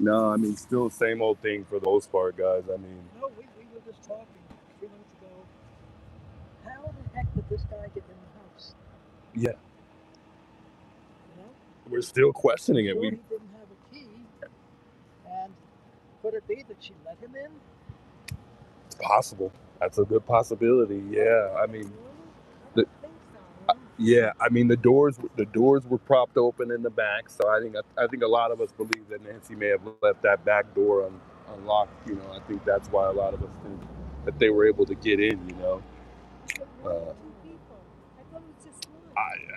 No, I mean, still same old thing for the most part, guys. I mean, No, we were just talking a few minutes ago. How the heck did this guy get in the house? yeah, You know? we're still questioning it. Sure, he didn't have a key. And could it be that she let him in? It's possible. That's a good possibility. Yeah, I mean, the, yeah, I mean the doors were propped open in the back, so I think a lot of us believe that Nancy may have left that back door unlocked. You know, I think that's why a lot of us think that they were able to get in. You know.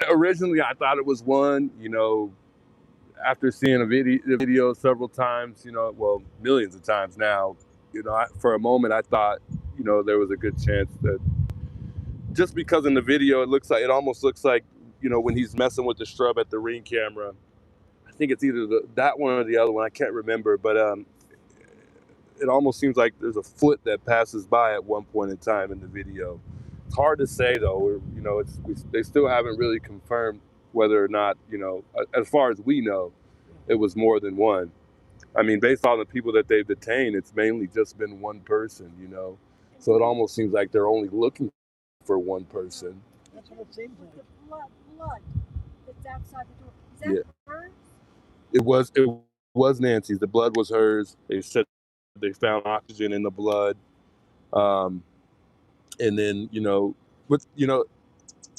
Originally, I thought it was one. You know, after seeing the video several times, you know, well, millions of times now, you know, for a moment I thought, you know, there was a good chance that just because in the video it almost looks like, you know, when he's messing with the strub at the Ring camera, I think it's either that one or the other one, I can't remember, but it almost seems like there's a foot that passes by at one point in time in the video. It's hard to say though, you know, they still haven't really confirmed whether or not, you know, as far as we know, it was more than one. I mean, based on the people that they've detained, it's mainly just been one person, you know. So it almost seems like they're only looking for one person. That's what it seems like. The blood that's outside the door. Is that hers? It was Nancy's. The blood was hers. They said they found oxygen in the blood. And then, you know,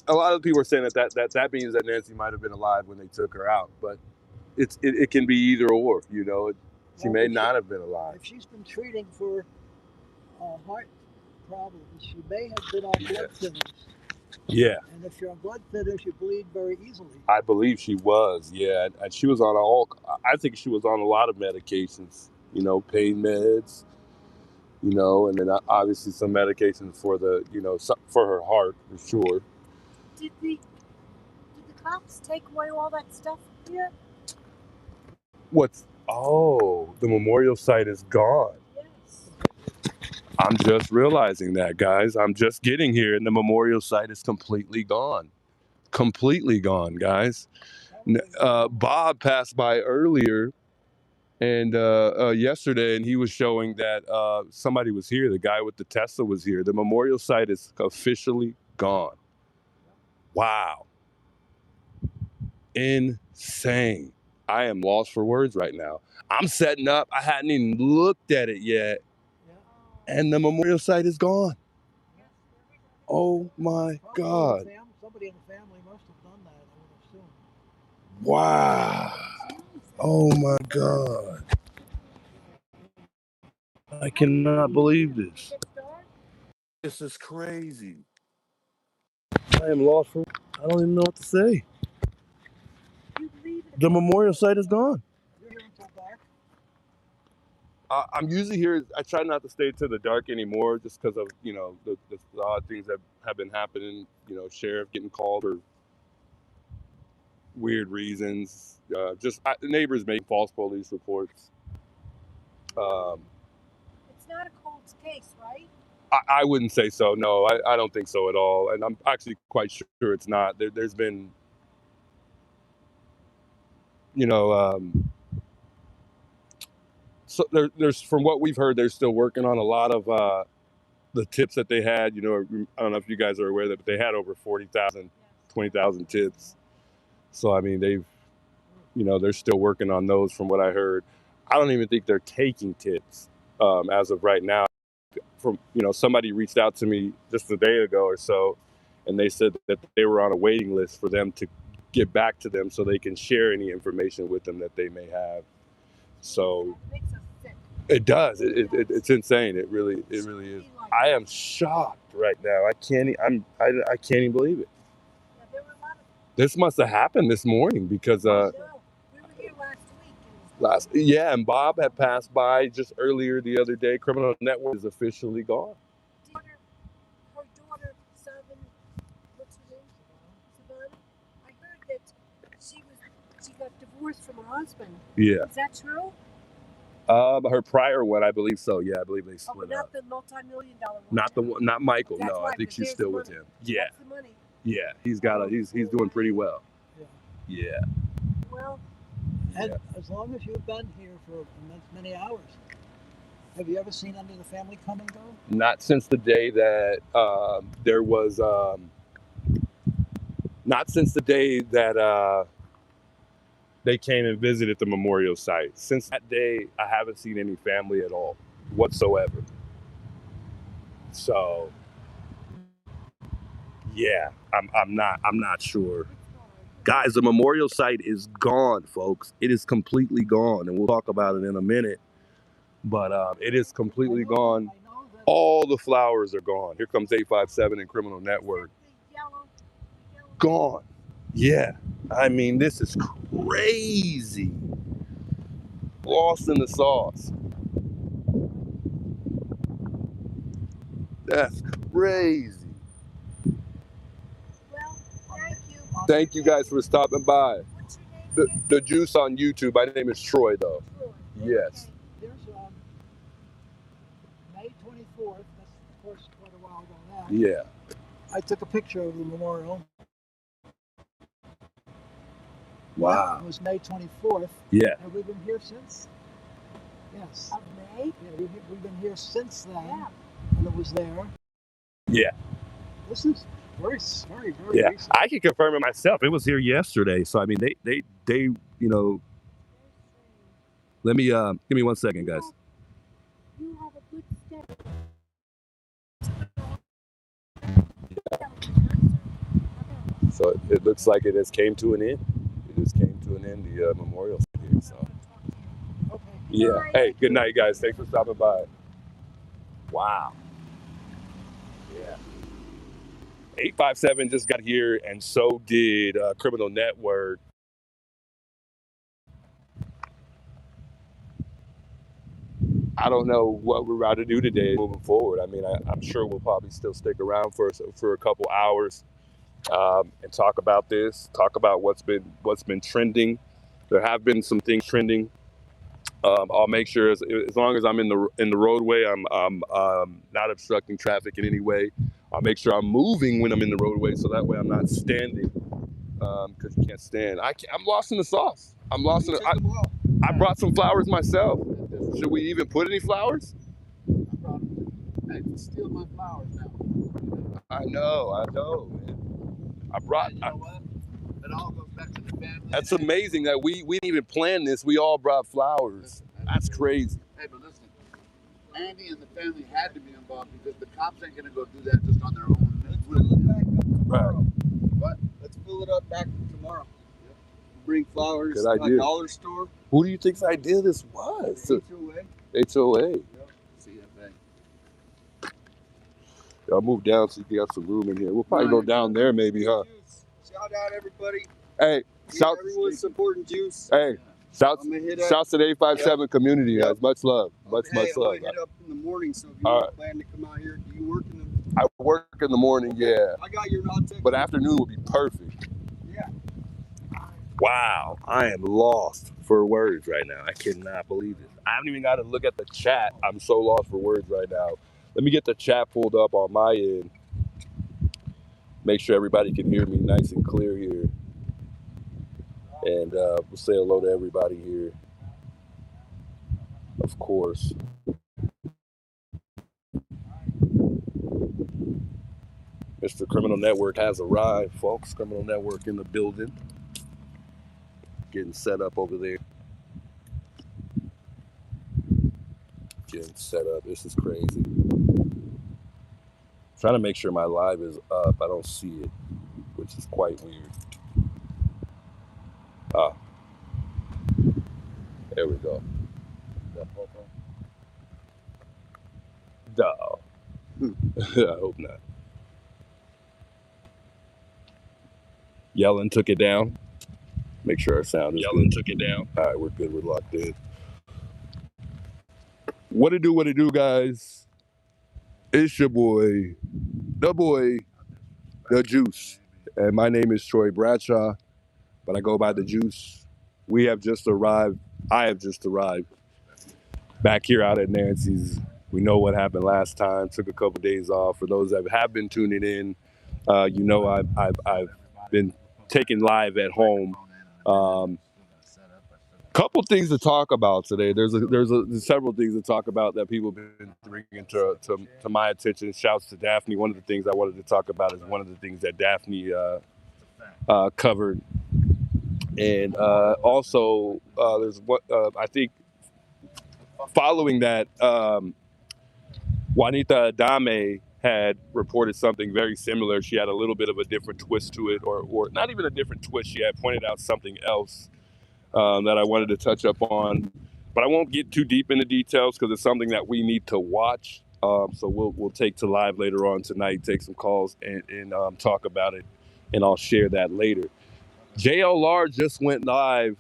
a lot of people are saying that means that Nancy might have been alive when they took her out, but it can be either or, you know. She may not have been alive. If she's been treating for heart problems, she may have been on blood thinners. Yeah. And if you're on blood thinners, you bleed very easily. I believe she was, yeah. And she was on I think she was on a lot of medications, you know, pain meds, you know, and then obviously some medications for for her heart, for sure. Did the cops take away all that stuff here? The memorial site is gone. Yes. I'm just realizing that, guys. I'm just getting here and the memorial site is completely gone. Completely gone, guys. Bob passed by earlier and yesterday, and he was showing that somebody was here. The guy with the Tesla was here. The memorial site is officially gone. Wow. Insane. I am lost for words right now. I'm setting up. I hadn't even looked at it yet. And the memorial site is gone. Oh my God. Somebody in the family must have done that, I would assume. Wow. Oh my God. I cannot believe this. This is crazy. I am lost for, I don't even know what to say. The memorial site is gone. You're here until dark? I'm usually here. I try not to stay till the dark anymore just because of, you know, the odd things that have been happening, you know, sheriff getting called for weird reasons. Neighbors making false police reports. It's not a cold case, right? I wouldn't say so. No, I don't think so at all. And I'm actually quite sure it's not. There's been, you know, so there's from what we've heard, they're still working on a lot of the tips that they had. You know, I don't know if you guys are aware that, but they had over 40,000, 20,000 tips. So, I mean, they're still working on those from what I heard. I don't even think they're taking tips as of right now. Somebody reached out to me just a day ago or so, and they said that they were on a waiting list for them to get back to them so they can share any information with them that they may have. So it does. It's insane. It really is. I am shocked right now. I can't even believe it. This must have happened this morning because we were here last week. And Bob had passed by just earlier the other day. Criminal Network is officially gone. Her daughter, Savannah, what's her name? Savannah. I heard that she got divorced from her husband. Yeah. Is that true? Her prior one, I believe so. Yeah, I believe they split up. Not the multi-million-dollar one. Not Michael. That's no, right, I think she's still with him. Yeah. That's the money. Yeah, he's doing pretty well. Yeah. Well, And as long as you've been here for many hours, have you ever seen any of the family come and go? Not since the day that there was, not since the day that they came and visited the memorial site. Since that day, I haven't seen any family at all, whatsoever. So, yeah, I'm not sure. Guys, the memorial site is gone, folks. It is completely gone, and we'll talk about it in a minute. But it is completely gone. All the flowers are gone. Here comes 857 and Criminal Network. Gone. Yeah. I mean, this is crazy. Lost in the sauce. That's crazy. Well, thank you. Thank you guys for stopping by. What's your name? The juice on YouTube. My name is Troy, though. Troy. Yes. There's May 24th. That's of course quite a while ago now. Yeah. I took a picture of the memorial. Wow. It was May 24th. Yeah. Have we been here since? Yes. Of May? Yeah, we've been here since then. Yeah. And it was there. Yeah. This is very Yeah. recent. I can confirm it myself. It was here yesterday. So I mean, they you know. Let me give me 1 second, guys. You have a good step. So it looks like it has came to an end. It just came to an end, the memorial here. So Okay. yeah. Hey, good night, guys. Thanks for stopping by. Wow. Yeah. 857 just got here, and so did Criminal Network. I don't know what we're about to do today moving forward. I mean, I'm sure we'll probably still stick around for a couple hours and talk about this, talk about what's been trending. There have been some things trending. I'll make sure as long as I'm in the roadway, I'm not obstructing traffic in any way. I'll make sure I'm moving when I'm in the roadway, so that way I'm not standing, because you can't stand. I'm lost in the sauce. I'm lost in. I brought some flowers myself. Should we even put any flowers? I can steal my flowers now. I know, man. I brought. You know what? It all goes back to the family. That's amazing that we didn't even plan this. We all brought flowers. That's crazy. Hey, but listen, Andy and the family had to be involved because the cops ain't gonna go do that just on their own. Let's fill it back up tomorrow. Right. What? Let's fill it up back tomorrow. Yep. Bring flowers Good to idea. a dollar store. Who do you think's idea this was? HOA. HOA. Yep. CFA. Y'all move down so you got some room in here. We'll probably go down there maybe, huh? Shout out everybody. Hey, shout. Everyone's supporting Juice. Hey, shouts I'm gonna hit up. to the 857 community, Yep. guys. Much love. Much Hey, I'm love. gonna hit up in the morning, so if you All plan to come out here, do you work in the? I work in the morning, yeah. I got your non-tech. But afternoon would be perfect. Yeah. Wow, I am lost for words right now. I cannot believe it. I haven't even got to look at the chat. I'm so lost for words right now. Let me get the chat pulled up on my end. Make sure everybody can hear me nice and clear here. And we'll say hello to everybody here. Of course. Mr. Criminal Network has arrived, folks. Criminal Network in the building. Getting set up over there. Getting set up. This is crazy. Trying to make sure my live is up. I don't see it, which is quite weird. Ah. There we go. No. I hope not. Yellen took it down. Make sure our sound is good. Took it down. All right, we're good. We're locked in. What it do, guys? It's your boy, the Juice. And my name is Troy Bradshaw, but I go by the Juice. We have just arrived. I have just arrived back here out at Nancy's. We know what happened last time. Took a couple days off. For those that have been tuning in, you know I've been taking live at home. Couple things to talk about today. There's several things to talk about that people have been bringing to my attention. Shouts to Daphne. One of the things I wanted to talk about is one of the things that Daphne covered, and also there's what I think following that. Juanita Adame had reported something very similar. She had a little bit of a different twist to it, or not even a different twist. She had pointed out something else that I wanted to touch up on, but I won't get too deep into details because it's something that we need to watch. So we'll take to live later on tonight, take some calls and talk about it, and I'll share that later. JLR just went live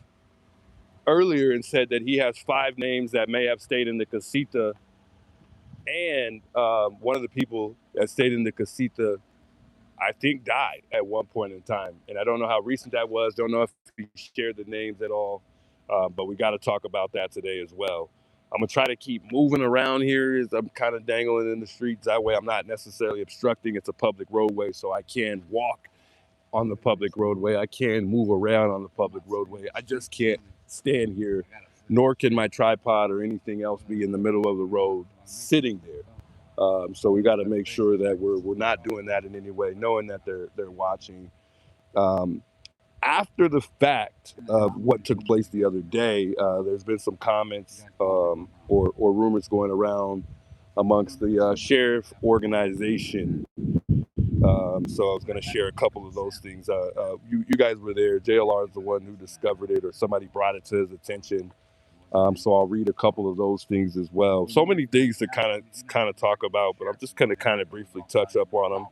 earlier and said that he has 5 names that may have stayed in the casita. And one of the people that stayed in the casita, I think, died at one point in time. And I don't know how recent that was. Don't know if he shared the names at all. But we got to talk about that today as well. I'm going to try to keep moving around here as I'm kind of dangling in the streets. That way I'm not necessarily obstructing. It's a public roadway, so I can walk on the public roadway. I can move around on the public roadway. I just can't stand here, nor can my tripod or anything else be in the middle of the road sitting there. So we got to make sure that we're not doing that in any way, knowing that they're watching. After the fact of what took place the other day, there's been some comments or rumors going around amongst the sheriff organization. So I was going to share a couple of those things. You guys were there. JLR is the one who discovered it, or somebody brought it to his attention. So I'll read a couple of those things as well. So many things to kind of talk about, but I'm just going to kind of briefly touch up on them.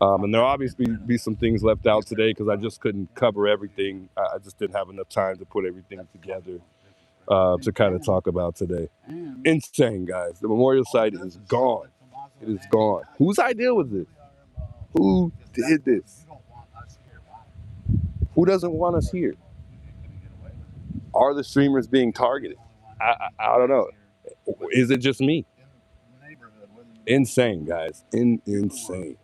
And there'll obviously be some things left out today because I just couldn't cover everything. I just didn't have enough time to put everything together to kind of talk about today. Insane, guys. The memorial site is gone. It is gone. Whose idea was this? Who did this? Who doesn't want us here? Are the streamers being targeted? I don't know. Is it just me? Insane, guys. Insane.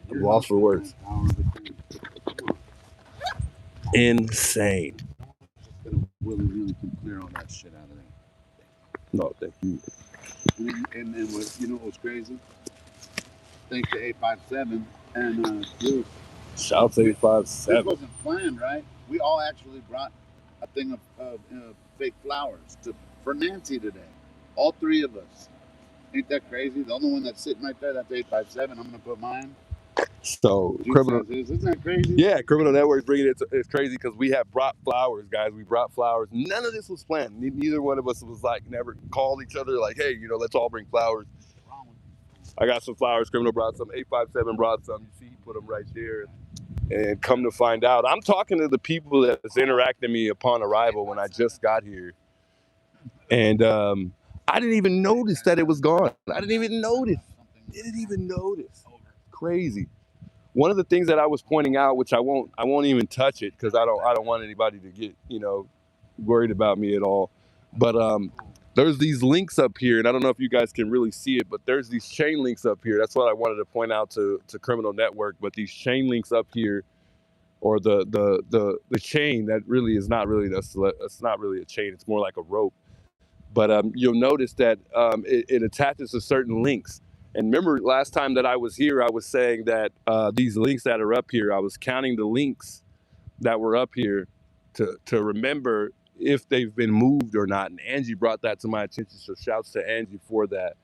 I'm lost for words. Insane. Willy-nilly can clear all that shit out of there. No, thank you. And then what was crazy? Thanks to 857 and dude. Shouts 857. This wasn't planned, right? We all actually brought a thing of fake flowers for Nancy today. All 3 of us. Ain't that crazy? The only one that's sitting right there, that's 857. I'm gonna put mine. So criminal, isn't that crazy? Yeah, Criminal Network's bringing it. It's crazy because we have brought flowers, guys. We brought flowers. None of this was planned. Neither one of us was like never called each other like, hey, let's all bring flowers. I got some flowers. Criminal brought some. 857 brought some. You see, he put them right there. And come to find out, I'm talking to the people that's interacting me upon arrival when I just got here, and I didn't even notice that it was gone. I didn't even notice. Crazy. One of the things that I was pointing out, which I won't even touch it because I don't want anybody to get worried about me at all. But there's these links up here, and I don't know if you guys can really see it, but there's these chain links up here. That's what I wanted to point out to Criminal Network. But these chain links up here, or the chain that really is not really it's not really a chain. It's more like a rope. But you'll notice that it attaches to certain links. And remember, last time that I was here, I was saying that these links that are up here, I was counting the links that were up here to remember if they've been moved or not. And Angie brought that to my attention, so shouts to Angie for that.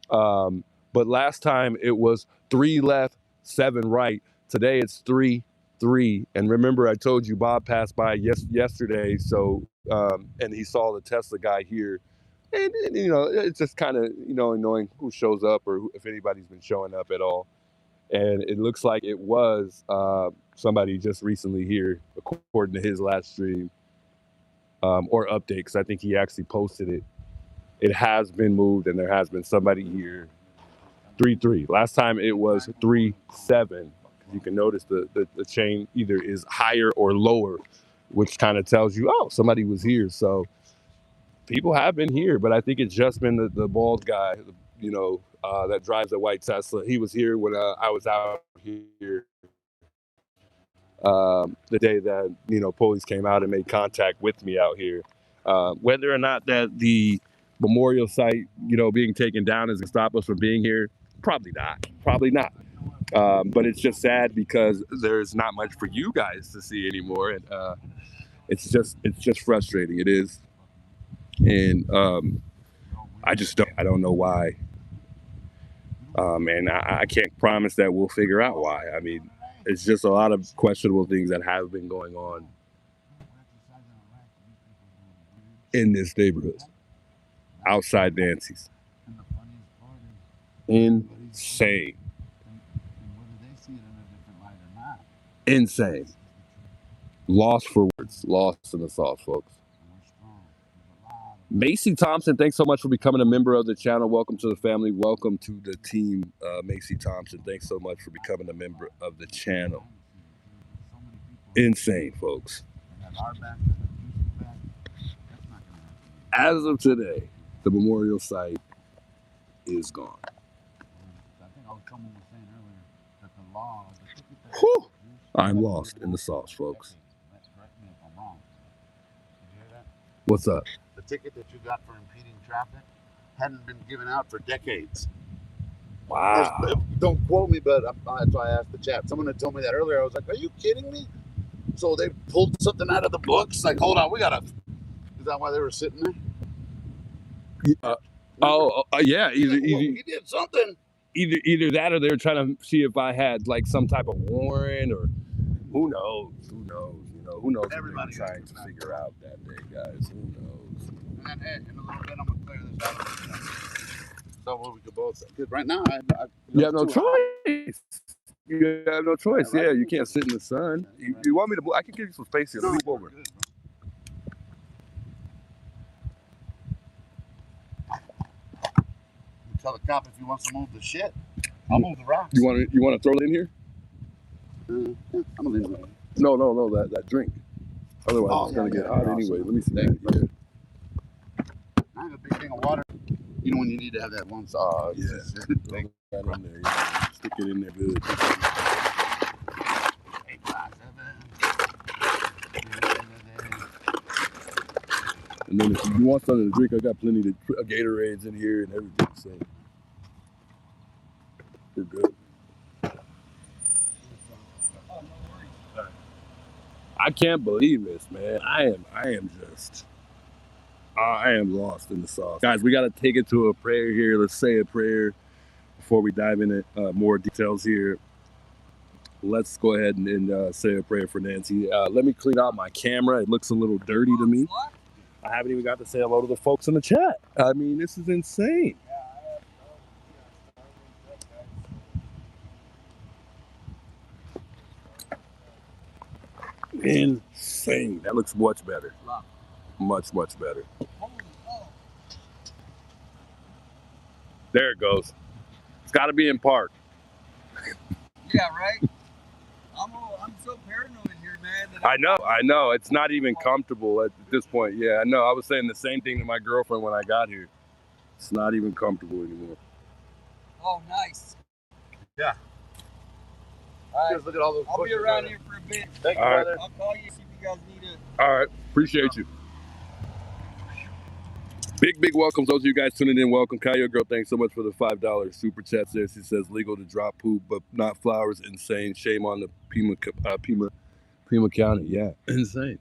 But last time it was 3 left, 7 right. Today it's 3, 3. And remember, I told you Bob passed by yesterday, so and he saw the Tesla guy here. And it's just kind of, annoying who shows up or if anybody's been showing up at all. And it looks like it was somebody just recently here, according to his last stream or update, because I think he actually posted it. It has been moved and there has been somebody here. 3-3. Last time it was 3-7. You can notice the chain either is higher or lower, which kind of tells you, oh, somebody was here. So people have been here, but I think it's just been the bald guy, that drives a white Tesla. He was here when I was out here the day that, you know, police came out and made contact with me out here. Whether or not that the memorial site, you know, being taken down is going to stop us from being here, probably not. Probably not. But it's just sad because there's not much for you guys to see anymore, and it's just frustrating. It is, and I don't know why. And I can't promise that we'll figure out why. I mean, it's just a lot of questionable things that have been going on in this neighborhood, outside Nancy's. Insane. Insane. Lost for words. Lost in the sauce, folks. Macy Thompson, thanks so much for becoming a member of the channel. Welcome to the family. Welcome to the team, Macy Thompson. Thanks so much for becoming a member of the channel. Insane, folks. As of today, the memorial site is gone. Whew. I'm lost in the sauce, folks. What's up? The ticket that you got for impeding traffic hadn't been given out for decades. Wow. Don't quote me, but that's why I asked the chat. Someone had told me that earlier. I was like, are you kidding me? So they pulled something out of the books. Like, hold on, is that why they were sitting there? Yeah. He did something. Either that, or they were trying to see if I had like some type of warrant, or who knows? You know, who knows what they were trying to figure out that day, guys. Who knows? And then in a little bit, I'm gonna clear this out. So we could both. Because right now, you have no choice. You have no choice. Yeah, you can't sit in the sun. You want me to? I can give you some space here. Let me move over. Tell the cop if he wants to move the shit. I'll move the rocks. You want to throw it in here? Yeah, I'm gonna leave it. No, that drink. Otherwise, it's gonna get hot anyway. Let me see that. I have a big thing of water. You know when you need to have that one saw. Yeah. Throw that in there. Yeah. Stick it in there good. 857. And then if you want something to drink, I got plenty of Gatorades in here and everything. So we're good. I can't believe this, man. I am lost in the sauce. Guys, we got to take it to a prayer here. Let's say a prayer before we dive into more details here. Let's go ahead and say a prayer for Nancy. Let me clean out my camera. It looks a little dirty to me. I haven't even got to say hello to the folks in the chat. I mean, this is insane. Insane. That looks much better. Much better. There it goes. It's got to be in park. Yeah, right? I'm so paranoid here, man. I know. It's not even comfortable at this point. Yeah, I know. I was saying the same thing to my girlfriend when I got here. It's not even comfortable anymore. Oh, nice. Yeah. All right. Just look at all those. I'll be around here for a bit. Thank you, brother. I'll call you, see if you guys need it. All right. Appreciate you. Big welcomes. Those of you guys tuning in, welcome. Kyle Girl, thanks so much for the $5 super chat there. She says legal to drop poop, but not flowers. Insane. Shame on the Pima County. Yeah. Insane.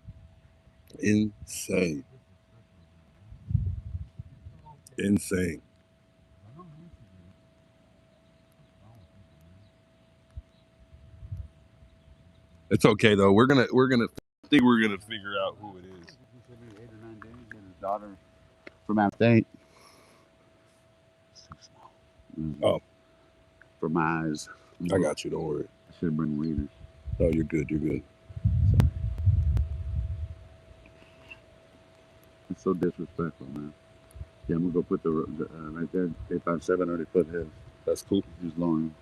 It's okay though. We're gonna figure out who it is. 8 or 9 days, and his daughter from out of state. Oh, for my eyes. I got you. Don't worry. I should bring readers. No, you're good. It's so disrespectful, man. Yeah, I'm gonna go put the right there. 857 already put his. That's cool. He's lowering.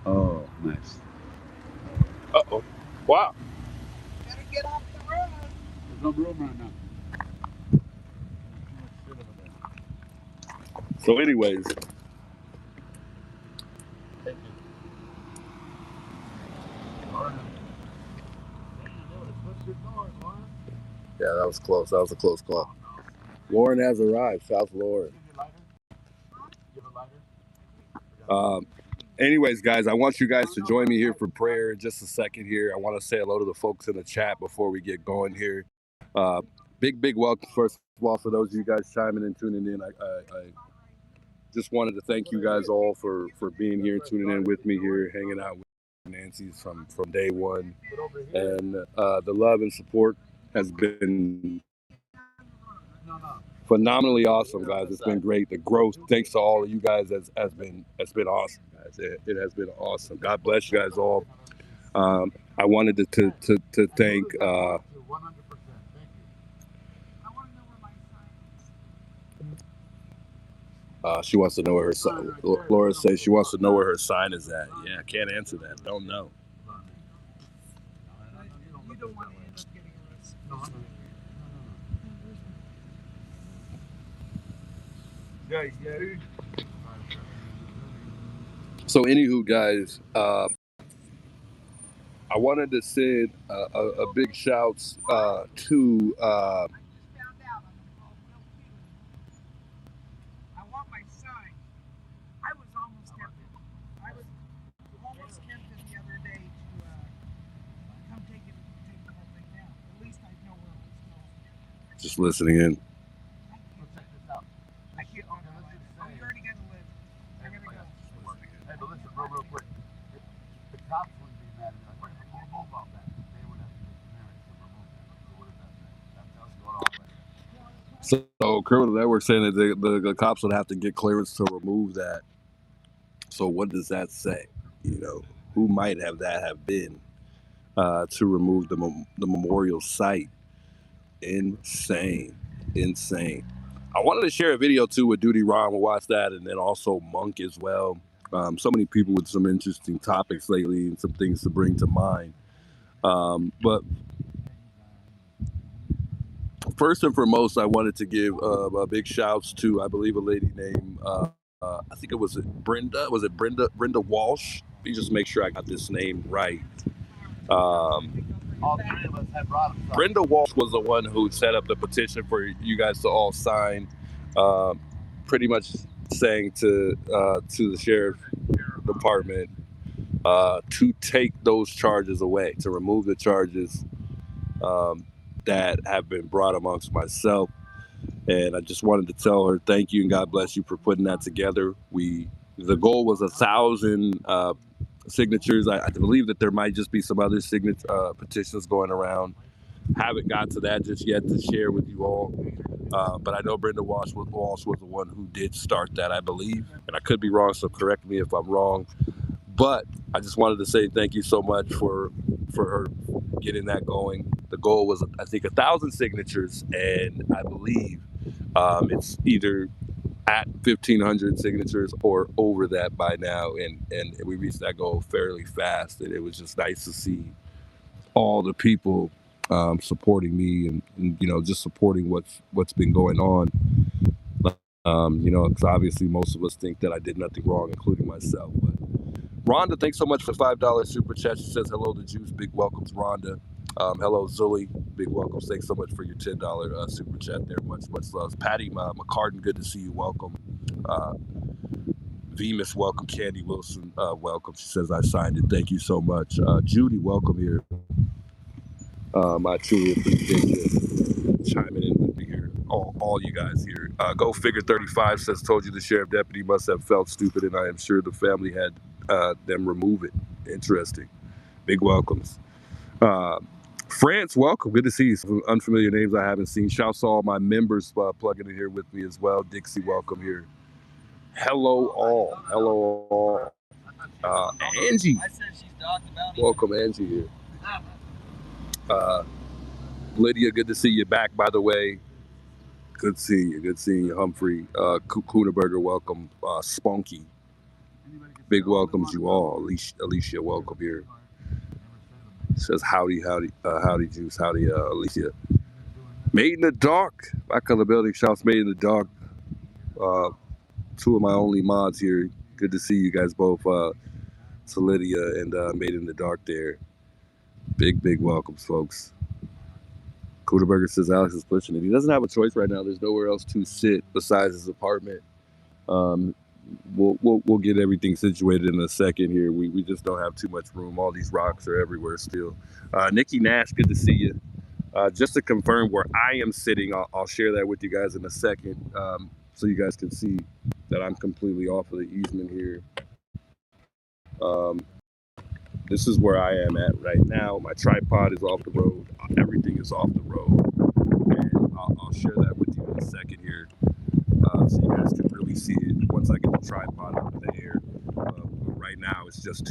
Oh, nice. Uh-oh. Wow. Gotta get off the road. There's no room right now. So anyways. Thank you. Yeah, that was close. That was a close call. Lauren has arrived. South Lauren. Anyways, guys, I want you guys to join me here for prayer in just a second here. I want to say hello to the folks in the chat before we get going here. Big welcome, first of all, for those of you guys chiming in, tuning in. I just wanted to thank you guys all for being here, tuning in with me here, hanging out with Nancy's from day one. And the love and support has been phenomenally awesome, guys. It's been great. The growth, thanks to all of you guys, has been awesome, guys. It has been awesome. God bless you guys all. I wanted to thank. She wants to know where her sign. Laura says she wants to know where her sign is at. Yeah, I can't answer that. Don't know. You don't want to end up getting arrested. So, anywho, guys, I wanted to send a big shouts to. I want my sign. I was almost tempted. I was almost tempted the other day to come take the whole thing down. At least I know where it was going. Just listening in. I can't on my life. Oh, you already got to live. I gotta go. Hey, but listen, real quick. The cops wouldn't be mad at me. Like, we're going to move all that. They would have to get married to remove that. So what does that say? That's going on. So, Criminal Network saying that the cops would have to get clearance to remove that. So, what does that say? You know, who might have been to remove the memorial site? Insane. I wanted to share a video too with Duty Ron. We'll watch that, and then also Monk as well. So many people with some interesting topics lately and some things to bring to mind. But first and foremost, I wanted to give a big shouts to, I believe, a lady named I think it was Brenda. Was it Brenda Walsh? Let me just make sure I got this name right. All three of us had brought them. Brenda Walsh was the one who set up the petition for you guys to all sign, pretty much saying to the sheriff department to take those charges away, to remove the charges that have been brought amongst myself. And I just wanted to tell her thank you and God bless you for putting that together. The goal was 1,000 signatures. I believe that there might just be some other petitions going around. Haven't got to that just yet to share with you all. But I know Brenda Walsh was the one who did start that, I believe. And I could be wrong, so correct me if I'm wrong. But I just wanted to say thank you so much for her getting that going. The goal was, I think, 1,000 signatures, and I believe it's either at 1,500 signatures or over that by now, and we reached that goal fairly fast, and it was just nice to see all the people supporting me and just supporting what's been going on. Because obviously most of us think that I did nothing wrong, including myself. But Rhonda, thanks so much for the $5 super chat. She says hello to Juice. Big welcomes, Rhonda. Hello, Zully. Big welcomes. Thanks so much for your $10 super chat there. Much love. Patty McCartan, good to see you. Welcome. Venus, welcome. Candy Wilson, welcome. She says I signed it. Thank you so much. Judy, welcome here. I truly appreciate you chiming in with me here. All you guys here. Go Figure 35 says, told you the sheriff deputy must have felt stupid, and I am sure the family had them remove it. Interesting. Big welcomes. France, welcome. Good to see you. Some unfamiliar names I haven't seen. Shouts to all my members plugging in here with me as well. Dixie, welcome here. Hello all. Angie. Welcome, Angie here. Lydia, good to see you back, by the way. Good seeing you. Humphrey, Kuhneberger, welcome. Spunky, big welcomes you all. Alicia, welcome here. Says howdy, Juice, howdy, Alicia. Made in the Dark, back on the building. Shouts Made in the Dark. Two of my only mods here. Good to see you guys both. To Lydia and Made in the Dark there. Big welcomes, folks. Kuderberger says Alex is pushing it. He doesn't have a choice right now. There's nowhere else to sit besides his apartment. We'll get everything situated in a second here. We just don't have too much room. All these rocks are everywhere still. Nikki Nash, good to see you. Just to confirm where I am sitting, I'll share that with you guys in a second, so you guys can see that I'm completely off of the easement here. This is where I am at right now. My tripod is off the road. Everything is off the road. And I'll share that with you in a second here, so you guys can really see it once I get the tripod up there. But right now, it's just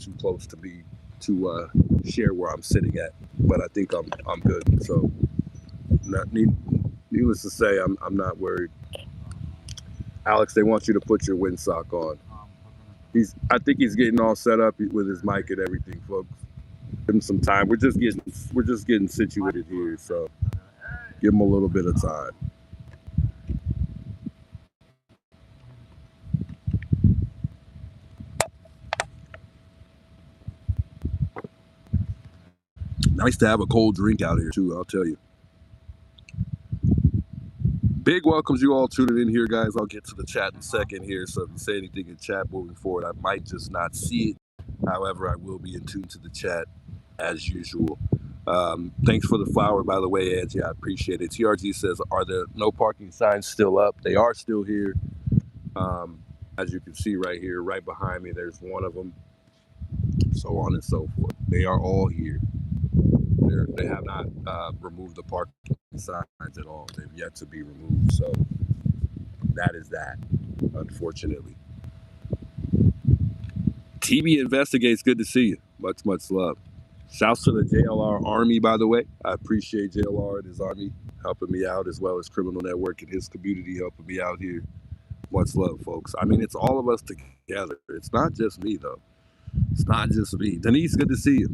too close to be to share where I'm sitting at. But I think I'm good. So, needless to say, I'm not worried. Alex, they want you to put your windsock on. I think he's getting all set up with his mic and everything, folks. Give him some time. We're just getting situated here, so give him a little bit of time. Nice to have a cold drink out here too, I'll tell you. Big welcomes you all tuning in here, guys. I'll get to the chat in a second here, so if you say anything in chat moving forward, I might just not see it. However, I will be in tune to the chat as usual. Thanks for the flower, by the way, Angie. I appreciate it. TRG says, are the no parking signs still up? They are still here. As you can see right here, right behind me, there's one of them. So on and so forth. They are all here. They have not removed the parking signs at all. They've yet to be removed. So that is that, unfortunately. TB Investigates, good to see you. Much, much love. Shouts to the JLR Army, by the way. I appreciate JLR and his Army helping me out, as well as Criminal Network and his community helping me out here. Much love, folks. I mean, it's all of us together. It's not just me, though. It's not just me. Denise, good to see you.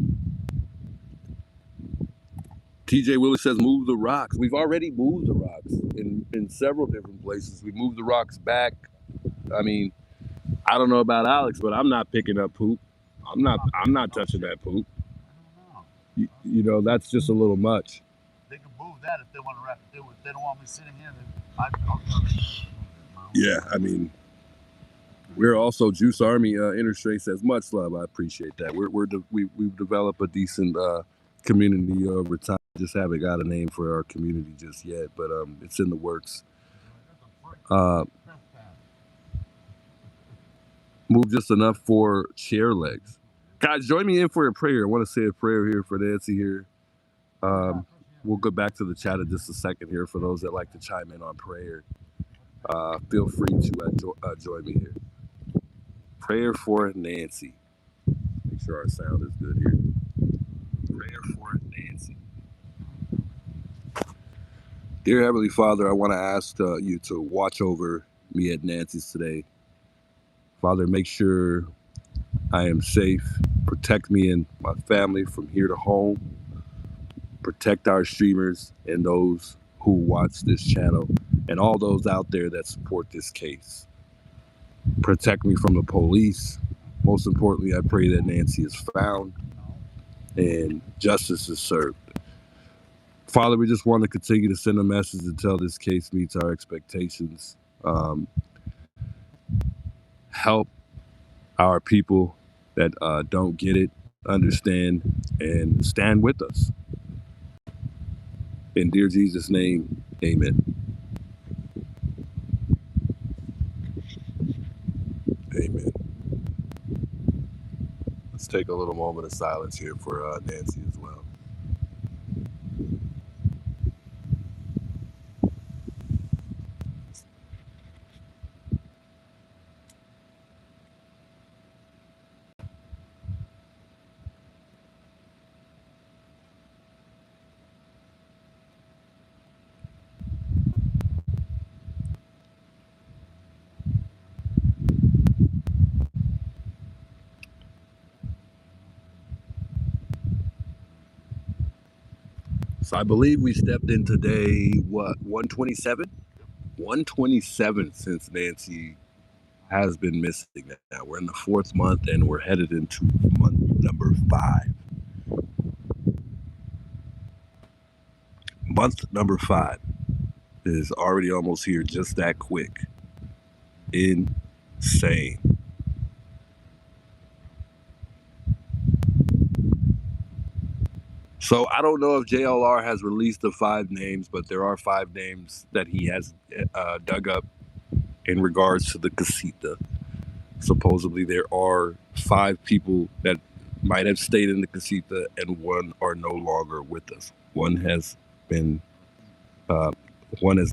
TJ Willis says, move the rocks. We've already moved the rocks in several different places. We moved the rocks back. I mean, I don't know about Alex, but I'm not picking up poop. I'm not touching that poop. You know, that's just a little much. They can move that if they want to wrap it. If they don't want me sitting here, then yeah, I mean, we're also Juice Army. Interstate says, much love. I appreciate that. We've developed a decent community over time. Just haven't got a name for our community just yet, but it's in the works. Move just enough for chair legs. Guys, join me in for a prayer. I want to say a prayer here for Nancy here. We'll go back to the chat in just a second here for those that like to chime in on prayer. Feel free to join me here. Prayer for Nancy. Make sure our sound is good here. Prayer for Nancy. Dear Heavenly Father, I want to ask you to watch over me at Nancy's today. Father, make sure I am safe. Protect me and my family from here to home. Protect our streamers and those who watch this channel and all those out there that support this case. Protect me from the police. Most importantly, I pray that Nancy is found and justice is served. Father, we just want to continue to send a message until this case meets our expectations. Help our people that don't get it, understand, and stand with us. In dear Jesus' name, amen. Amen. Let's take a little moment of silence here for Nancy as well. So I believe we stepped in today, 127? 127 since Nancy has been missing now. We're in the 4th month and we're headed into month number 5. month number 5 is already almost here, just that quick. Insane. So I don't know if JLR has released the 5 names, but there are 5 names that he has dug up in regards to the casita. Supposedly there are 5 people that might have stayed in the casita, and 1 are no longer with us. One has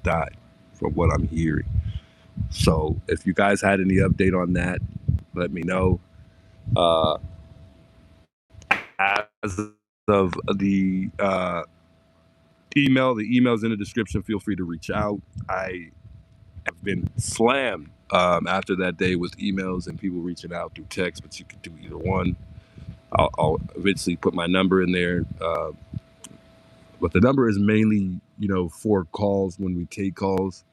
died, from what I'm hearing. So if you guys had any update on that, let me know. As of the email's in the description. Feel free to reach out. I have been slammed after that day with emails and people reaching out through text, but you could do either one. I'll eventually put my number in there, but the number is mainly, for calls when we take calls.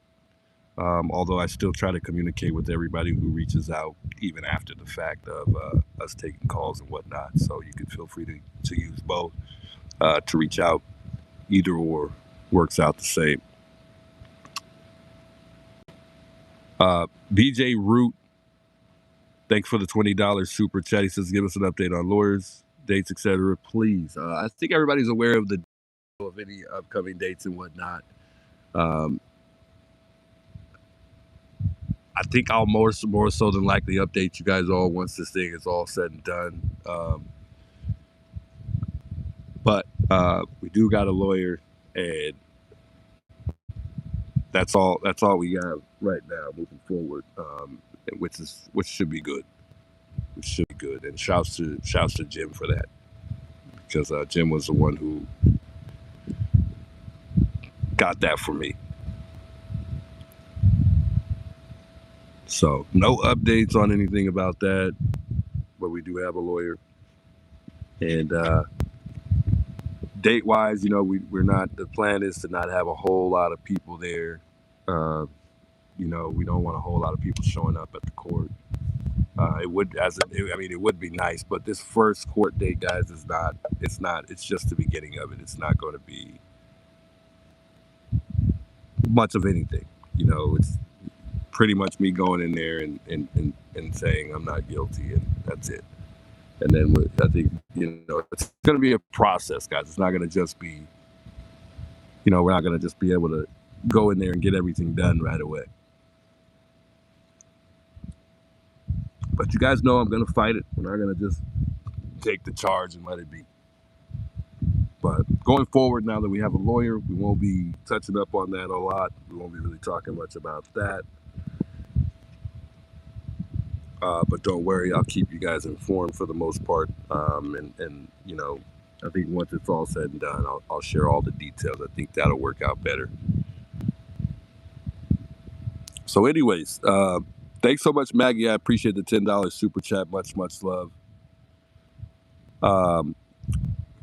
Although I still try to communicate with everybody who reaches out, even after the fact of us taking calls and whatnot. So you can feel free to use both to reach out. Either or works out the same. BJ Root, thanks for the $20 super chat. He says, give us an update on lawyers, dates, etc. Please. I think everybody's aware of any upcoming dates and whatnot. I think I'll more so than likely update you guys all once this thing is all said and done. But we do got a lawyer, and that's all we got right now moving forward, which should be good. Which should be good. And shouts to Jim for that, because Jim was the one who got that for me. So no updates on anything about that, but we do have a lawyer. And date wise, we're not, the plan is to not have a whole lot of people there. We don't want a whole lot of people showing up at the court. It would be nice, but this first court date, guys, it's just the beginning of it. It's not going to be much of anything. It's pretty much me going in there and saying I'm not guilty, and that's it. And then I think, it's going to be a process, guys. It's not going to just be, we're not going to just be able to go in there and get everything done right away. But you guys know I'm going to fight it. We're not going to just take the charge and let it be. But going forward, now that we have a lawyer, we won't be touching up on that a lot. We won't be really talking much about that. But don't worry, I'll keep you guys informed for the most part. And I think once it's all said and done, I'll share all the details. I think that'll work out better. So anyways, thanks so much, Maggie. I appreciate the $10 super chat. Much, much love.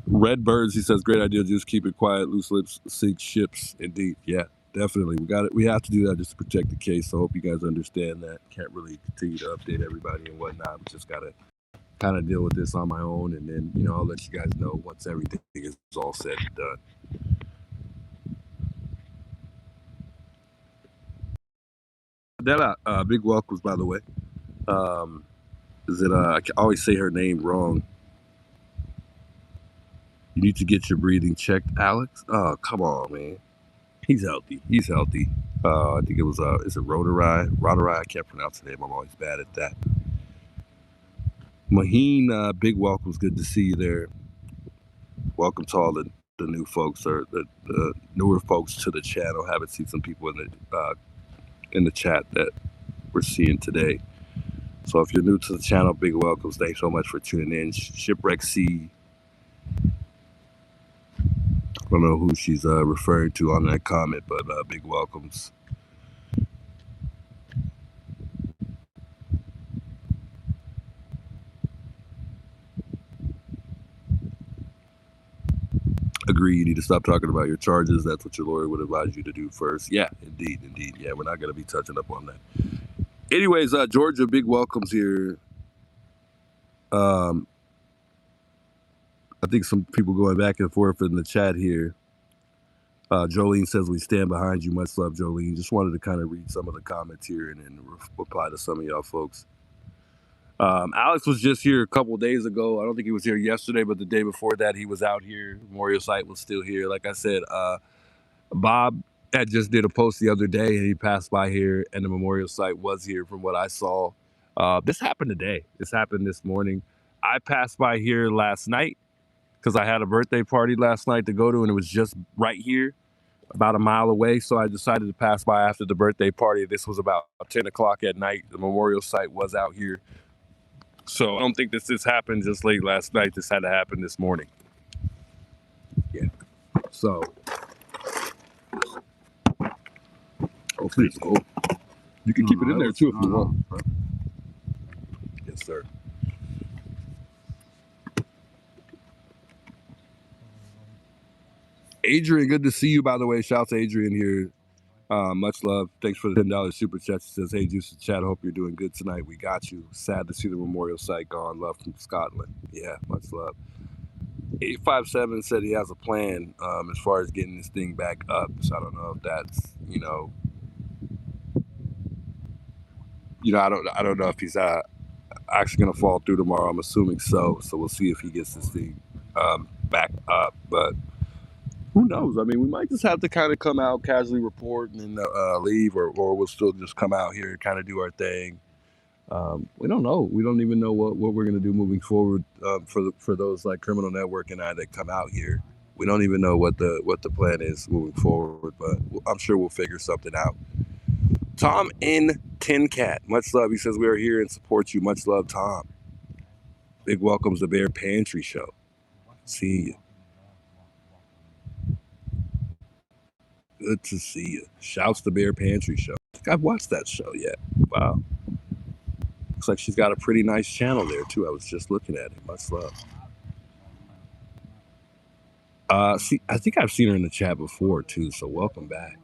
Red Birds, he says, great idea. Just keep it quiet. Loose lips sink ships. Indeed. Yeah, definitely. We have to do that just to protect the case. So I hope you guys understand that. Can't really continue to update everybody and whatnot. We just got to kind of deal with this on my own. And then, I'll let you guys know once everything is all said and done. That big welcomes, by the way. I always say her name wrong. You need to get your breathing checked, Alex. Oh, come on, man. He's healthy. I think it was is it Roderai? I can't pronounce the name. I'm always bad at that. Maheen, big welcomes. Good to see you there. Welcome to all the new folks, or the newer folks to the channel. Haven't seen some people in the chat that we're seeing today. So if you're new to the channel, big welcomes. Thanks so much for tuning in. Shipwreck C. I don't know who she's referring to on that comment, but big welcomes. Agree, you need to stop talking about your charges. That's what your lawyer would advise you to do first. Yeah, indeed. Yeah, we're not going to be touching up on that. Anyways, Georgia, big welcomes here. I think some people going back and forth in the chat here. Jolene says, we stand behind you. Much love, Jolene. Just wanted to kind of read some of the comments here and then reply to some of y'all folks. Alex was just here a couple days ago. I don't think he was here yesterday, but the day before that, he was out here. Memorial site was still here. Like I said, Bob had just did a post the other day, and he passed by here, and the memorial site was here from what I saw. This happened today. This happened this morning. I passed by here last night because I had a birthday party last night to go to, and it was just right here, about a mile away. So I decided to pass by after the birthday party. This was about 10 o'clock at night. The memorial site was out here. So I don't think this happened just late last night. This had to happen this morning. Yeah. So hopefully it's cool. You can keep it in there too if you want. Yes, sir. Adrian, good to see you, by the way. Shout out to Adrian here. Much love. Thanks for the $10 super chat. She says, hey, Juice Chat, hope you're doing good tonight. We got you. Sad to see the memorial site gone. Love from Scotland. Yeah, much love. 857 said he has a plan as far as getting this thing back up. So I don't know if that's, I don't know if he's actually gonna fall through tomorrow. I'm assuming so. So we'll see if he gets this thing back up. But who knows? I mean, we might just have to kind of come out, casually report, and then leave, or we'll still just come out here and kind of do our thing. We don't know. We don't even know what we're gonna do moving forward for those like Criminal Network and I that come out here. We don't even know what the plan is moving forward, but I'm sure we'll figure something out. Tom in Tin Cat, much love. He says we are here and support you. Much love, Tom. Big welcomes to Bear Pantry Show. See you. Good to see you. Shouts to Bear Pantry Show. I think I've watched that show yet. Wow. Looks like she's got a pretty nice channel there too. I was just looking at it. Much love. See, I think I've seen her in the chat before too. So welcome back.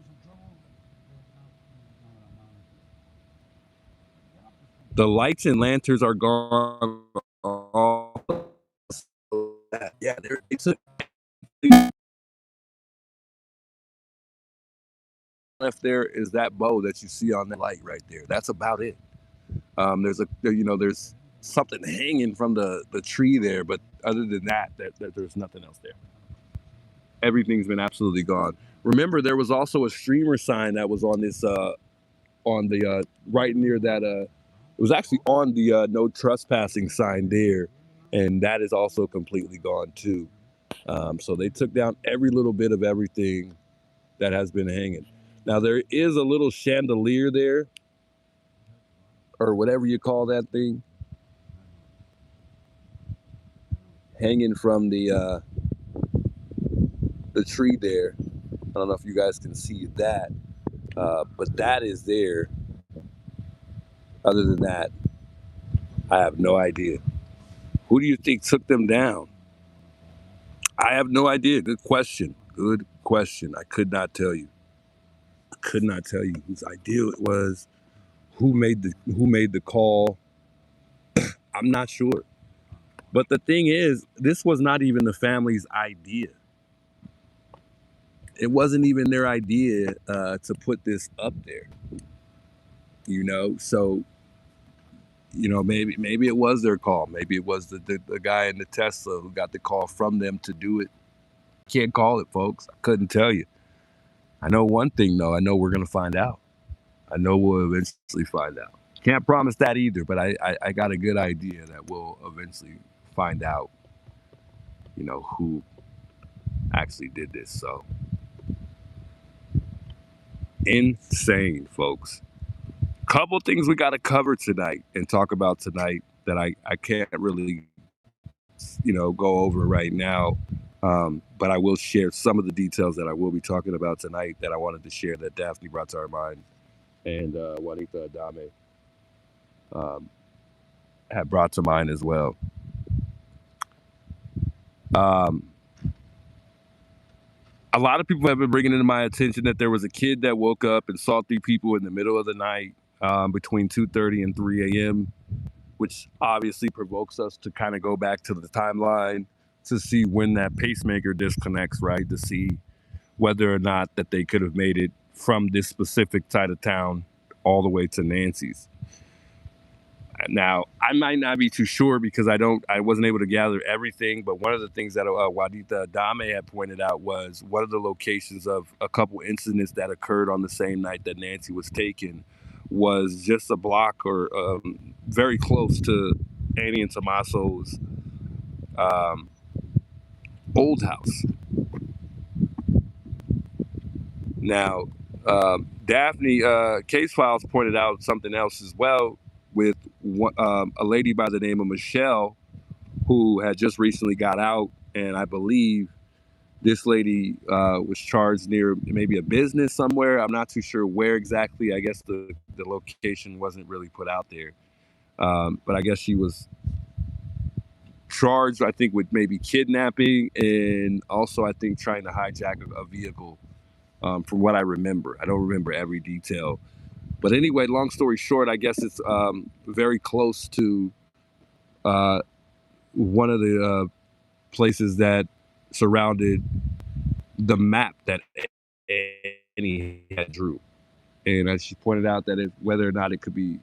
The lights and lanterns are gone. Yeah, it's left there is that bow that you see on that light right there. That's about it. There's something hanging from the tree there, but other than that there's nothing else there. Everything's been absolutely gone. Remember, there was also a streamer sign that was on this on the right near that it was actually on the no trespassing sign there, and that is also completely gone too. So they took down every little bit of everything that has been hanging. Now there is a little chandelier there, or whatever you call that thing, hanging from the tree there. I don't know if you guys can see that, but that is there. Other than that, I have no idea. Who do you think took them down? I have no idea. Good question. Good question. I could not tell you. I could not tell you whose idea it was. Who made the call? I'm not sure. But the thing is, this was not even the family's idea. It wasn't even their idea to put this up there. So maybe it was their call. Maybe it was the guy in the Tesla who got the call from them to do it. Can't call it, folks. I couldn't tell you. I know one thing though. I know we're gonna find out. I know we'll eventually find out. Can't promise that either, but I got a good idea that we'll eventually find out, who actually did this. So insane, folks. Couple things we got to cover tonight and talk about tonight that I can't really, go over right now. But I will share some of the details that I will be talking about tonight that I wanted to share that Daphne brought to our mind, and Juanita Adame had brought to mind as well. A lot of people have been bringing into my attention that there was a kid that woke up and saw 3 people in the middle of the night between 2:30 and 3 a.m., which obviously provokes us to kind of go back to the timeline to see when that pacemaker disconnects, right? To see whether or not that they could have made it from this specific side of town all the way to Nancy's. Now, I might not be too sure because I wasn't able to gather everything, but one of the things that Wadita Adame had pointed out was one of the locations of a couple incidents that occurred on the same night that Nancy was taken was just a block or very close to Annie and Tommaso's old house. Now, Daphne Case Files pointed out something else as well with a lady by the name of Michelle who had just recently got out, and I believe this lady was charged near maybe a business somewhere. I'm not too sure where exactly. I guess the location wasn't really put out there, but I guess she was charged, I think, with maybe kidnapping and also I think trying to hijack a vehicle. From what I remember, I don't remember every detail. But anyway, long story short, I guess it's very close to one of the places that surrounded the map that Annie had drew. And as she pointed out that whether or not it could be,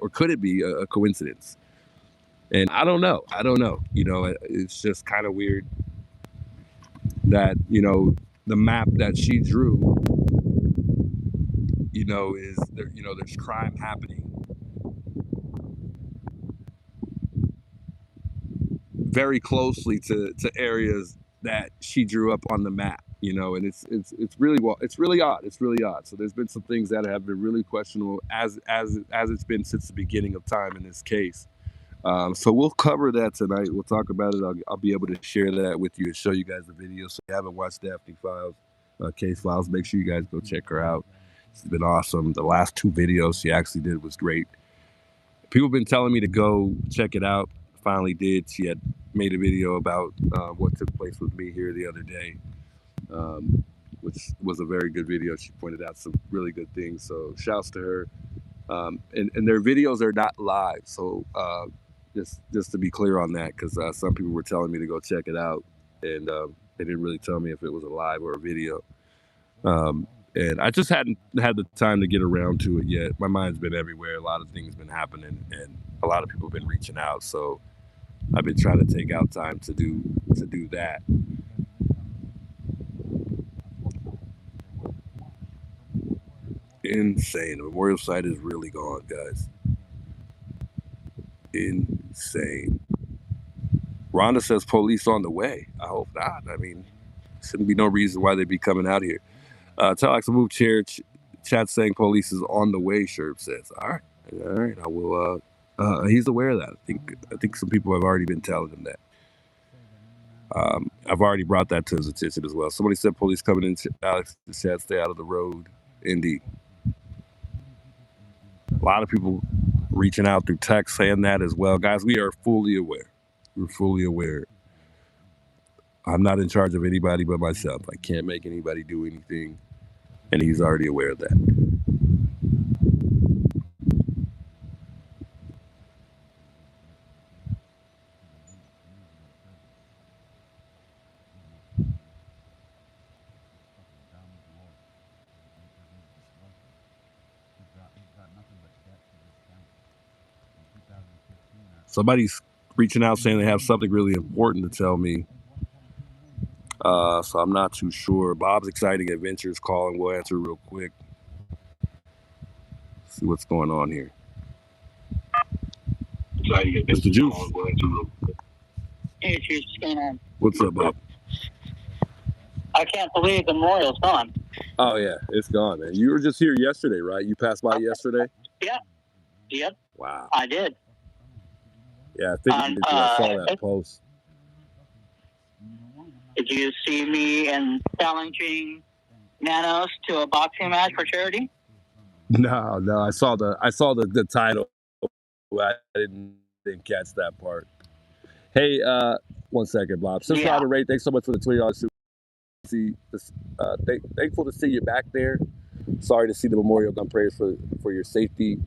or could it be a coincidence? And I don't know. It's just kind of weird that, the map that she drew, is there, there's crime happening very closely to areas that she drew up on the map, and it's really odd. It's really odd. So there's been some things that have been really questionable as it's been since the beginning of time in this case. So we'll cover that tonight. We'll talk about it. I'll be able to share that with you and show you guys the video. So if you haven't watched Daphne Files, Case Files, make sure you guys go check her out. She's been awesome. The last 2 videos she actually did was great. People have been telling me to go check it out. Finally did. She had made a video about what took place with me here the other day, which was a very good video. She pointed out some really good things. So shouts to her. And their videos are not live. So just to be clear on that, because some people were telling me to go check it out, and they didn't really tell me if it was a live or a video. And I just hadn't had the time to get around to it yet. My mind's been everywhere. A lot of things been happening, and a lot of people have been reaching out. So I've been trying to take out time to do that. Insane. The memorial site is really gone, guys. Insane. Rhonda says police on the way. I hope not. I mean, shouldn't be no reason why they'd be coming out here. Telex move chair. Chat saying police is on the way. Sherb says. All right. I will. He's aware of that. I think some people have already been telling him that. I've already brought that to his attention as well. Somebody said police coming in. Alex, the chat, stay out of the road. Indeed. A lot of people reaching out through text saying that as well. Guys, we are fully aware. We're fully aware. I'm not in charge of anybody but myself. I can't make anybody do anything. And he's already aware of that. Somebody's reaching out saying they have something really important to tell me. So I'm not too sure. Bob's Exciting Adventures calling. We'll answer real quick. See what's going on here. Mr. Juice. Hey, Juice, what's going on? What's up, Bob? I can't believe the memorial's gone. Oh, yeah, it's gone, man. You were just here yesterday, right? You passed by yesterday? Yep. Wow. I did. Yeah, I think I saw that post. Did you see me and challenging Nanos to a boxing match for charity? No. I saw the title. I didn't catch that part. Hey, 1 second, Bob. Since Robert Ray, thanks so much for the $20 super. Thankful to see you back there. Sorry to see the memorial gun. Prayers for your safety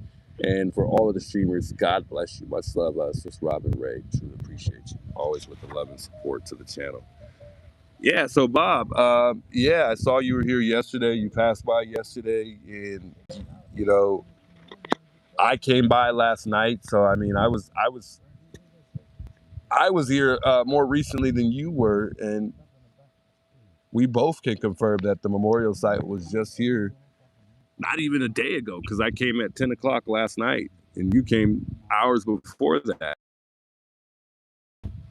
and for all of the streamers. God bless you. Much love, Sis Robin Ray. Truly appreciate you. Always with the love and support to the channel. Yeah, so Bob, yeah, I saw you were here yesterday. You passed by yesterday, and you know, I came by last night. So I mean, I was here more recently than you were, and we both can confirm that the memorial site was just here not even a day ago, because I came at 10 o'clock last night, and you came hours before that.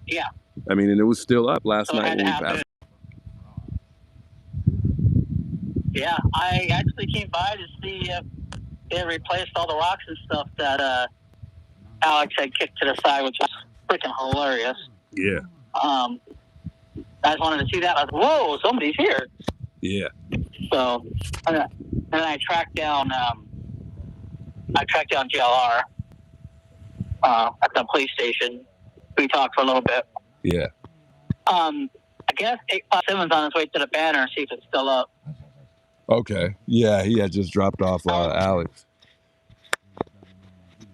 Yeah. I mean, and it was still up last So it night had to when we happen. passed. Yeah, I actually came by to see if it replaced all the rocks and stuff that Alex had kicked to the side, which was freaking hilarious. Yeah. I just wanted to see that. I was like, whoa, somebody's here. Yeah. So, and then I tracked down GLR at the police station. We talked for a little bit. Yeah. I guess 857's on his way to the banner, see if it's still up. Okay. Yeah, he had just dropped off Alex.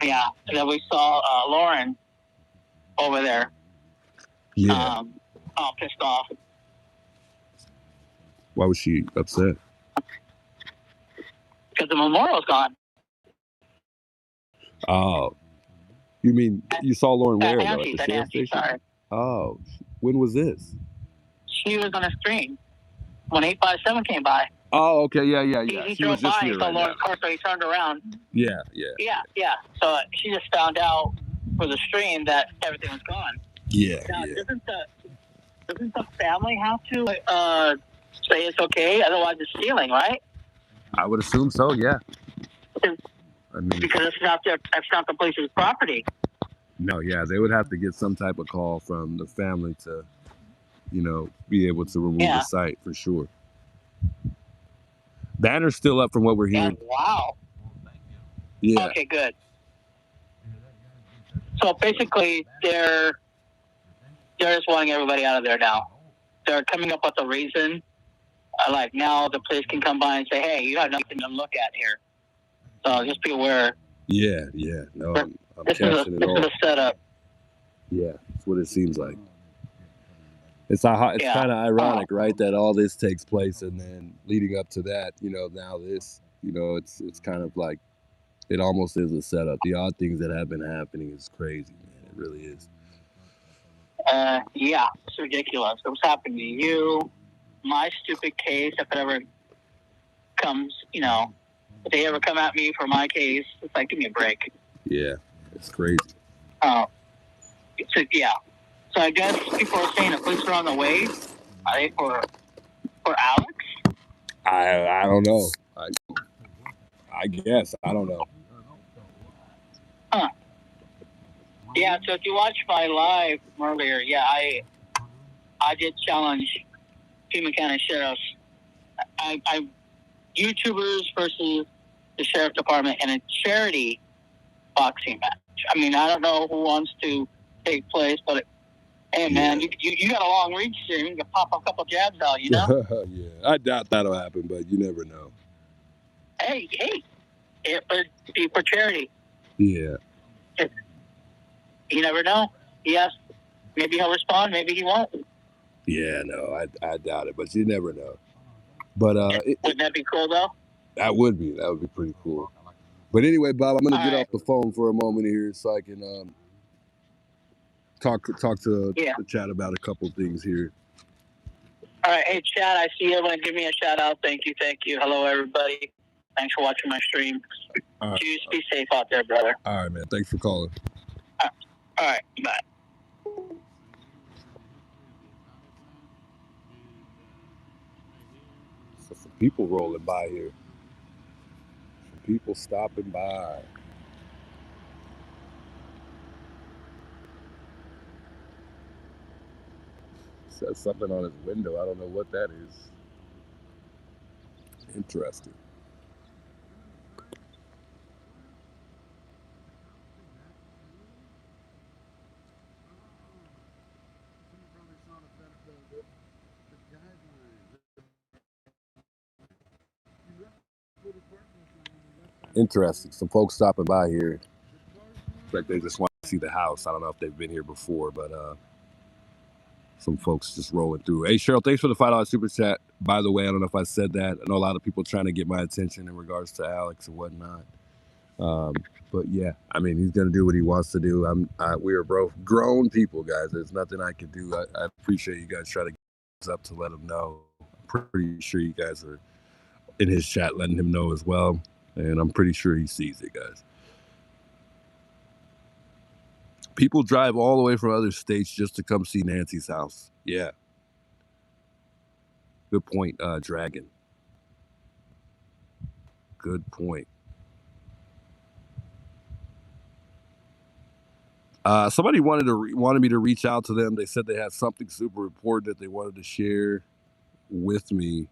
Yeah, and then we saw Lauren over there. Yeah. All pissed off. Why was she upset? Because the memorial's gone. Oh. You mean you saw Lauren where, though? At Nancy, the sheriff's station? sorry. Oh. When was this? She was on a stream when 857 came by. Oh, okay. Yeah. He She was drove just by, here he saw right Lauren's now. car, so he turned around. Yeah. Yeah. So she just found out for the stream that everything was gone. Yeah. Now, doesn't the family have to say it's okay? Otherwise, it's stealing, right? I would assume so. Yeah. I mean, because that's not the police's property. No, yeah, they would have to get some type of call from the family to, be able to remove the site for sure. Banner's still up from what we're hearing. Wow. Yeah. Okay, good. So basically, they're just wanting everybody out of there now. They're coming up with a reason. Like now, the police can come by and say, "Hey, you have nothing to look at here." So just be aware. Yeah. No, I'm catching it all. This is a setup. Yeah, that's what it seems like. It's kind of ironic, right, that all this takes place, and then leading up to that, now this, it's kind of like it almost is a setup. The odd things that have been happening is crazy, man. It really is. Yeah, it's ridiculous. It was happening to you. My stupid case, if it ever comes, if they ever come at me for my case, it's like, give me a break. Yeah, it's crazy. So I guess people are saying the police are on the way. Are they for Alex? I don't know. I guess. I don't know. Huh. Yeah, so if you watch my live earlier, I did challenge Pima County sheriffs. I YouTubers versus the sheriff department in a charity boxing match. I mean, I don't know who wants to take place, but hey, man, you got a long reach here. You can pop a couple jabs out, Yeah, I doubt that'll happen, but you never know. Hey, it would be for charity. Yeah. You never know. Yes, maybe he'll respond, maybe he won't. Yeah, no, I doubt it, but you never know. But wouldn't that be cool though? That would be pretty cool. But anyway, Bob, I'm gonna get off the phone for a moment here so I can talk to the chat about a couple things here. All right, hey Chad, I see everyone. Give me a shout out. Thank you. Hello, everybody. Thanks for watching my stream. Right. Just be safe out there, brother. All right, man. Thanks for calling. All right, bye. So some people rolling by here. Some people stopping by. Says something on his window. I don't know what that is. Interesting. Interesting. Some folks stopping by here. Like they just want to see the house. I don't know if they've been here before, but some folks just rolling through. Hey, Cheryl, thanks for the $5 super chat. By the way, I don't know if I said that. I know a lot of people trying to get my attention in regards to Alex and whatnot. But yeah, I mean, he's gonna do what he wants to do. We are both grown people, guys. There's nothing I can do. I appreciate you guys trying to get us up to let him know. I'm pretty sure you guys are in his chat letting him know as well, and I'm pretty sure he sees it, guys. People drive all the way from other states just to come see Nancy's house. Yeah. Good point, Dragon. Good point. Somebody wanted me to reach out to them. They said they had something super important that they wanted to share with me.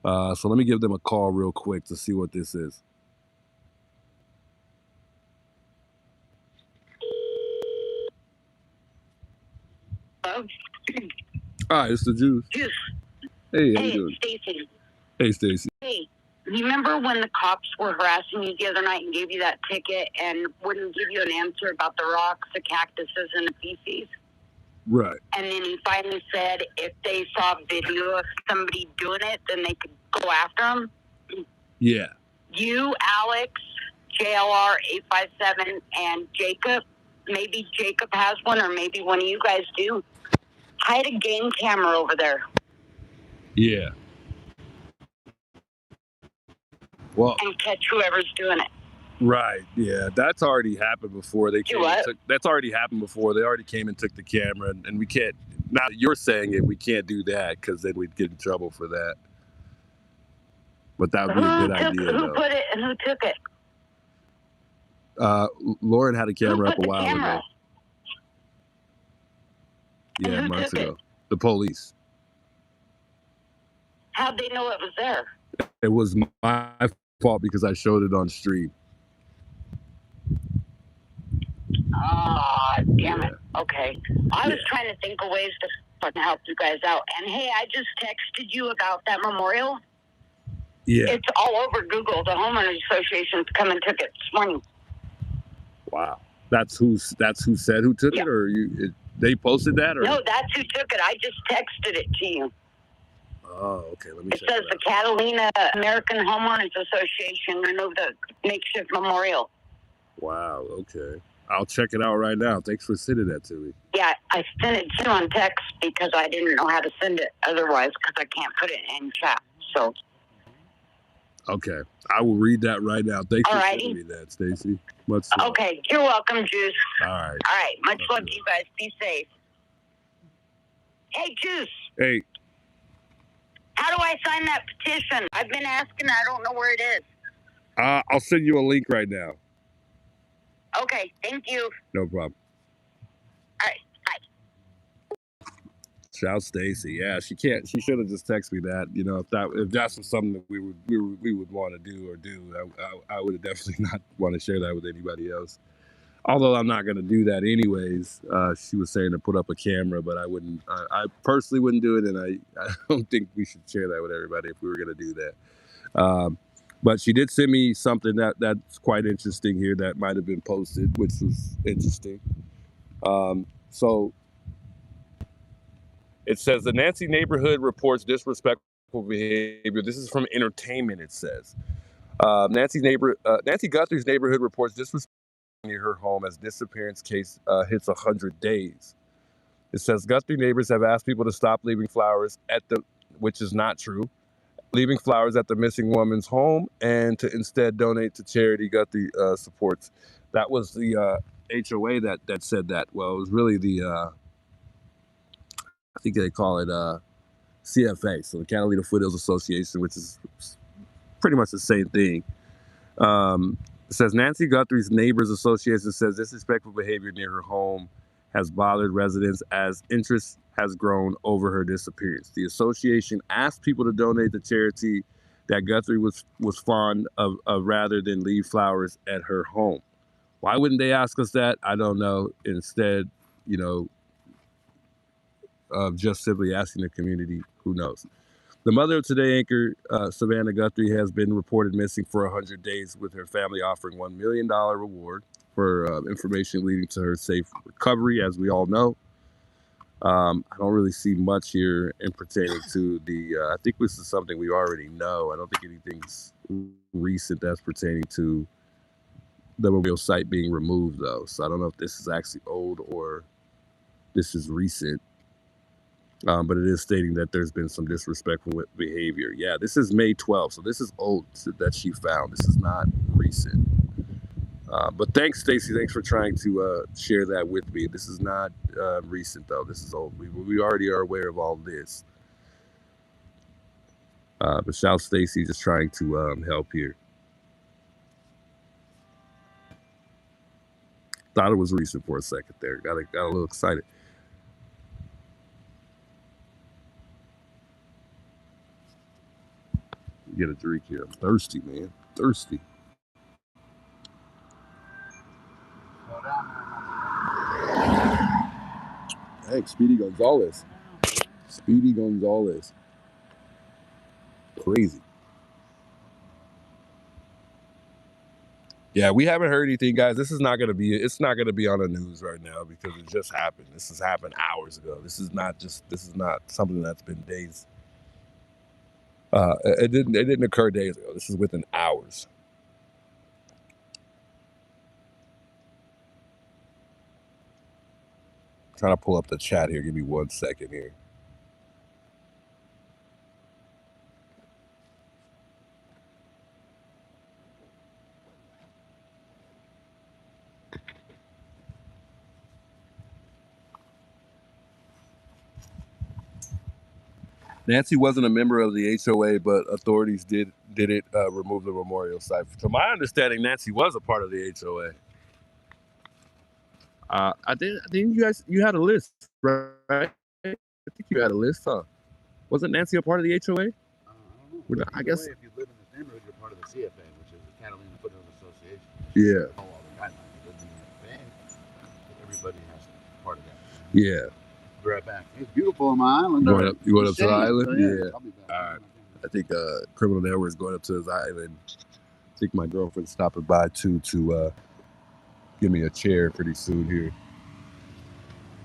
So let me give them a call real quick to see what this is. Hello? Hi, it's the Juice. Juice. Hey, how Hey, you doing? Stacy. Hey, Stacy. Hey, you remember when the cops were harassing you the other night and gave you that ticket and wouldn't give you an answer about the rocks, the cactuses, and the feces? Right. And then he finally said if they saw video of somebody doing it, then they could go after them. Yeah. You, Alex, JLR 857, and Jacob, maybe Jacob has one, or maybe one of you guys do, hide a game camera over there. Yeah. Well, and catch whoever's doing it. Right. Yeah, that's already happened before. That's already happened before. They already came and took the camera, and we can't. Now that you're saying it, we can't do that because then we'd get in trouble for that. But that would be a good idea, Who though. put it and who took it? Lauren had a camera up a while camera? ago. Yeah, who months took ago. it? The police. How'd they know it was there? It was my fault because I showed it on stream. Ah, damn it. Okay. I was trying to think of ways to fucking help you guys out. And hey, I just texted you about that memorial. Yeah. It's all over Google. The homeowners association's come and took it this morning. Wow. That's who said who took it, or they posted that, or no? That's who took it. I just texted it to you. Oh, okay. Let me. It says the Catalina American Homeowners Association removed the makeshift memorial. Wow. Okay. I'll check it out right now. Thanks for sending that to me. Yeah, I sent it to you on text because I didn't know how to send it otherwise because I can't put it in chat. So. Okay, I will read that right now. Thanks for sending me that, Stacy. Okay, you're welcome, Juice. All right. All right, much love to you guys. Be safe. Hey, Juice. Hey. How do I sign that petition? I've been asking. I don't know where it is. I'll send you a link right now. Okay, thank you. No problem. All right, bye. Shout Stacy. Yeah, she should have just texted me that. You know, if that's something that we would want to do, I would have definitely not want to share that with anybody else. Although I'm not going to do that anyways. She was saying to put up a camera, but I wouldn't. I personally wouldn't do it, and I don't think we should share that with everybody if we were going to do that. But she did send me something that's quite interesting here that might have been posted, which was interesting. So it says the Nancy neighborhood reports disrespectful behavior. This is from Entertainment. It says Nancy Guthrie's neighborhood reports disrespectful near her home as disappearance case hits 100 days. It says Guthrie neighbors have asked people to stop leaving flowers which is not true, leaving flowers at the missing woman's home, and to instead donate to charity Guthrie supports. That was the HOA that said that. Well, it was really the I think they call it CFA, so the Catalina Foothills Association, which is pretty much the same thing. It says Nancy Guthrie's Neighbors Association says disrespectful behavior near her home has bothered residents as interest has grown over her disappearance. The association asked people to donate to charity that Guthrie was fond of rather than leave flowers at her home. Why wouldn't they ask us that? I don't know. Instead, of just simply asking the community, who knows? The mother of Today anchor, Savannah Guthrie, has been reported missing for 100 days, with her family offering $1 million reward for information leading to her safe recovery, as we all know. I don't really see much here in pertaining to the, I think this is something we already know. I don't think anything's recent that's pertaining to the memorial site being removed, though. So I don't know if this is actually old or this is recent. But it is stating that there's been some disrespectful behavior. Yeah, this is May 12th, so this is old that she found. This is not recent. But thanks, Stacy. Thanks for trying to share that with me. This is not recent, though. This is old. We already are aware of all this. But shout Stacy, just trying to help here. Thought it was recent for a second there. Got a little excited. Get a drink here. I'm thirsty, man. Thirsty. Hey, Speedy Gonzalez. Speedy Gonzalez. Crazy. Yeah, we haven't heard anything, guys. This is not gonna be. It's not gonna be on the news right now because it just happened. This has happened hours ago. This is not something that's been days. It didn't occur days ago. This is within hours. I'm trying to pull up the chat here. Give me 1 second here. Nancy wasn't a member of the HOA, but authorities did it remove the memorial site. To my understanding, Nancy was a part of the HOA. I think you had a list, right? I think you had a list, huh? Wasn't Nancy a part of the HOA? I guess. If you live in this neighborhood, you're part of the CFA, which is the Catalina Foothills Association. Yeah. All the guidelines. It doesn't mean that everybody has part of that. Yeah. Be right back. It's beautiful on my island. You going up to the island? So yeah. I'll be back. All right. I think Criminal Network is going up to his island. I think my girlfriend's stopping by too to give me a chair pretty soon here.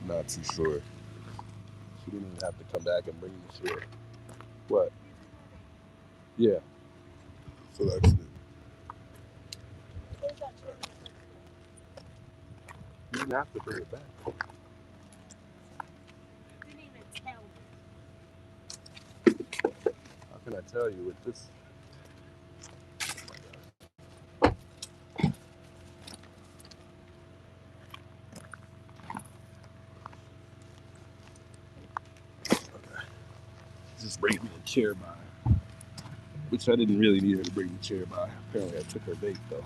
Not too sure. She didn't even have to come back and bring the chair. What? Yeah. So that's it. You didn't have to bring it back. How can I tell you with this? Just bring me the chair by, which I didn't really need her to bring the chair by. Apparently I took her bait though.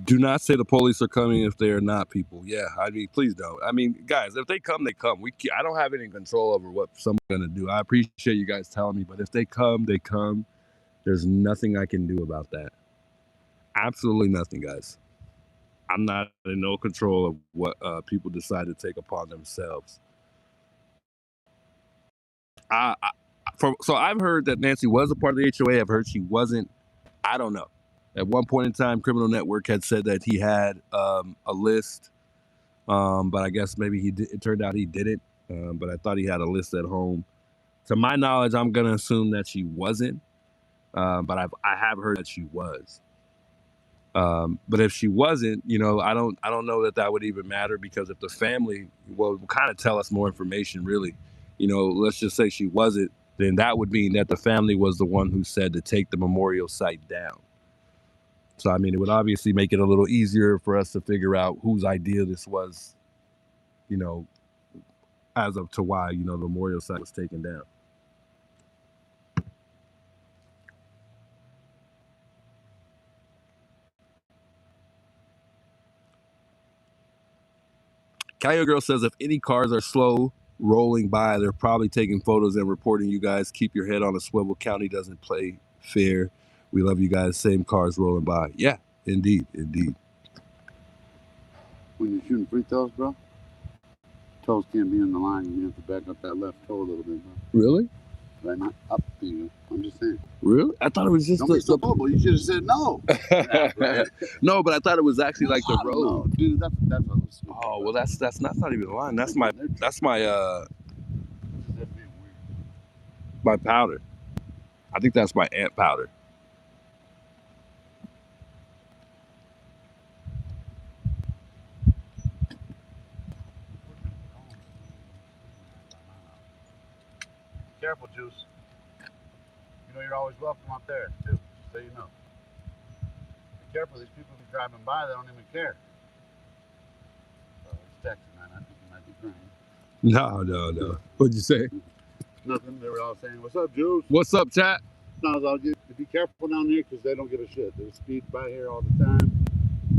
Do not say the police are coming if they are not, people. Yeah, I mean, please don't. I mean, guys, if they come, they come. I don't have any control over what someone's gonna do. I appreciate you guys telling me, but if they come, they come. There's nothing I can do about that. Absolutely nothing, guys. I'm not in no control of what people decide to take upon themselves. So I've heard that Nancy was a part of the HOA. I've heard she wasn't. I don't know. At one point in time, Criminal Network had said that he had a list, but I guess maybe it turned out he didn't. But I thought he had a list at home. To my knowledge, I'm gonna assume that she wasn't, but I have heard that she was. But if she wasn't, I don't know that would even matter, because if the family will kind of tell us more information, really, let's just say she wasn't, then that would mean that the family was the one who said to take the memorial site down. So, I mean, it would obviously make it a little easier for us to figure out whose idea this was, as of to why, the memorial site was taken down. Coyote Girl says, if any cars are slow rolling by, they're probably taking photos and reporting you guys. Keep your head on a swivel. County doesn't play fair We love you guys. Same cars rolling by. Yeah, indeed, indeed. When you're shooting free throws, bro, toes can't be in the line. You have to back up that left toe a little bit, bro. Really? Right, not up to you. I'm just saying. Really? I thought it was just Don't be so bold. You should have said no. No, but I thought it was actually like the road. No, dude, that's what was stupid. Oh well, that's not even the line. That's my my powder. I think that's my ant powder. Careful, Juice. You know you're always welcome out there, too, so you know. Be careful, these people be driving by, they don't even care. He's texting, man. I think he might be crying. No. What'd you say? Nothing. They were all saying, "What's up, Juice?" What's up, chat? No, I'll just be careful down there because they don't give a shit. They speed by here all the time.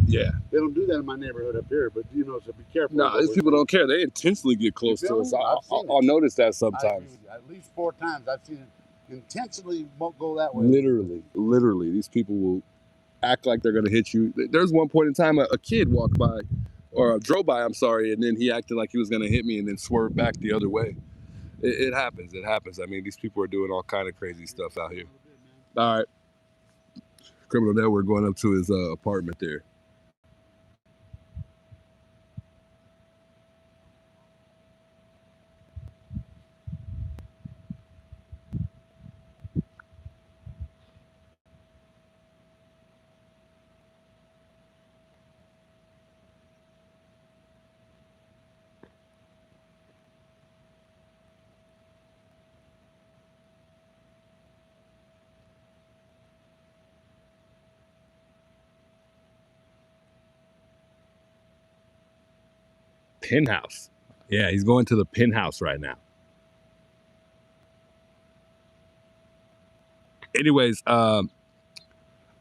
Yeah. They don't do that in my neighborhood up here, but you know, so be careful. No, these people don't care. They intentionally get close to us. I'll notice that sometimes. At least 4 times I've seen it intentionally won't go that way. Literally, these people will act like they're gonna hit you. There's one point in time a kid walked by, or drove by, I'm sorry, and then he acted like he was gonna hit me and then swerved back the other way. It happens. It happens. I mean, these people are doing all kind of crazy stuff out here. All right. Criminal Network going up to his apartment there. Penthouse. Yeah, he's going to the penthouse right now. Anyways, I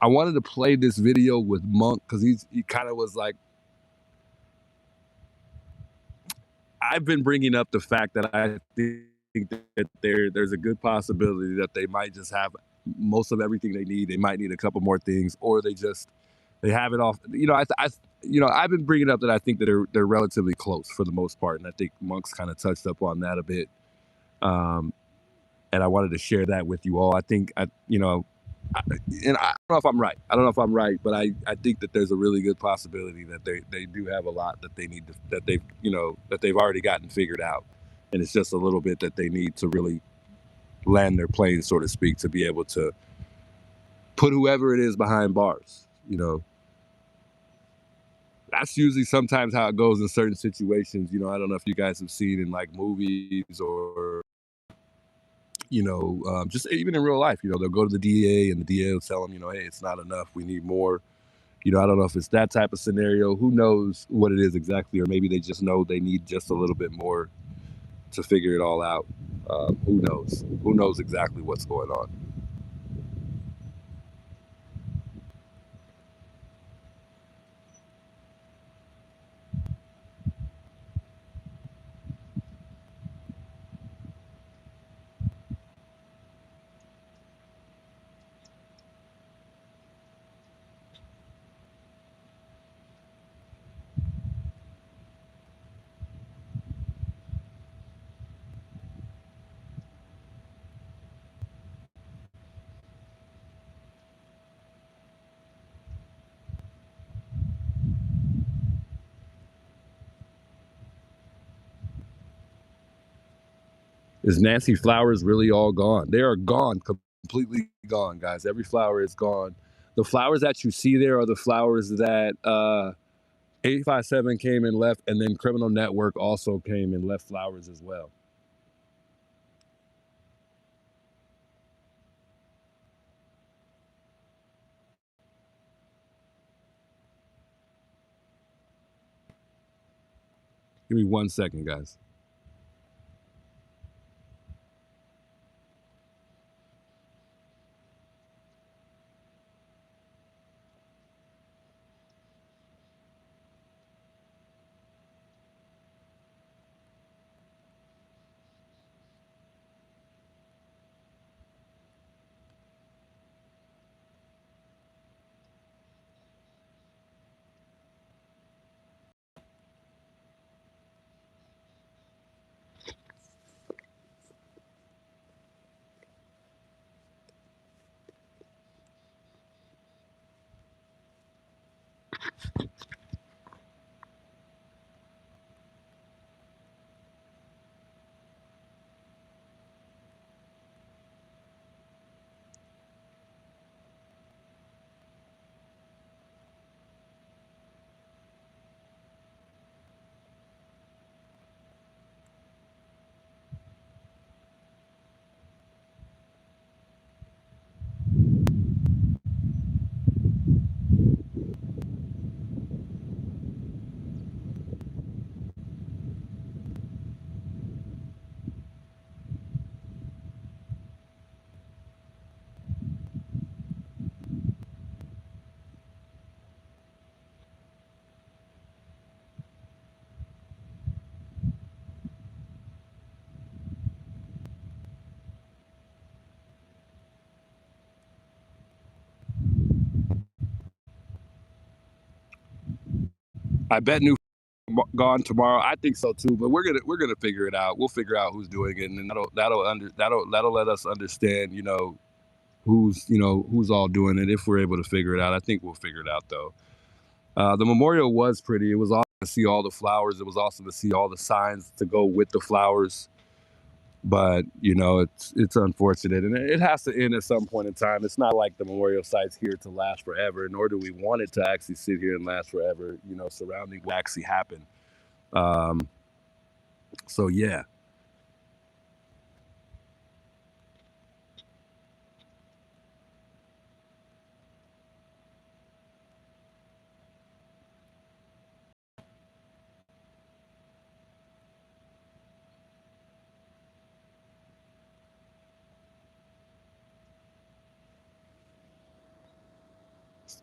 wanted to play this video with Monk because he kind of was like, I've been bringing up the fact that I think that there's a good possibility that they might just have most of everything they need. They might need a couple more things, or they have it off. You know, I've been bringing up that I think that they're relatively close for the most part, and I think Monk's kind of touched up on that a bit. And I wanted to share that with you all. I think and I don't know if I'm right. But I think that there's a really good possibility that they do have a lot that they need that they've already gotten figured out, and it's just a little bit that they need to really land their plane, so to speak, to be able to put whoever it is behind bars. You know, that's usually sometimes how it goes in certain situations. You know, I don't know if you guys have seen in like movies or just even in real life, they'll go to the DA and the DA will tell them, hey, it's not enough. We need more. I don't know if it's that type of scenario. Who knows what it is exactly? Or maybe they just know they need just a little bit more to figure it all out. Who knows? Who knows exactly what's going on? Is Nancy flowers really all gone? They are gone, completely gone, guys. Every flower is gone. The flowers that you see there are the flowers that 857 came and left, and then Criminal Network also came and left flowers as well. Give me 1 second, guys. I bet new gone tomorrow. I think so too, but we're gonna figure it out. We'll figure out who's doing it, and then that'll let us understand, who's all doing it if we're able to figure it out. I think we'll figure it out though. The memorial was pretty. It was awesome to see all the flowers. It was awesome to see all the signs to go with the flowers. But it's unfortunate, and it has to end at some point in time. It's not like the memorial site's here to last forever, nor do we want it to actually sit here and last forever. Surrounding what actually happened. So yeah.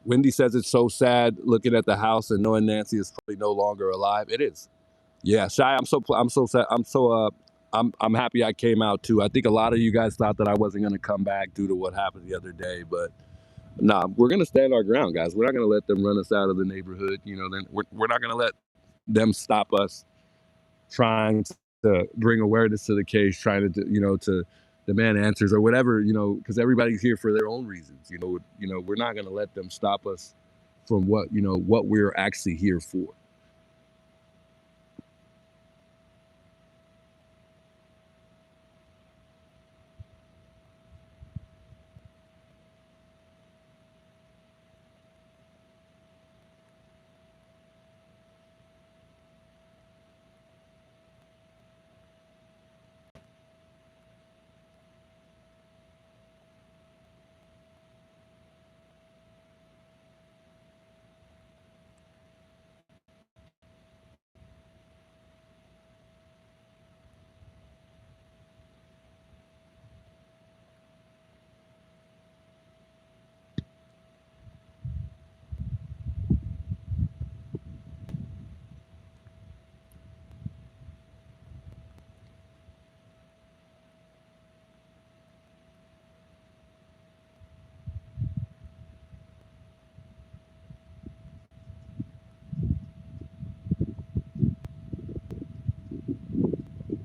Wendy says it's so sad looking at the house and knowing Nancy is probably no longer alive. It is. Yeah, Shy, I'm so sad. I'm happy I came out too. I think a lot of you guys thought that I wasn't going to come back due to what happened the other day, but nah, we're going to stand our ground, guys. We're not going to let them run us out of the neighborhood. Then we're not going to let them stop us trying to bring awareness to the case, trying to demand answers or whatever, because everybody's here for their own reasons. We're not going to let them stop us from what we're actually here for.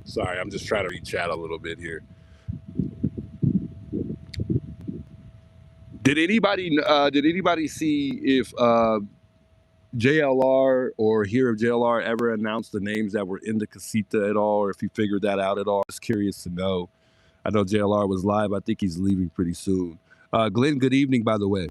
Sorry, I'm just trying to read chat a little bit here. Did anybody see if JLR or hear of JLR ever announced the names that were in the casita at all, or if he figured that out at all? Just curious to know. I know JLR was live. I think he's leaving pretty soon. Glenn, good evening, by the way.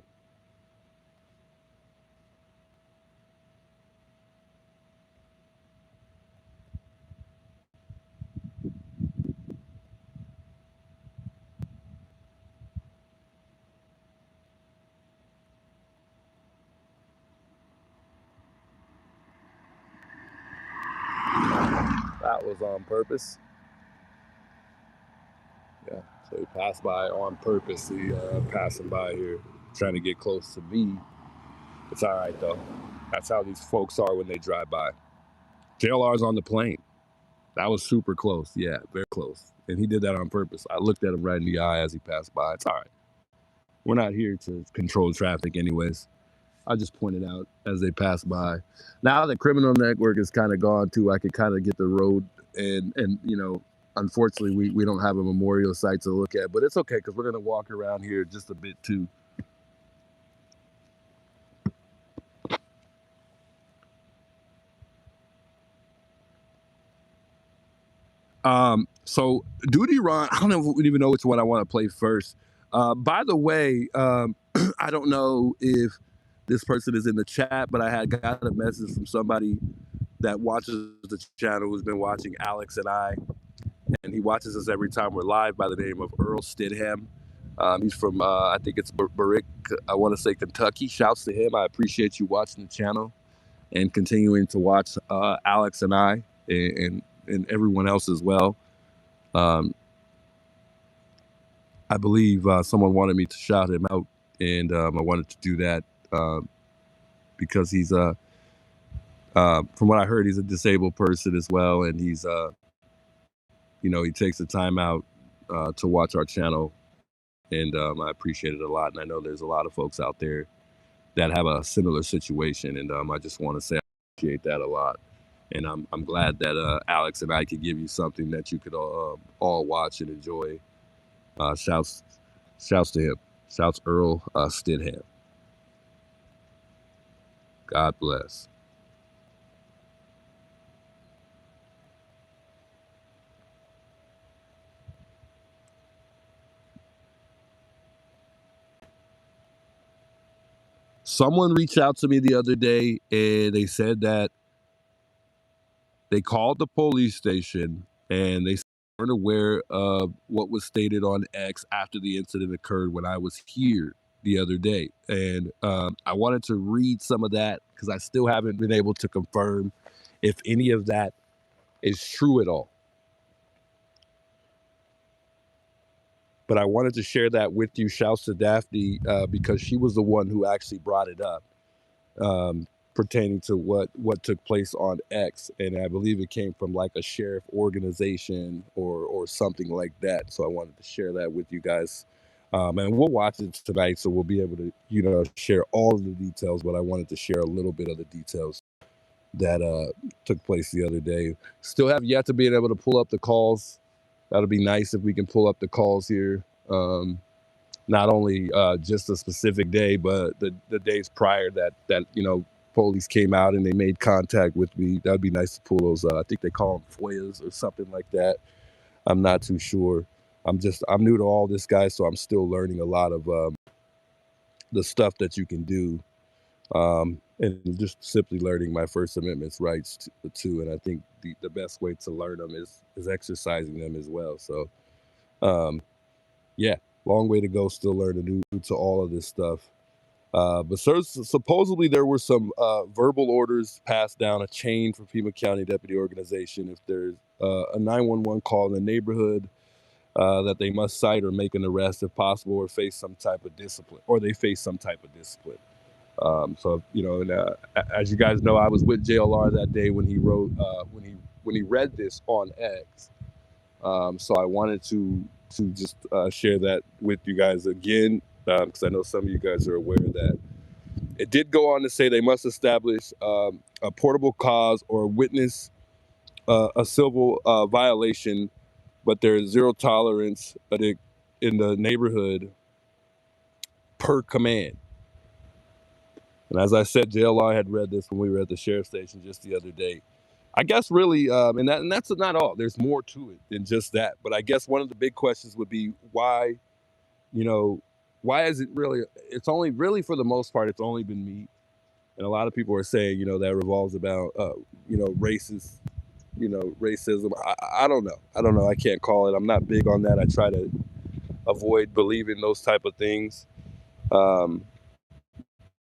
That was on purpose. Yeah, so he passed by on purpose. He passing by here, trying to get close to me. It's all right, though. That's how these folks are when they drive by. JLR's on the plane. That was super close. Yeah, very close. And he did that on purpose. I looked at him right in the eye as he passed by. It's all right. We're not here to control traffic anyways. I just pointed out as they pass by. Now the criminal network is kind of gone too. I could kind of get the road and unfortunately we don't have a memorial site to look at, but it's okay because we're going to walk around here just a bit too. So Duty Ron, I don't even know which one I want to play first. By the way, I don't know if this person is in the chat, but I had got a message from somebody that watches the channel who's been watching Alex and I, and he watches us every time we're live, by the name of Earl Stidham. He's from, I think it's Barrick, I want to say Kentucky. Shouts to him. I appreciate you watching the channel and continuing to watch Alex and I and everyone else as well. I believe someone wanted me to shout him out, and I wanted to do that because he's from what I heard, he's a disabled person as well, and he's he takes the time out to watch our channel, and I appreciate it a lot. And I know there's a lot of folks out there that have a similar situation, and I just want to say appreciate that a lot. And I'm glad that Alex and I could give you something that you could all watch and enjoy. Shouts to him. Shouts Earl Stidham. God bless. Someone reached out to me the other day and they said that they called the police station and they weren't aware of what was stated on X after the incident occurred when I was here the other day. And I wanted to read some of that because I still haven't been able to confirm if any of that is true at all. But I wanted to share that with you. Shouts to Daphne because she was the one who actually brought it up pertaining to what took place on X. And I believe it came from like a sheriff organization or something like that. So I wanted to share that with you guys. And we'll watch it tonight, so we'll be able to, share all of the details. But I wanted to share a little bit of the details that took place the other day. Still have yet to be able to pull up the calls. That'll be nice if we can pull up the calls here. Not only just a specific day, but the days prior that police came out and they made contact with me. That'd be nice to pull those. I think they call them FOIAs or something like that. I'm not too sure. I'm new to all this, guys, so I'm still learning a lot of the stuff that you can do, and just simply learning my First Amendment's rights too. And I think the best way to learn them is exercising them as well. So, yeah, long way to go. Still learning new to all of this stuff. But supposedly there were some verbal orders passed down a chain for Pima County Deputy Organization. If there's a 911 call in the neighborhood, that they must cite or make an arrest if possible, or face some type of discipline, So as you guys know, I was with JLR that day when he wrote when he read this on X. So I wanted to just share that with you guys again, because I know some of you guys are aware that it did go on to say they must establish a portable cause or witness a civil violation, but there is zero tolerance in the neighborhood per command. And as I said, JLR had read this when we were at the sheriff's station just the other day. I guess really, and that's not all. There's more to it than just that. But I guess one of the big questions would be why is it really, it's only really for the most part, it's only been me. And a lot of people are saying, that revolves about, racist, racism. I don't know. I can't call it. I'm not big on that. I try to avoid believing those type of things.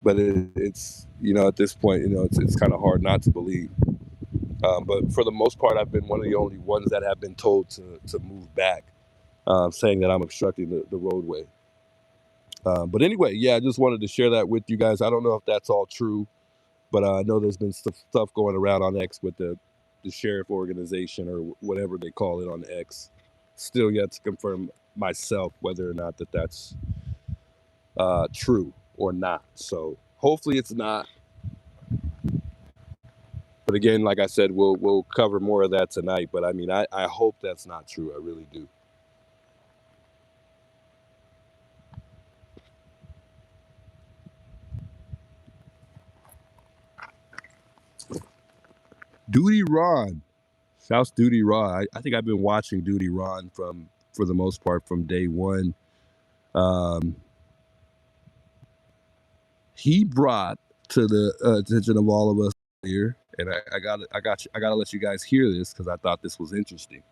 But it's, at this point, it's kind of hard not to believe. But for the most part, I've been one of the only ones that have been told to move back, saying that I'm obstructing the roadway. But anyway, yeah, I just wanted to share that with you guys. I don't know if that's all true, but I know there's been stuff going around on X with the sheriff organization or whatever they call it on X. Still yet to confirm myself whether or not that's true or not. So hopefully it's not. But again, like I said, we'll cover more of that tonight. But I mean, I hope that's not true. I really do. Duty Ron. Shouts Duty Ron. I think I've been watching Duty Ron for the most part from day one. He brought to the attention of all of us here, and I gotta let you guys hear this because I thought this was interesting.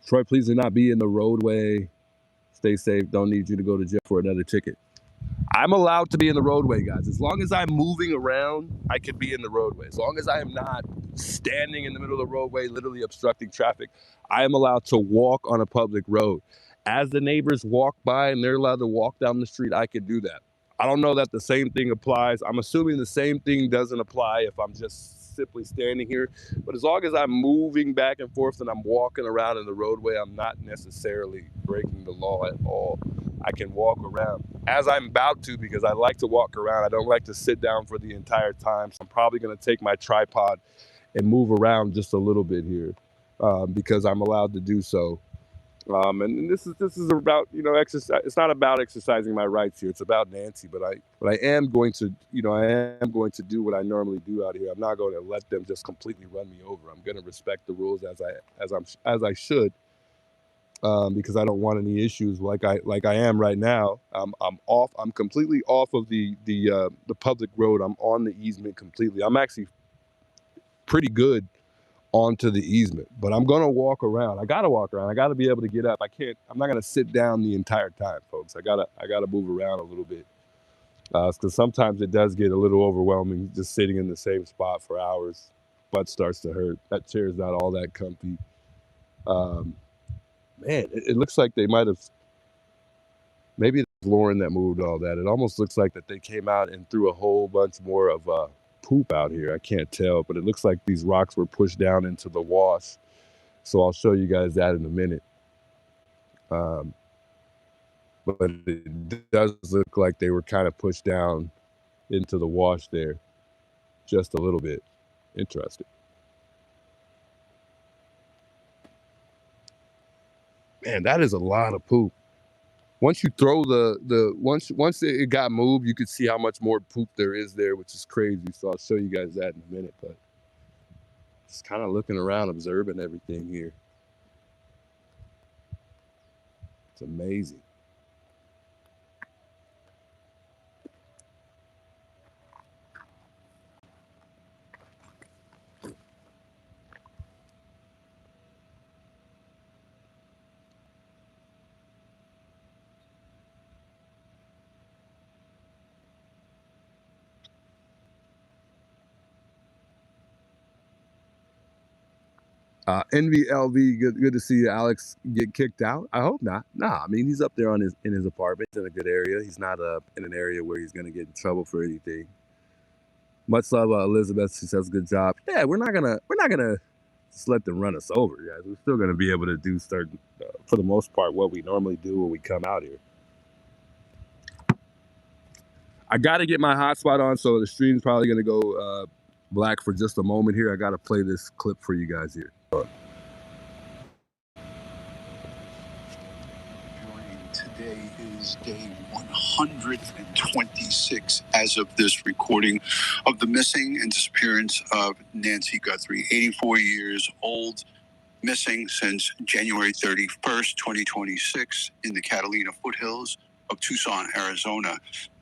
Troy, please do not be in the roadway. Stay safe. Don't need you to go to jail for another ticket. I'm allowed to be in the roadway, guys. As long as I'm moving around, I can be in the roadway. As long as I am not standing in the middle of the roadway, literally obstructing traffic, I am allowed to walk on a public road. As the neighbors walk by and they're allowed to walk down the street, I can do that. I don't know that the same thing applies. I'm assuming the same thing doesn't apply if I'm just simply standing here. But as long as I'm moving back and forth and I'm walking around in the roadway, I'm not necessarily breaking the law at all. I can walk around as I'm about to, because I like to walk around. I don't like to sit down for the entire time. So I'm probably going to take my tripod and move around just a little bit here because I'm allowed to do so. And this is about, you know, exercise. It's not about exercising my rights here. It's about Nancy. But I am going to, you know, I am going to do what I normally do out here. I'm not going to let them just completely run me over. I'm going to respect the rules as I should, because I don't want any issues like I am right now. I'm completely off of the public road. I'm on the easement completely. I'm actually pretty good onto the easement, but I'm gonna walk around. I gotta walk around. I gotta be able to get up. I'm not gonna sit down the entire time, folks. I gotta move around a little bit, because sometimes it does get a little overwhelming just sitting in the same spot for hours. Butt starts to hurt. That chair's not all that comfy. Man, it looks like they might have, maybe it's Lauren that moved all that. It almost looks like that they came out and threw a whole bunch more of poop out here. I can't tell, but it looks like these rocks were pushed down into the wash. So I'll show you guys that in a minute. But it does look like they were kind of pushed down into the wash there just a little bit. Interesting. Man, that is a lot of poop. Once you throw once it got moved, you could see how much more poop there is there, which is crazy. So I'll show you guys that in a minute. But just kind of looking around, observing everything here. It's amazing. NVLV, good to see you, Alex, get kicked out. I hope not. Nah, I mean, he's up there in his apartment. He's in a good area. He's not in an area where he's gonna get in trouble for anything. Much love, Elizabeth. She says good job. Yeah, we're not gonna just let them run us over, guys. We're still gonna be able to do certain, for the most part, what we normally do when we come out here. I gotta get my hotspot on, so the stream's probably gonna go black for just a moment here. I gotta play this clip for you guys here. Today is day 126 as of this recording of the missing and disappearance of Nancy Guthrie, 84 years old, missing since January 31st, 2026 in the Catalina foothills of Tucson, Arizona.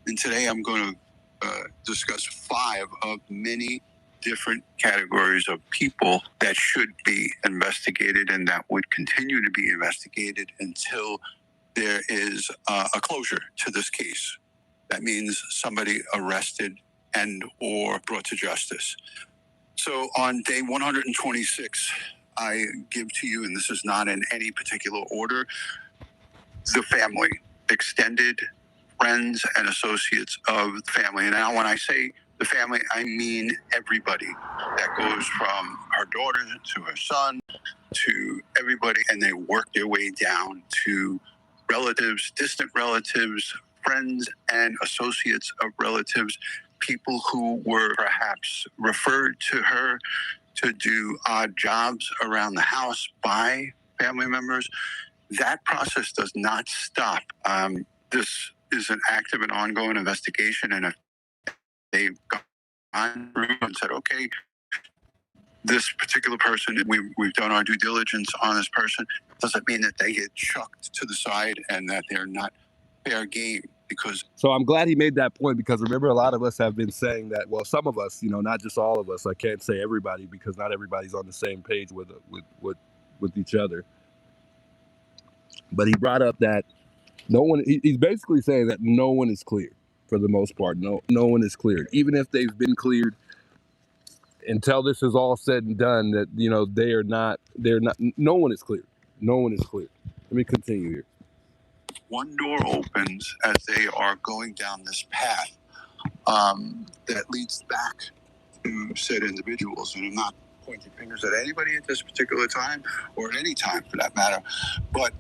And today I'm going to discuss 5 of many different categories of people that should be investigated and that would continue to be investigated until there is a closure to this case. That means somebody arrested and or brought to justice. So on day 126, I give to you, and this is not in any particular order, the family, extended friends and associates of the family. And now when I say the family, I mean everybody. That goes from her daughter to her son to everybody, and they work their way down to relatives, distant relatives, friends and associates of relatives, people who were perhaps referred to her to do odd jobs around the house by family members. That process does not stop. This is an active and ongoing investigation, and if they've gone through and said, okay, this particular person, we've done our due diligence on this person, doesn't mean that they get chucked to the side and that they're not fair game. Because so I'm glad he made that point, because remember, a lot of us have been saying that, well, some of us, you know, not just all of us. I can't say everybody, because not everybody's on the same page with each other. But he brought up that no one, he's basically saying that no one is clear for the most part. No one is cleared, even if they've been cleared. Until this is all said and done, that, you know, they're not, no one is clear. No one is clear. Let me continue here. One door opens as they are going down this path that leads back to said individuals. And I'm not pointing fingers at anybody at this particular time, or at any time for that matter. But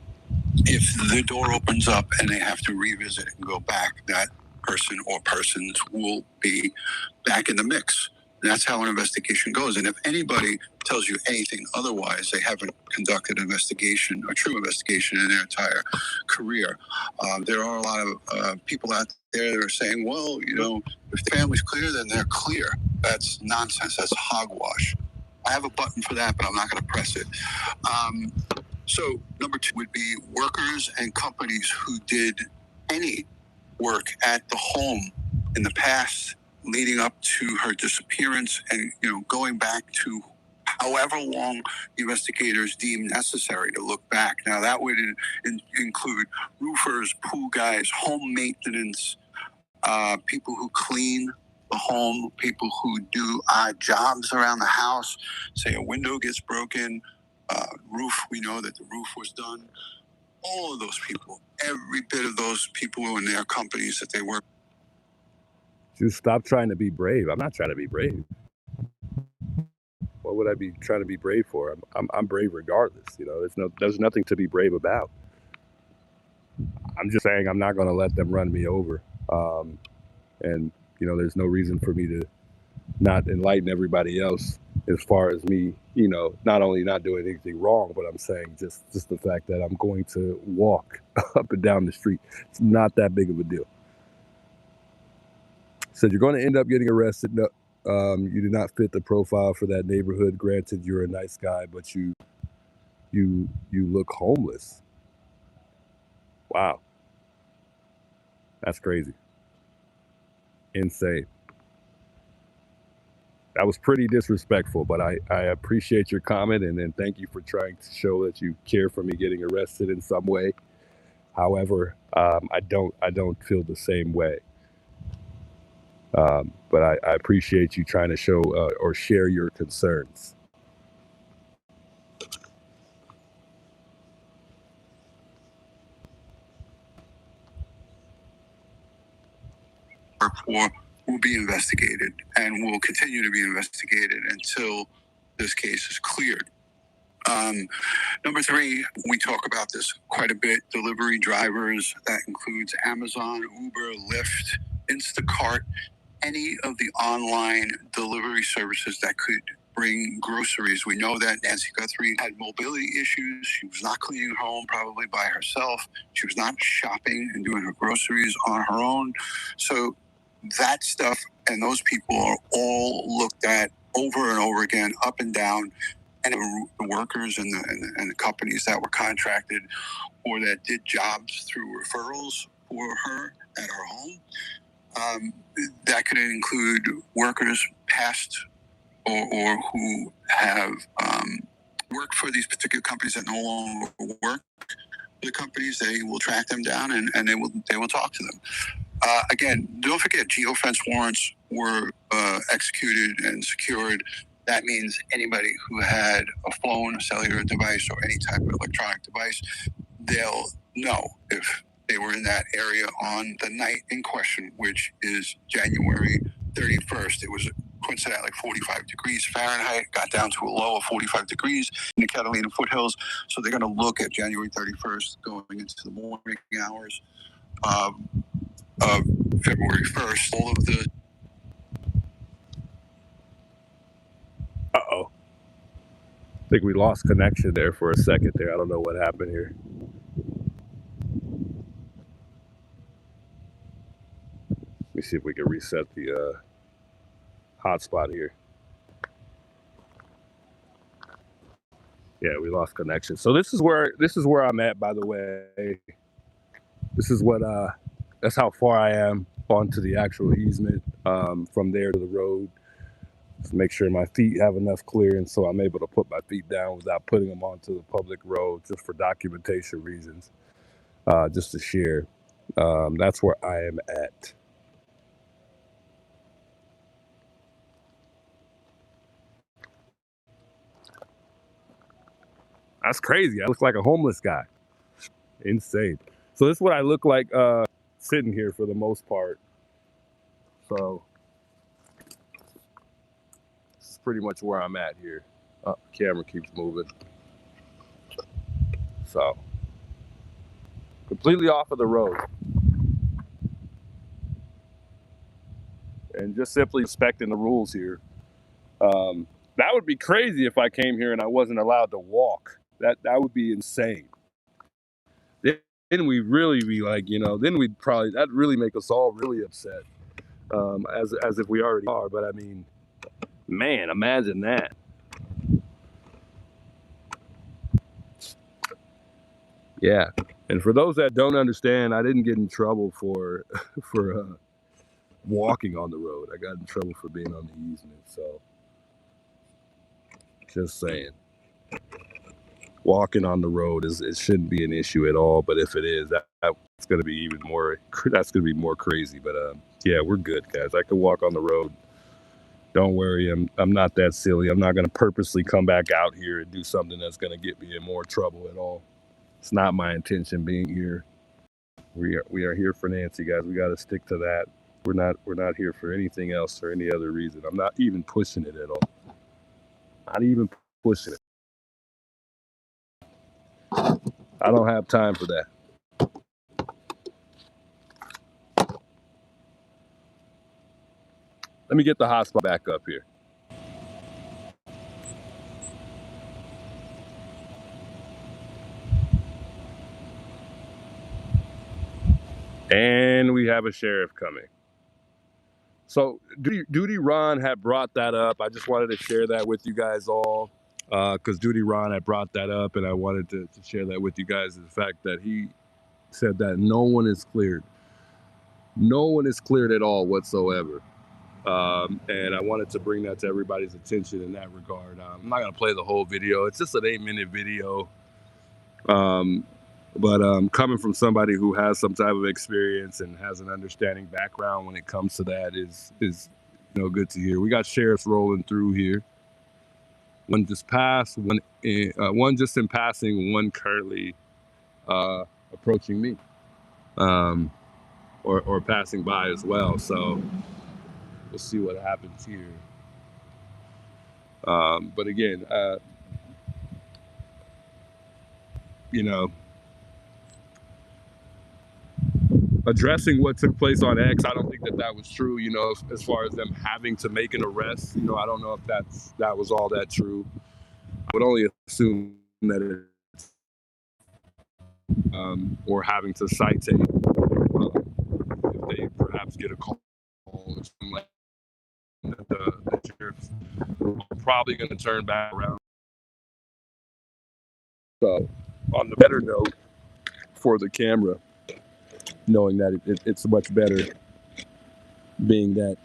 if the door opens up and they have to revisit and go back, that person or persons will be back in the mix. That's how an investigation goes. And if anybody tells you anything otherwise, they haven't conducted an investigation, a true investigation in their entire career. There are a lot of people out there that are saying, well, you know, if the family's clear, then they're clear. That's nonsense. That's hogwash. I have a button for that, but I'm not going to press it. So number 2 would be workers and companies who did any work at the home in the past leading up to her disappearance and, you know, going back to however long investigators deem necessary to look back. Now, that would include roofers, pool guys, home maintenance, people who clean the home, people who do odd jobs around the house. Say a window gets broken, roof, we know that the roof was done. All of those people, every bit of those people and their companies that they work. Just stop trying to be brave. I'm not trying to be brave. What would I be trying to be brave for? I'm brave regardless. You know, there's nothing to be brave about. I'm just saying I'm not going to let them run me over. And you know, there's no reason for me to not enlighten everybody else as far as me, you know, not only not doing anything wrong, but I'm saying just the fact that I'm going to walk up and down the street. It's not that big of a deal. Said you're going to end up getting arrested. No, you do not fit the profile for that neighborhood. Granted, you're a nice guy, but you look homeless. Wow. That's crazy. Insane. That was pretty disrespectful, but I appreciate your comment, and then thank you for trying to show that you care for me getting arrested in some way. However, I don't feel the same way. But I appreciate you trying to show or share your concerns. For will be investigated and will continue to be investigated until this case is cleared. Number 3, we talk about this quite a bit. Delivery drivers, that includes Amazon, Uber, Lyft, Instacart, any of the online delivery services that could bring groceries. We know that Nancy Guthrie had mobility issues. She was not cleaning her home probably by herself. She was not shopping and doing her groceries on her own. So that stuff and those people are all looked at over and over again, up and down. And the workers and the companies that were contracted or that did jobs through referrals for her at her home, that could include workers past or who have worked for these particular companies that no longer work for the companies. They will track them down and they will talk to them. Again, don't forget, geofence warrants were executed and secured. That means anybody who had a phone, a cellular device, or any type of electronic device, they'll know if they were in that area on the night in question, which is January 31st. It was coincidentally 45 degrees Fahrenheit, got down to a low of 45 degrees in the Catalina foothills. So they're going to look at January 31st going into the morning hours of February 1st. All of the Uh-oh. I think we lost connection there for a second there. I don't know what happened here. Let me see if we can reset the hotspot here. Yeah, we lost connection. So this is where I'm at, by the way. This is what that's how far I am onto the actual easement, from there to the road. Just make sure my feet have enough clearance so I'm able to put my feet down without putting them onto the public road, just for documentation reasons, just to share. That's where I am at. That's crazy. I look like a homeless guy. Insane. So this is what I look like sitting here for the most part. So this is pretty much where I'm at here. Oh, camera keeps moving. So completely off of the road. And just simply respecting the rules here. That would be crazy if I came here and I wasn't allowed to walk. That would be insane. Then we'd really be like, you know, then we'd probably, that'd really make us all really upset, as if we already are. But I mean, man, imagine that. Yeah. And for those that don't understand, I didn't get in trouble for walking on the road. I got in trouble for being on the easement. So just saying, walking on the road it shouldn't be an issue at all. But if it is, that's going to be even more. That's going to be more crazy. But yeah, we're good, guys. I can walk on the road. Don't worry. I'm not that silly. I'm not going to purposely come back out here and do something that's going to get me in more trouble at all. It's not my intention being here. We are here for Nancy, guys. We got to stick to that. We're not here for anything else or any other reason. I'm not even pushing it at all. Not even pushing it. I don't have time for that. Let me get the hotspot back up here. And we have a sheriff coming. So Duty Ron had brought that up. I just wanted to share that with you guys all, because Duty Ron had brought that up, and I wanted to share that with you guys. The fact that he said that no one is cleared. No one is cleared at all whatsoever. And I wanted to bring that to everybody's attention in that regard. I'm not going to play the whole video. It's just an 8-minute video. But coming from somebody who has some type of experience and has an understanding background when it comes to that is good to hear. We got sheriffs rolling through here. One just passed, one just in passing, one currently approaching me, or passing by as well. So we'll see what happens here. But again, addressing what took place on X, I don't think that was true, as far as them having to make an arrest. I don't know if that was all that true. I would only assume that it's, or having to citate, if they perhaps get a call or something like that, the sheriff's probably going to turn back around. So, on the better note for the camera, knowing that it's much better, being that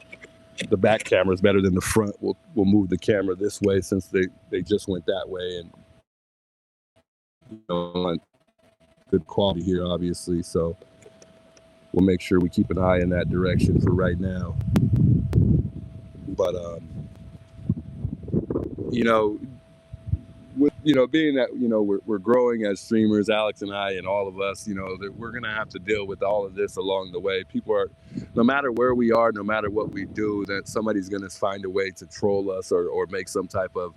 the back camera is better than the front, we'll move the camera this way since they just went that way, and good quality here, obviously. So we'll make sure we keep an eye in that direction for right now. But being that we're growing as streamers, Alex and I and all of us, that we're gonna have to deal with all of this along the way. People are, no matter where we are, no matter what we do, that somebody's gonna find a way to troll us or make some type of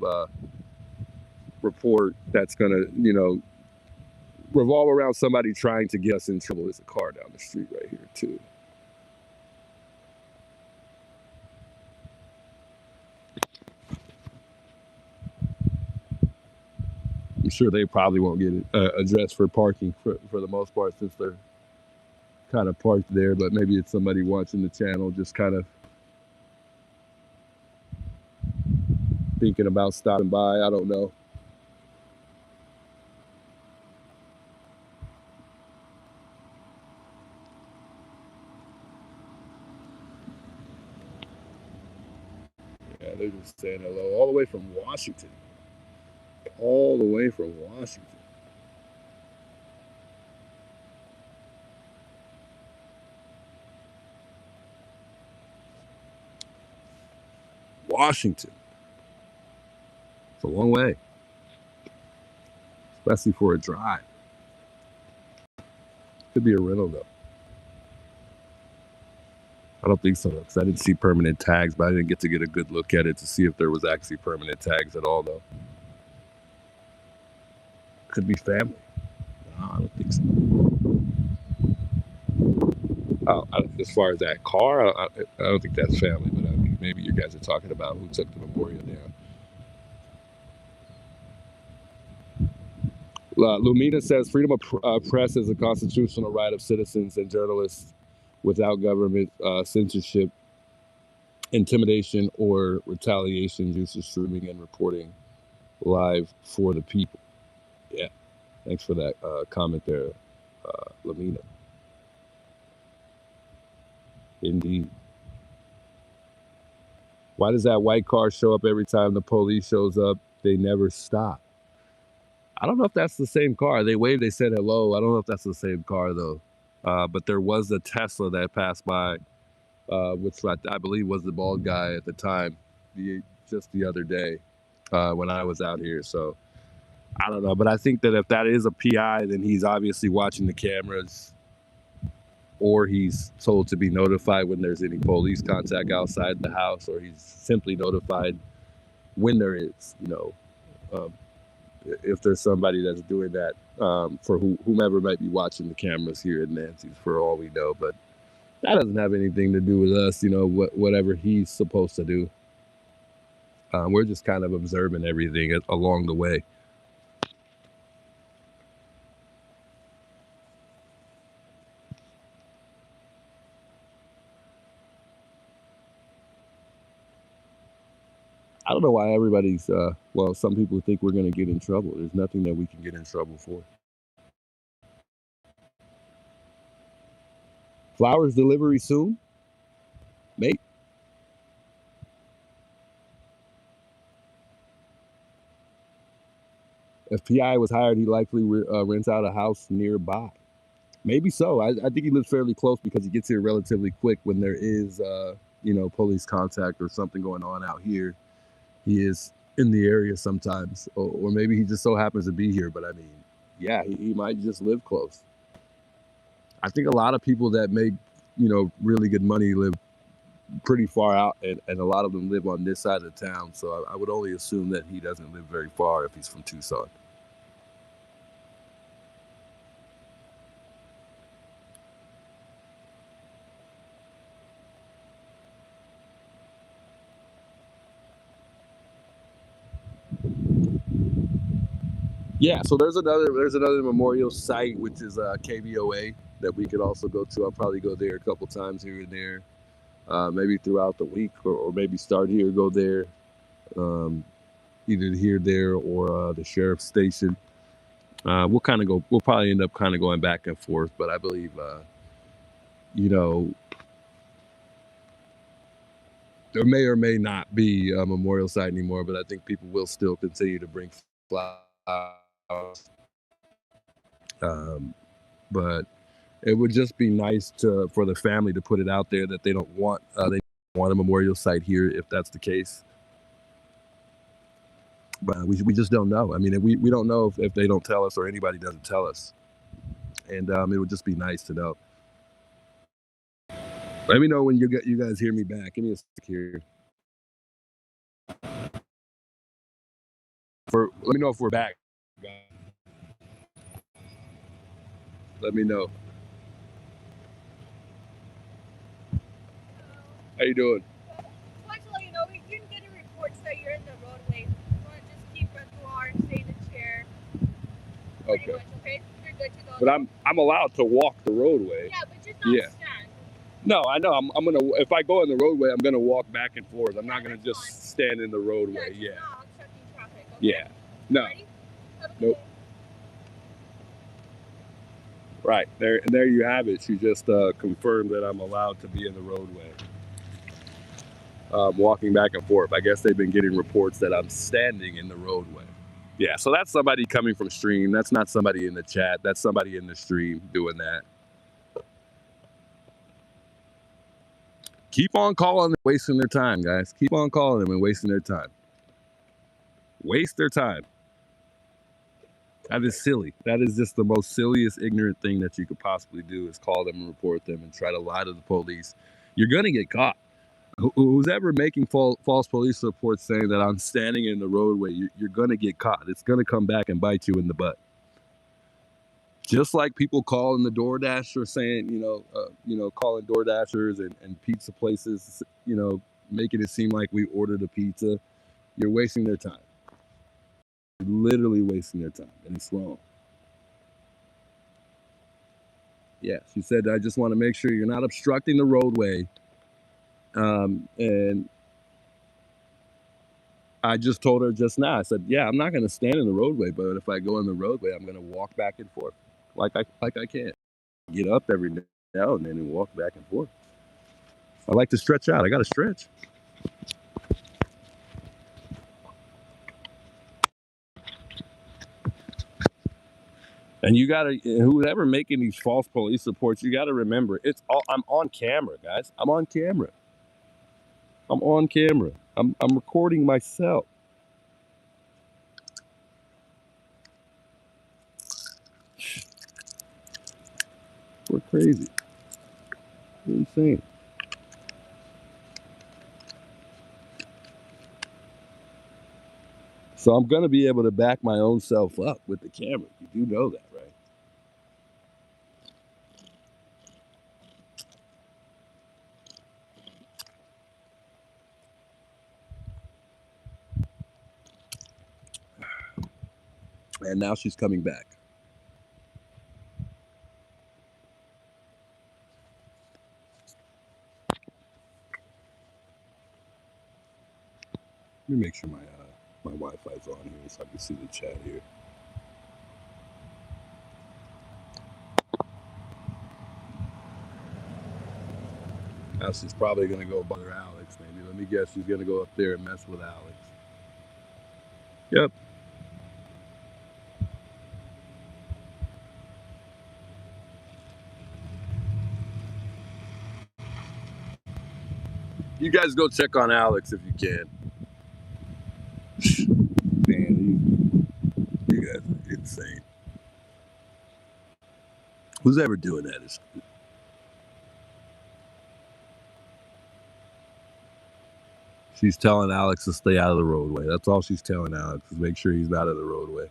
report that's gonna revolve around somebody trying to get us in trouble. There's a car down the street right here too. I'm sure they probably won't get addressed for parking for the most part, since they're kind of parked there, but maybe it's somebody watching the channel just kind of thinking about stopping by. I don't know. Yeah, they're just saying hello all the way from Washington. All the way from Washington. Washington. It's a long way, especially for a drive. Could be a rental though. I don't think so, because I didn't see permanent tags, but I didn't get a good look at it to see if there was actually permanent tags at all though. Could be family. No, I don't think so. As far as that car, I don't think that's family, but maybe you guys are talking about who took the memorial down. Lumina says freedom of press is a constitutional right of citizens and journalists without government censorship, intimidation, or retaliation due to streaming and reporting live for the people. Yeah, thanks for that comment there, Lamina. Indeed. Why does that white car show up every time the police shows up? They never stop. I don't know if that's the same car. They waved, they said hello. I don't know if that's the same car though. But there was a Tesla that passed by, which I believe was the bald guy at the time, just the other day when I was out here. So I don't know. But I think that if that is a PI, then he's obviously watching the cameras, or he's told to be notified when there's any police contact outside the house, or he's simply notified when there is, if there's somebody that's doing that for whomever might be watching the cameras here at Nancy's, for all we know. But that doesn't have anything to do with us, whatever he's supposed to do. We're just kind of observing everything along the way. I don't know why everybody's, some people think we're going to get in trouble. There's nothing that we can get in trouble for. Flowers delivery soon? Mate? If PI was hired, he likely rents out a house nearby. Maybe so. I think he lives fairly close because he gets here relatively quick when there is, police contact or something going on out here. He is in the area sometimes, or maybe he just so happens to be here. But I mean, yeah, he might just live close. I think a lot of people that make, really good money live pretty far out, and a lot of them live on this side of town. So I would only assume that he doesn't live very far if he's from Tucson. Yeah, so there's another memorial site, which is KVOA, that we could also go to. I'll probably go there a couple times here and there, maybe throughout the week, or maybe start here, go there, either here, there, or the sheriff's station. We'll probably end up kind of going back and forth, but I believe, there may or may not be a memorial site anymore, but I think people will still continue to bring flowers. But it would just be nice for the family to put it out there that they don't want a memorial site here if that's the case. But we just don't know. I mean, we don't know if they don't tell us or anybody doesn't tell us. And it would just be nice to know. Let me know when you guys hear me back. Give me a sec here. Let me know if we're back. Let me know. How you doing? I want to let you know we didn't get any reports that you're in the roadway. You want to just keep as you are, stay in the chair. Okay. Much, okay? You're good to go. But I'm allowed to walk the roadway. Yeah, but just not stand. No, I know. I'm gonna. If I go in the roadway, I'm gonna walk back and forth. I'm not gonna just stand in the roadway. Yeah. Not obstructing traffic. Okay? Yeah. No. Ready? Nope. Right there you have it. She just confirmed that I'm allowed to be in the roadway, walking back and forth. I guess they've been getting reports that I'm standing in the roadway. Yeah, so that's somebody coming from stream. That's not somebody in the chat. That's somebody in the stream doing that. Keep on calling and wasting their time, guys. Keep on calling them and wasting their time. Waste their time. That is silly. That is just the most silliest, ignorant thing that you could possibly do, is call them and report them and try to lie to the police. You're going to get caught. Who's ever making false police reports saying that I'm standing in the roadway, you're going to get caught. It's going to come back and bite you in the butt. Just like people calling the DoorDasher saying, calling DoorDashers and pizza places, making it seem like we ordered a pizza. You're wasting their time. You're literally wasting their time, and it's wrong. Yeah, she said, I just want to make sure you're not obstructing the roadway. And I just told her just now, I said, yeah, I'm not going to stand in the roadway, but if I go in the roadway, I'm going to walk back and forth like I can. Get up every now and then and walk back and forth. I like to stretch out. I got to stretch. And you got to, whoever making these false police reports, you got to remember, I'm on camera, guys. I'm on camera. I'm recording myself. We're crazy. We're insane. So I'm going to be able to back my own self up with the camera. You do know that, right? And now she's coming back. Let me make sure my Wi-Fi's on here so I can see the chat here. Now she's probably going to go bother Alex, maybe. Let me guess, she's going to go up there and mess with Alex. Yep. You guys go check on Alex if you can. Man, you guys are insane. Who's ever doing that? She's telling Alex to stay out of the roadway. That's all she's telling Alex, is make sure he's out of the roadway.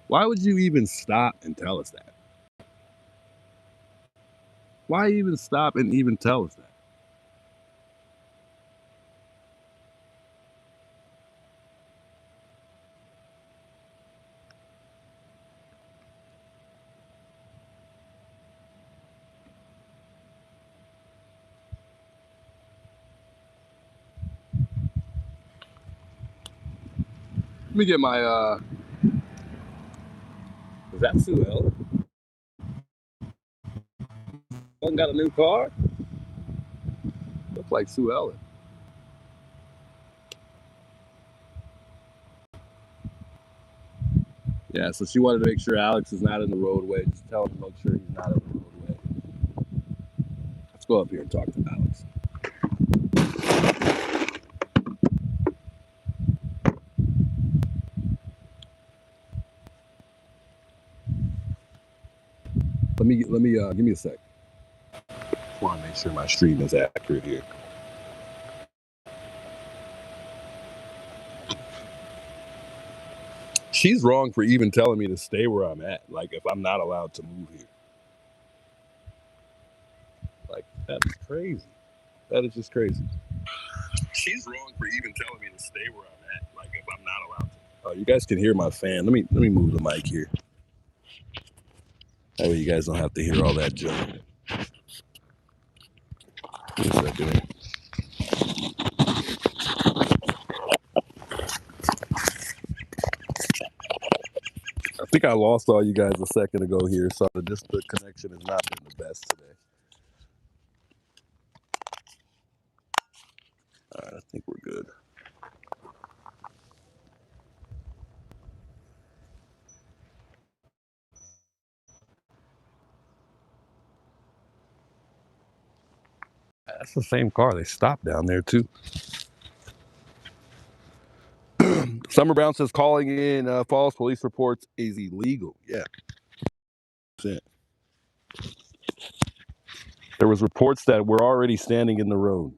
Why would you even stop and tell us that? Why even stop and even tell us that? Let me get my, is that Sue Ellen? Ellen got a new car? Looks like Sue Ellen. Yeah, so she wanted to make sure Alex is not in the roadway. Just tell him to make sure he's not in the roadway. Let's go up here and talk to Alex. Give me a sec. I want to make sure my stream is accurate here. She's wrong for even telling me to stay where I'm at, like if I'm not allowed to move here. Like, that's crazy. That is just crazy. She's wrong for even telling me to stay where I'm at, like if I'm not allowed to. Oh, you guys can hear my fan. Let me move the mic here. That way you guys don't have to hear all that junk. Give me a second here. I think I lost all you guys a second ago here, so the connection has not been the best today. All right, I think we're good. That's the same car. They stopped down there too. Summer Brown says calling in false police reports is illegal. Yeah. There was reports that we're already standing in the road.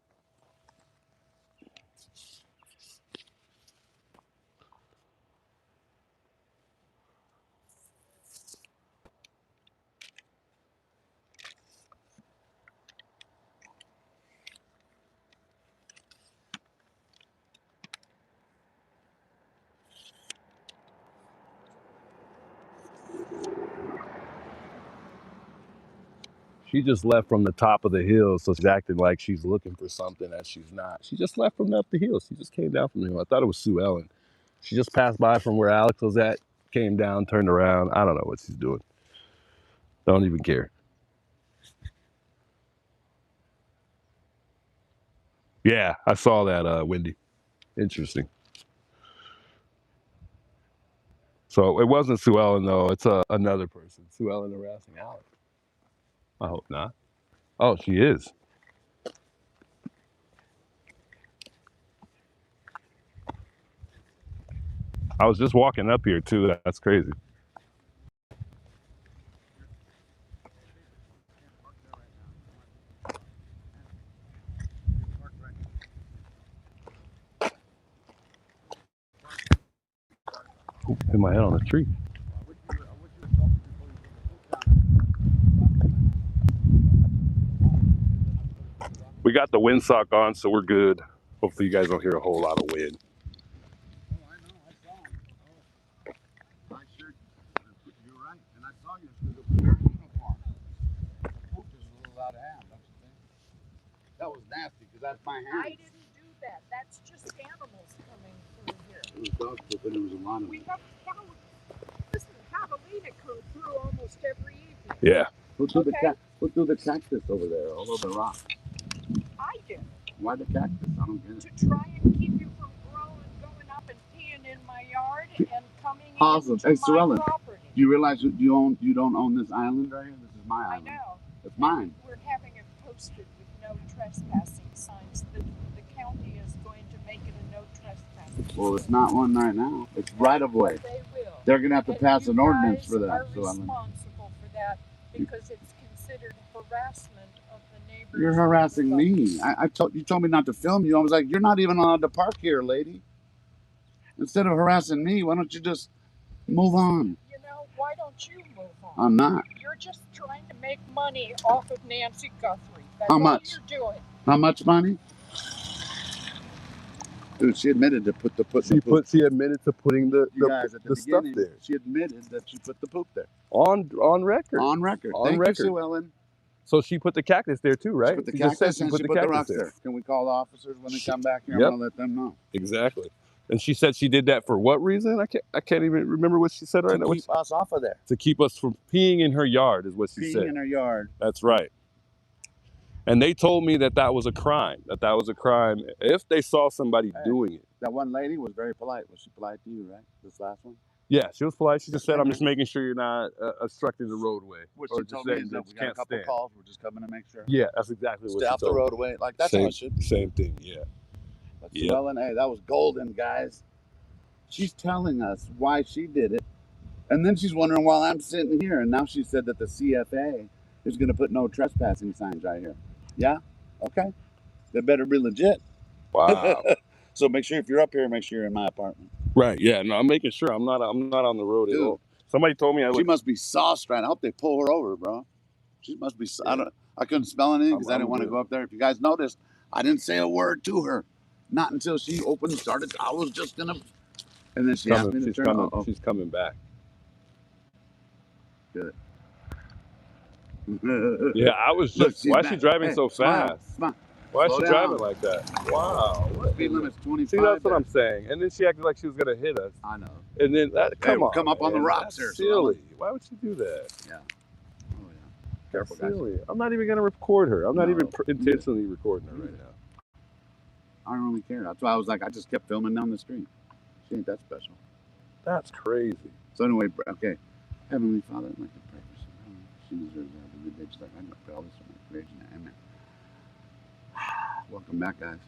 She just left from the top of the hill, so she's acting like she's looking for something that she's not. She just left from up the hill. She just came down from the hill. I thought it was Sue Ellen. She just passed by from where Alex was at, came down, turned around. I don't know what she's doing. Don't even care. Yeah, I saw that, Wendy. Interesting. So it wasn't Sue Ellen, though. It's another person. Sue Ellen harassing Alex. I hope not. Oh, she is. I was just walking up here, too. That's crazy. Ooh, hit my head on a tree. We got the windsock on, so we're good. Hopefully you guys don't hear a whole lot of wind. Oh, I know. I saw him. Oh, I sure. You're right. And I saw you through the uniform. Poop is a little out of hand, don't you think? That was nasty because that's my hand. I didn't do that. That's just animals coming through here. It was dog poop and there was a lot of We it. have cows. Listen, javelina come through almost every evening. Yeah. Who threw Okay. the cactus over there, all over the rock? I did. Why the cactus? I don't get it. To try and keep you from going up and peeing in my yard and coming Awesome. into Hey, Sue my Ellen, property. do you realize you don't own this island right here? This is my I island. know. It's mine. We're having it posted with no trespassing signs. The county is going to make it a no trespassing. Well, it's not one right now. It's right of way. They will. They're gonna have to And pass you an ordinance guys for that, are Sue Ellen. responsible for that because it's considered harassment of the neighbors. You're harassing me. You told me not to film you. I was like, you're not even allowed to park here, lady. Instead of harassing me, why don't you just move on? You know, why don't you move on? I'm not. You're just trying to make money off of Nancy Guthrie. That's How all much? you're doing. How much money? Dude, she admitted to put the poop. She admitted to putting the stuff beginning, there. She admitted that she put the poop there. On record. On record. On Thank record. you, Sue Ellen. So she put the cactus there too, right? She put the She cactus just said and she put the rocks there. Can we call the officers when they come back here? Yep. I'm gonna let them know. Exactly. And she said she did that for what reason? I can't even remember what she said right now. To keep us off of there. To keep us from peeing in her yard is what she said. Peeing in her yard. That's right. And they told me that was a crime. That was a crime if they saw somebody doing it. That one lady was very polite. Was she polite to you, right? This last one? Yeah, she was polite. She just said, I'm just making sure you're not obstructing the roadway. What she told me is that we got a couple calls. We're just coming to make sure. Yeah, that's exactly what she told me. Stay off the roadway. Like, that's how it should be. Same thing, yeah. But Sue Ellen, hey, that was golden, guys. She's telling us why she did it. And then she's wondering why I'm sitting here. And now she said that the CFA is going to put no trespassing signs right here. Yeah? Okay. They better be legit. Wow. So make sure if you're up here, make sure you're in my apartment. Right. Yeah. No, I'm making sure I'm not on the road at all. Somebody told me she must be sauced right now. I hope they pull her over, bro. She must be. Yeah. I couldn't spell anything because I didn't want to go up there. If you guys noticed, I didn't say a word to her. Not until she started. I was just gonna. And then she asked me to turn. She's coming back. Good. Yeah, I was just. Why is she driving so fast? Smile. Why is she driving like that? Wow. Speed limit's 25. See, that's what I'm saying. And then she acted like she was gonna hit us. I know. And then come up on the rocks here. Silly. Why would she do that? Yeah. Oh yeah. Careful, guys. Silly. I'm not even gonna record her. I'm not even intentionally recording her right now. I don't really care. That's why I was like, I just kept filming down the street. She ain't that special. That's crazy. So anyway, okay. Heavenly Father, I'd like to pray for her. She deserves to have a good day. Just like I pray all this for my creation. Amen. Welcome back, guys.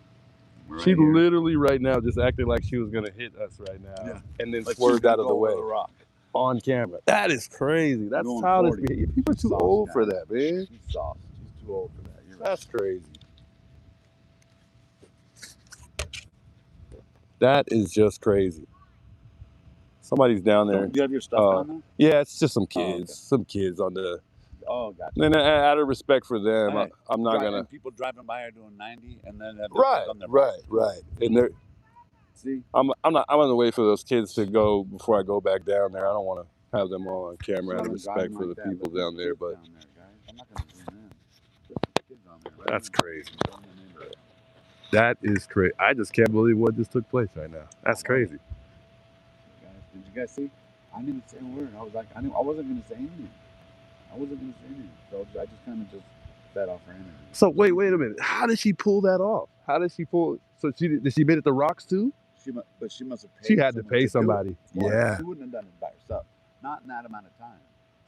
She literally right now just acted like she was gonna hit us right now, and then swerved out of the way on camera. That is crazy. That's childish behavior. People are too old for that, man. She's soft. She's too old for that. You're right. That's crazy. That is just crazy. Somebody's down there. Do you have your stuff down there? Yeah, it's just some kids. Oh, okay. Some kids on the. Oh, gotcha. And out of respect for them, hey, I'm not gonna. People driving by are doing 90, and then have on their right. And they're. See, I'm gonna wait for those kids to go before I go back down there. I don't want to have them all on camera out of respect for the people down there, but. I'm not gonna zoom in. That's crazy. That is crazy. I just can't believe what just took place right now. That's crazy. Did you guys see? I didn't even say a word. I was like, I wasn't gonna say anything. So I just kind of just fed off her energy. So wait a minute. How did she pull that off? How did she pull? So did she bid at the rocks too? But she must have paid. She had to pay somebody. Yeah. She wouldn't have done it by herself. Not in that amount of time.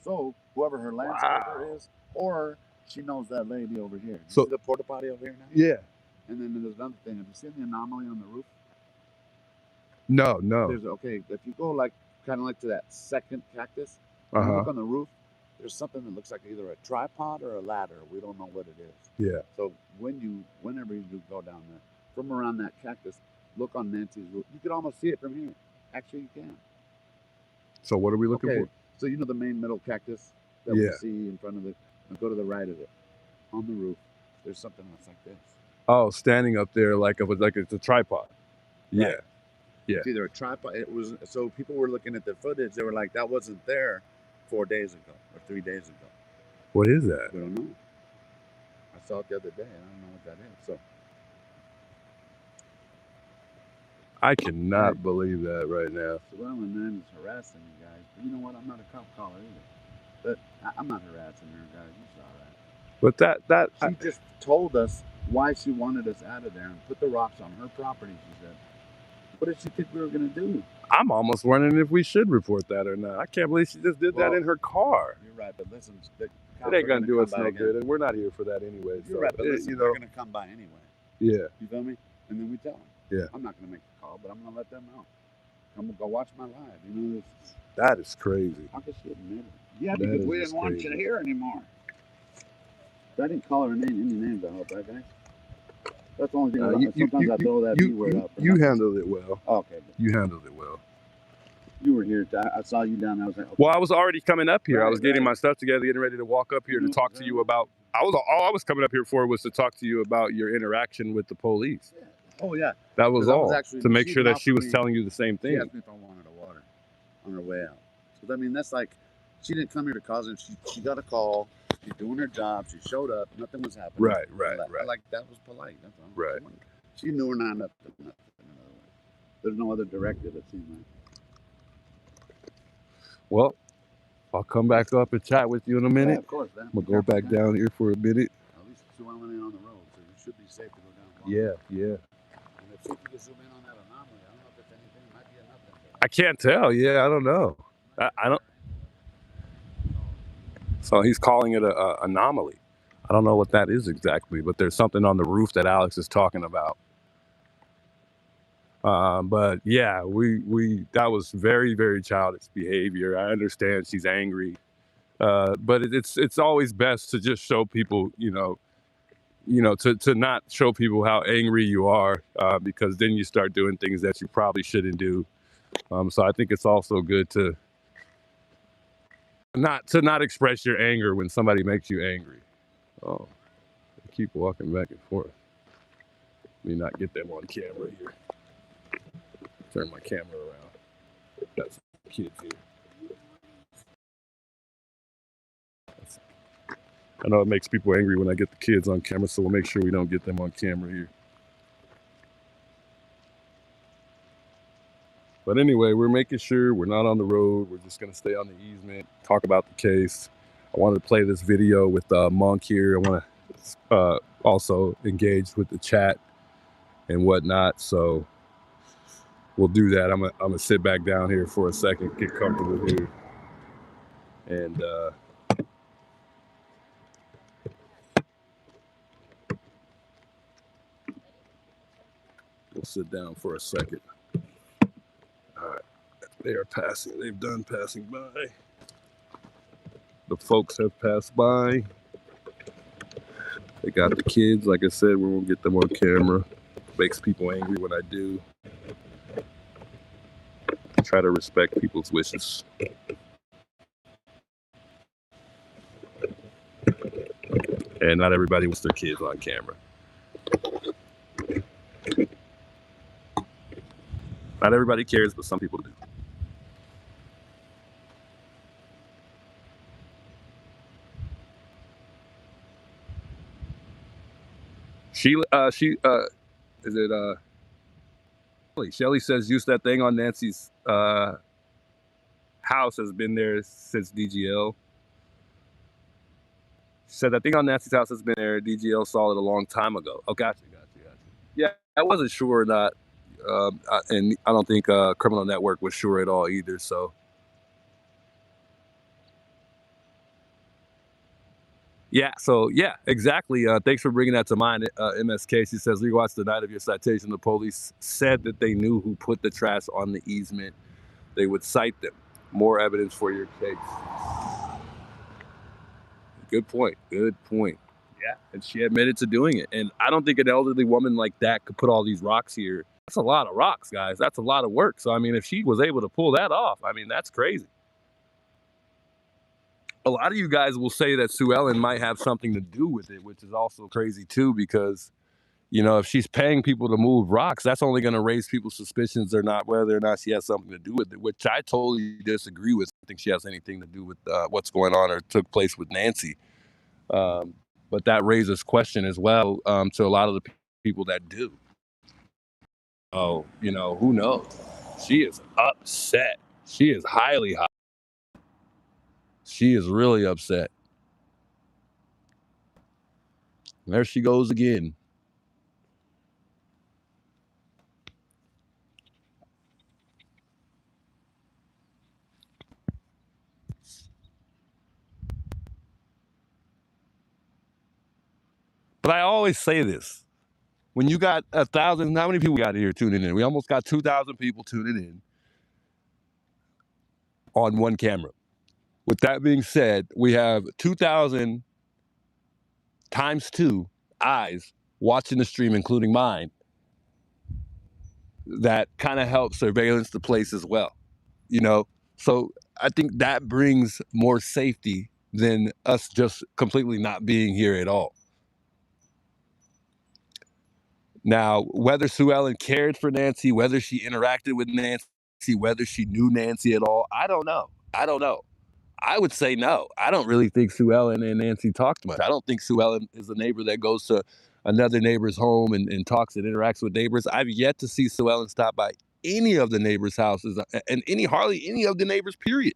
So whoever her landscaper is, or she knows that lady over here. You see the porta potty over here now? Yeah. And then there's another thing. Have you seen the anomaly on the roof? No. Okay, if you go like kind of like to that second cactus, and you look on the roof, there's something that looks like either a tripod or a ladder. We don't know what it is. Yeah. So whenever you do go down there, from around that cactus, look on Nancy's roof. You could almost see it from here. Actually, you can. So what are we looking for? So you know the main middle cactus that we see in front of it? Now go to the right of it. On the roof, there's something that's like this. Oh, standing up there like it's a tripod. Yeah. Right. Yeah. It's either a tripod. It was, so people were looking at the footage. They were like, that wasn't there 4 days ago or 3 days ago. What is that? We don't know. I saw it the other day. I don't know what that is. So I cannot believe that right now. So well, and then it's harassing you guys. But you know what? I'm not a cop caller either. But I'm not harassing her, guys. You saw that. But she just told us why she wanted us out of there and put the rocks on her property, she said. What did she think we were going to do? I'm almost wondering if we should report that or not. I can't believe she just did that in her car. You're right, but listen, it ain't going to do us no good, and we're not here for that anyway. You're right, but listen, they're going to come by anyway. Yeah. You feel me? And then we tell them. Yeah. I'm not going to make the call, but I'm going to let them know. I'm going to go watch my live. You know, that is crazy. How could she admit it? Yeah, because we didn't want you to hear anymore. I didn't call her name, any names, I hope, right, guys? That's the only thing. Sometimes I throw that B word up. You handled it well. Okay. You handled it well. You were here. I saw you down there. I was like, okay. Well, I was already coming up here. I was getting my stuff together, getting ready to walk up here to talk to you about. All I was coming up here for was to talk to you about your interaction with the police. Yeah. Oh yeah. That was all. To make sure that she was telling you the same thing. She asked me if I wanted a water on her way out. So I mean, that's like, she didn't come here to cause it. She got a call. She's doing her job. She showed up. Nothing was happening. Right. Like that was polite. That's all. Right. She knew her not nothing. There's no other directive, it seemed like. Well, I'll come back up and chat with you in a minute. Yeah, of course, man. I'm gonna go back down here for a minute. At least zoom in on the road, so you should be safe to go down. Yeah. And if you can zoom in on that anomaly, I don't know if it's anything. It might be nothing. I can't tell. Yeah, I don't know. I don't. So he's calling it an anomaly. I don't know what that is exactly, but there's something on the roof that Alex is talking about. But yeah, that was very, very childish behavior. I understand she's angry, but it's always best to just show people, to not show people how angry you are, because then you start doing things that you probably shouldn't do. So I think it's also good to not express your anger when somebody makes you angry. Oh, they keep walking back and forth. Let me not get them on camera here. Turn my camera around. Got some kids here. I know it makes people angry when I get the kids on camera, so we'll make sure we don't get them on camera here. But anyway, we're making sure we're not on the road. We're just going to stay on the easement, talk about the case. I wanted to play this video with Monk here. I want to also engage with the chat and whatnot. So we'll do that. I'm gonna sit back down here for a second, get comfortable here, and we'll sit down for a second. All right, they are passing. They've done passing by. The folks have passed by. They got the kids. Like I said, we won't get them on camera. Makes people angry when I do. Try to respect people's wishes. And not everybody wants their kids on camera. Not everybody cares, but some people do. Is it Shelly says use that thing on Nancy's house has been there since DGL. She said that thing on Nancy's house has been there. DGL saw it a long time ago. Oh, gotcha. Yeah, I wasn't sure or not, and I don't think Criminal Network was sure at all either. So. Yeah, exactly. Thanks for bringing that to mind, MSK. She says, rewatch the night of your citation. The police said that they knew who put the trash on the easement. They would cite them. More evidence for your case. Good point. Yeah, and she admitted to doing it. And I don't think an elderly woman like that could put all these rocks here. That's a lot of rocks, guys. That's a lot of work. So, I mean, if she was able to pull that off, I mean, that's crazy. A lot of you guys will say that Sue Ellen might have something to do with it, which is also crazy too, because, you know, if she's paying people to move rocks, that's only going to raise people's suspicions or not, whether or not she has something to do with it, which I totally disagree with. I don't think she has anything to do with what's going on or took place with Nancy. But that raises question as well to a lot of the people that do. Oh, you know, who knows? She is upset. She is highly hot. She is really upset. There she goes again. But I always say this. When you got 1,000, how many people got here tuning in? We almost got 2,000 people tuning in on one camera. With that being said, we have 2,000 times 2 eyes watching the stream, including mine, that kind of helps surveillance the place as well, you know? So I think that brings more safety than us just completely not being here at all. Now, whether Sue Ellen cared for Nancy, whether she interacted with Nancy, whether she knew Nancy at all, I don't know. I would say no. I don't really think Sue Ellen and Nancy talked much. I don't think Sue Ellen is a neighbor that goes to another neighbor's home and talks and interacts with neighbors. I've yet to see Sue Ellen stop by any of the neighbors' houses and hardly any of the neighbors, period.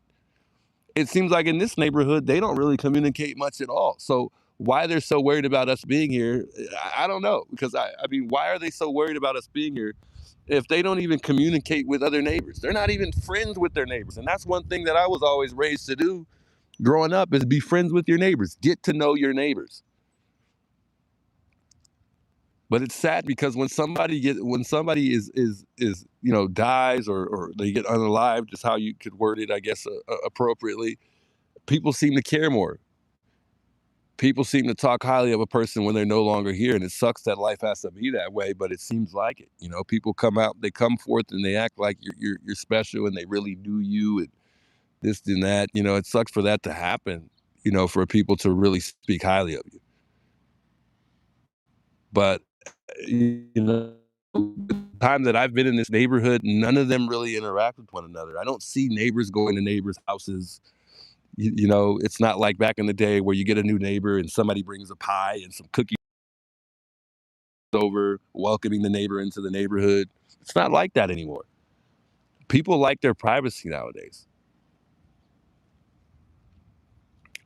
It seems like in this neighborhood, they don't really communicate much at all. So why they're so worried about us being here, I don't know. Because I mean, why are they so worried about us being here if they don't even communicate with other neighbors? They're not even friends with their neighbors. And that's one thing that I was always raised to do growing up, is be friends with your neighbors. Get to know your neighbors. But it's sad because when somebody is you know, dies or they get unalived, just how you could word it, I guess, appropriately, people seem to care more. People seem to talk highly of a person when they're no longer here, and it sucks that life has to be that way, but it seems like it. You know, people come out, they come forth, and they act like you're special, and they really knew you, and this and that. You know, it sucks for that to happen. You know, for people to really speak highly of you. But you know, the time that I've been in this neighborhood, none of them really interact with one another. I don't see neighbors going to neighbors' houses. You know, it's not like back in the day where you get a new neighbor and somebody brings a pie and some cookies over, welcoming the neighbor into the neighborhood. It's not like that anymore. People like their privacy nowadays.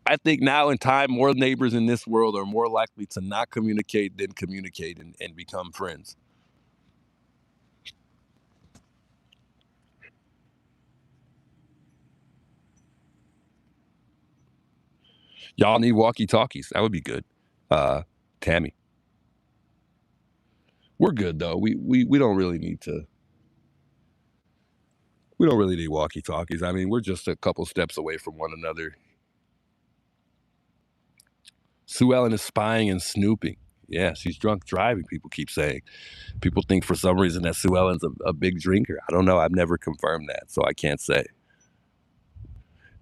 I think now in time, more neighbors in this world are more likely to not communicate than communicate and become friends. Y'all need walkie-talkies. That would be good. Tammy. We're good though. We don't really need to. We don't really need walkie-talkies. I mean, we're just a couple steps away from one another. Sue Ellen is spying and snooping. Yeah, she's drunk driving, people keep saying. People think for some reason that Sue Ellen's a big drinker. I don't know. I've never confirmed that, so I can't say.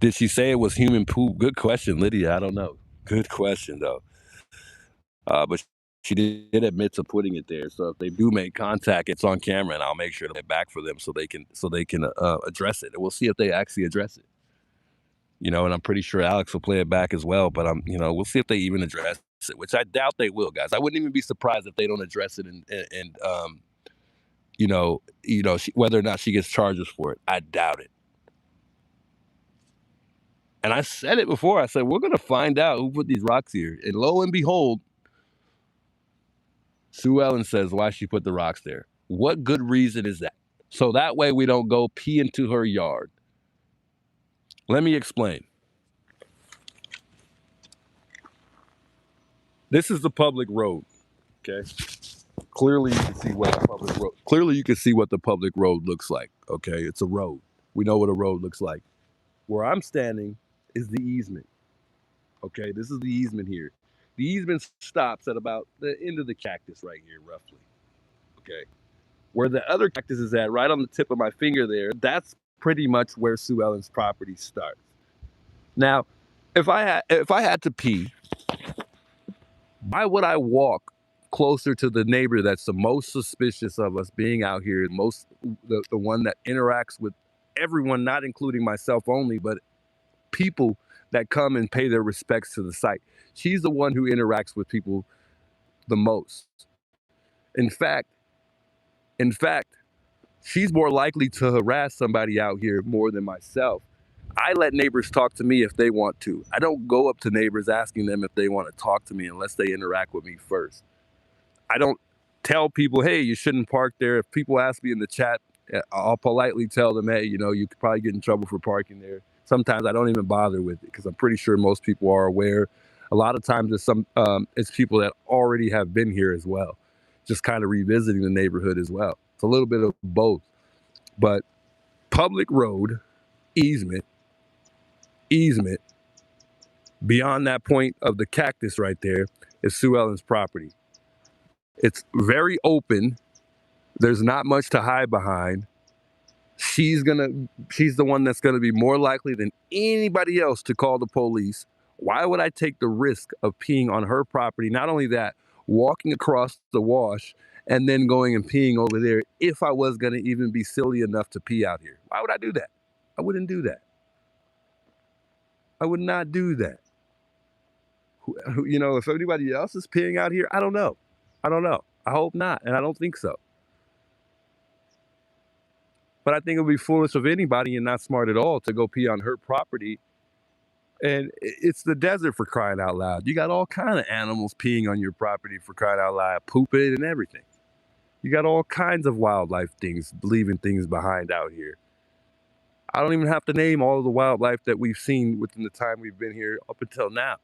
Did she say it was human poop? Good question, Lydia. I don't know. Good question, though. But she did admit to putting it there. So if they do make contact, it's on camera, and I'll make sure to get back for them so they can address it. And we'll see if they actually address it. You know, and I'm pretty sure Alex will play it back as well. But we'll see if they even address it, which I doubt they will, guys. I wouldn't even be surprised if they don't address it and whether or not she gets charges for it. I doubt it. And I said it before. I said, we're going to find out who put these rocks here. And lo and behold, Sue Ellen says why she put the rocks there. What good reason is that? So that way we don't go pee into her yard. Let me explain. This is the public road, okay? Clearly you can see what the public road. Clearly you can see what the public road looks like, okay? It's a road. We know what a road looks like. Where I'm standing is the easement. Okay, this is the easement here. The easement stops at about the end of the cactus right here, roughly. Okay. Where the other cactus is at, right on the tip of my finger there, that's pretty much where Sue Ellen's property starts. Now, if I had to pee, why would I walk closer to the neighbor that's the most suspicious of us being out here, the one that interacts with everyone, not including myself only, but people that come and pay their respects to the site. She's the one who interacts with people the most. In fact, she's more likely to harass somebody out here more than myself. I let neighbors talk to me if they want to. I don't go up to neighbors asking them if they want to talk to me unless they interact with me first. I don't tell people, hey, you shouldn't park there. If people ask me in the chat, I'll politely tell them, hey, you could probably get in trouble for parking there. Sometimes I don't even bother with it because I'm pretty sure most people are aware. A lot of times it's people that already have been here as well, just kind of revisiting the neighborhood as well. It's a little bit of both. But public road, easement, beyond that point of the cactus right there is Sue Ellen's property. It's very open. There's not much to hide behind. She's the one that's gonna be more likely than anybody else to call the police. Why would I take the risk of peeing on her property? Not only that, walking across the wash and then going and peeing over there if I was gonna even be silly enough to pee out here. Why would I do that? I wouldn't do that. I would not do that. If anybody else is peeing out here, I don't know. I hope not, and I don't think so. But I think it would be foolish of anybody and not smart at all to go pee on her property. And it's the desert, for crying out loud. You got all kind of animals peeing on your property, for crying out loud, pooping and everything. You got all kinds of wildlife things, leaving things behind out here. I don't even have to name all of the wildlife that we've seen within the time we've been here up until now.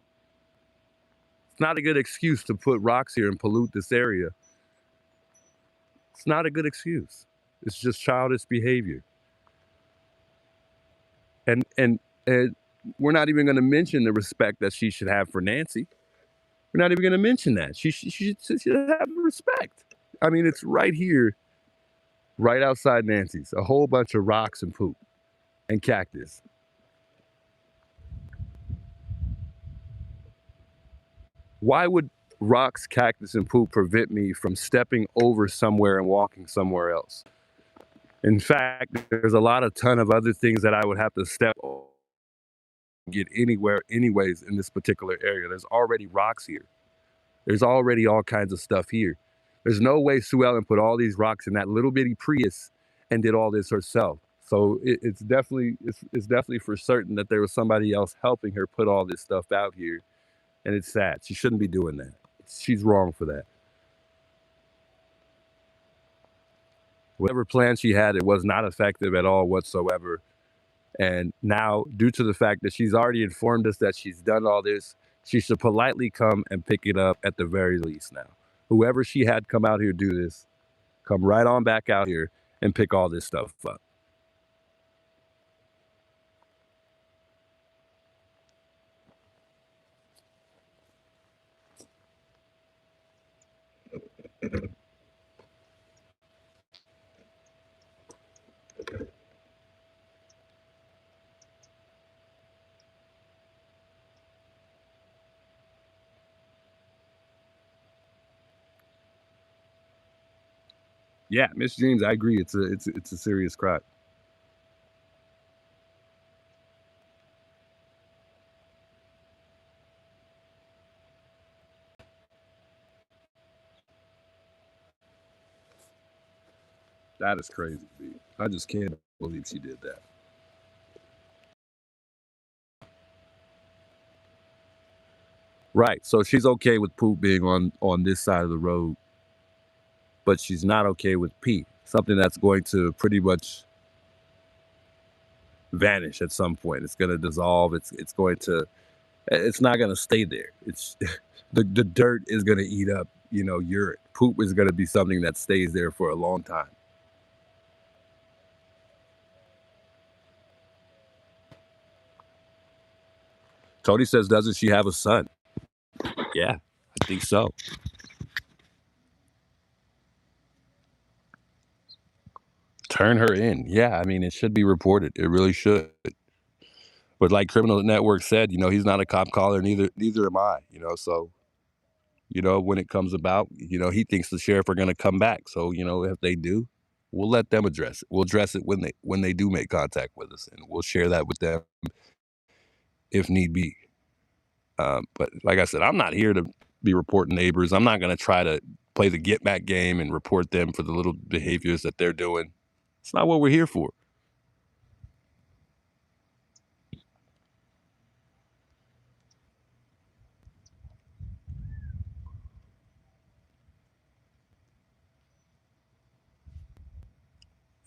It's not a good excuse to put rocks here and pollute this area. It's not a good excuse. It's just childish behavior. And we're not even going to mention the respect that she should have for Nancy. We're not even going to mention that. She should have respect. I mean, it's right here, right outside Nancy's. A whole bunch of rocks and poop and cactus. Why would rocks, cactus, and poop prevent me from stepping over somewhere and walking somewhere else? In fact, there's a ton of other things that I would have to step over and get anywhere anyways in this particular area. There's already rocks here. There's already all kinds of stuff here. There's no way Sue Ellen put all these rocks in that little bitty Prius and did all this herself. So it's definitely for certain that there was somebody else helping her put all this stuff out here. And it's sad. She shouldn't be doing that. She's wrong for that. Whatever plan she had, it was not effective at all whatsoever. And now, due to the fact that she's already informed us that she's done all this, she should politely come and pick it up at the very least now. Whoever she had come out here do this, come right on back out here and pick all this stuff up. Yeah, Miss James, I agree. It's a serious crime. That is crazy, B. I just can't believe she did that. Right. So she's okay with poop being on this side of the road, but she's not okay with pee. Something that's going to pretty much vanish at some point. It's going to dissolve. It's going to. It's not going to stay there. It's the dirt is going to eat up. Urine. Poop is going to be something that stays there for a long time. Tony says, doesn't she have a son? Yeah, I think so. Turn her in. Yeah, I mean, it should be reported. It really should. But like Criminal Network said, he's not a cop caller. Neither am I. So when it comes about, he thinks the sheriff are going to come back. So if they do, we'll let them address it. We'll address it when they do make contact with us, and we'll share that with them if need be. But like I said, I'm not here to be reporting neighbors. I'm not going to try to play the get back game and report them for the little behaviors that they're doing. It's not what we're here for.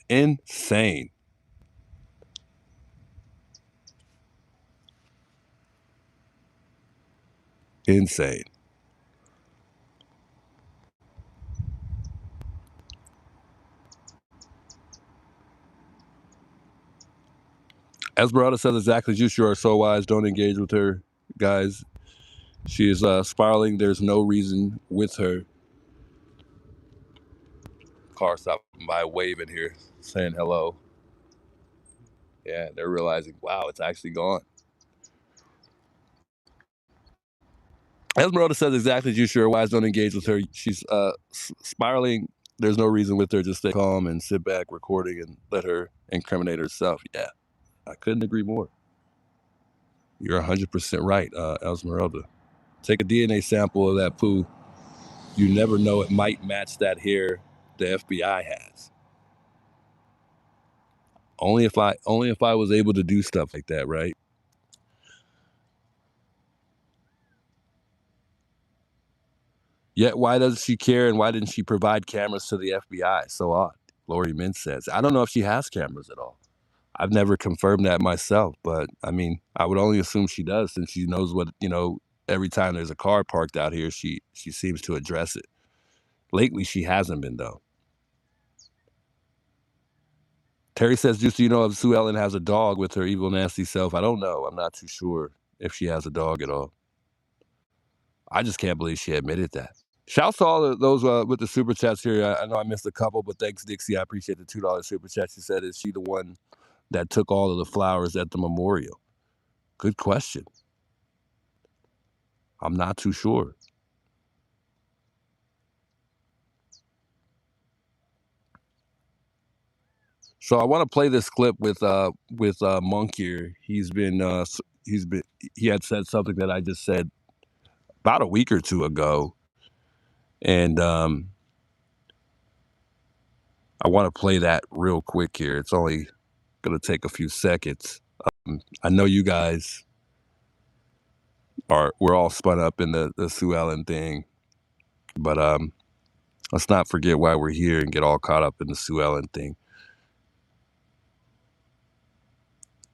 Insane. Insane. Esmeralda says exactly, you sure are so wise. Don't engage with her, guys. She is spiraling. There's no reason with her. Car stopping by, waving here, saying hello. Yeah, they're realizing, wow, it's actually gone. Esmeralda says exactly, you sure wise. Don't engage with her. She's spiraling. There's no reason with her. Just stay calm and sit back recording and let her incriminate herself. Yeah, I couldn't agree more. You're 100% right, Esmeralda. Take a DNA sample of that poo. You never know, it might match that hair the FBI has. Only if I was able to do stuff like that, right? Yet why does she care, and why didn't she provide cameras to the FBI? So odd. Lori Mintz says. I don't know if she has cameras at all. I've never confirmed that myself, but I mean, I would only assume she does, since she knows what, every time there's a car parked out here, she seems to address it. Lately she hasn't been, though. Terry says, just so you know, if Sue Ellen has a dog with her evil, nasty self. I don't know. I'm not too sure if she has a dog at all. I just can't believe she admitted that. Shouts to all of those with the super chats here. I know I missed a couple, but thanks, Dixie. I appreciate the $2 super chat. She said, is she the one that took all of the flowers at the memorial? Good question. I'm not too sure. So I want to play this clip with Monk here. He had said something that I just said about a week or two ago, and I want to play that real quick here. It's only going to take a few seconds. I know you guys we're all spun up in the Sue Ellen thing, but let's not forget why we're here and get all caught up in the Sue Ellen thing.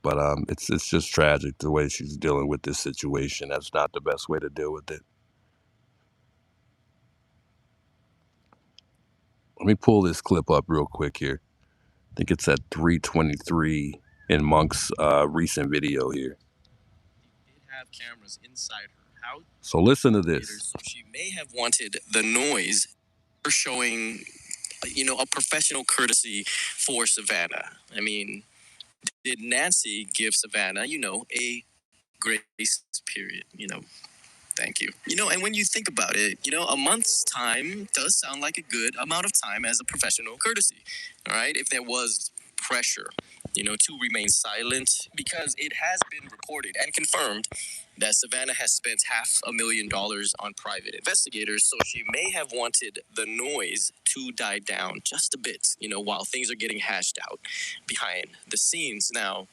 But it's just tragic the way she's dealing with this situation. That's not the best way to deal with it. Let me pull this clip up real quick here. I think it's at 3:23 in Monk's recent video here. She did have cameras inside her house. So listen to this. So she may have wanted the noise for showing, a professional courtesy for Savannah. I mean, did Nancy give Savannah, a grace period? Thank you. And when you think about it, a month's time does sound like a good amount of time as a professional courtesy. All right. If there was pressure, to remain silent, because it has been reported and confirmed that Savannah has spent $500,000 on private investigators, so she may have wanted the noise to die down just a bit, while things are getting hashed out behind the scenes. Now,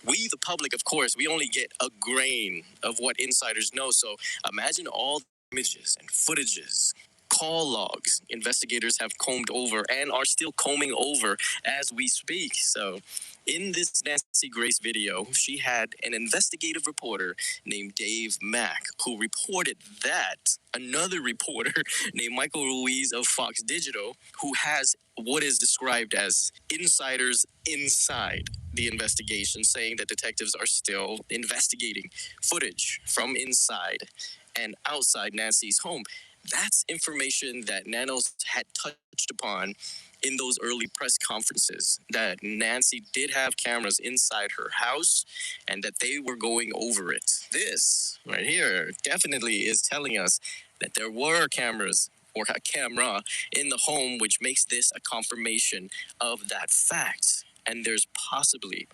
we, the public, of course, we only get a grain of what insiders know, so imagine all the images and footages, call logs investigators have combed over and are still combing over as we speak. So in this Nancy Grace video, she had an investigative reporter named Dave Mack who reported that another reporter named Michael Ruiz of Fox Digital, who has what is described as insiders inside the investigation, saying that detectives are still investigating footage from inside and outside Nancy's home. That's information that Nanos had touched upon in those early press conferences, that Nancy did have cameras inside her house and that they were going over it. This right here definitely is telling us that there were cameras or a camera in the home, which makes this a confirmation of that fact. And there's possibly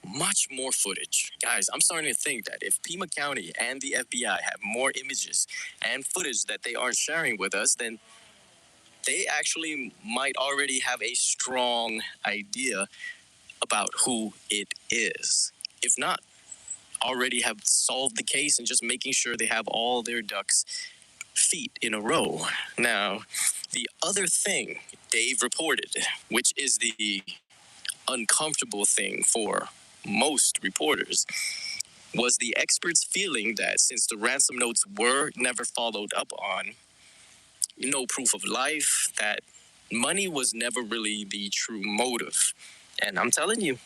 much more footage. Guys, I'm starting to think that if Pima County and the FBI have more images and footage that they aren't sharing with us, then they actually might already have a strong idea about who it is. If not, already have solved the case and just making sure they have all their ducks feet in a row. Now, the other thing Dave reported, which is the uncomfortable thing for most reporters, was the experts feeling that since the ransom notes were never followed up on, no proof of life, that money was never really the true motive. And I'm telling you,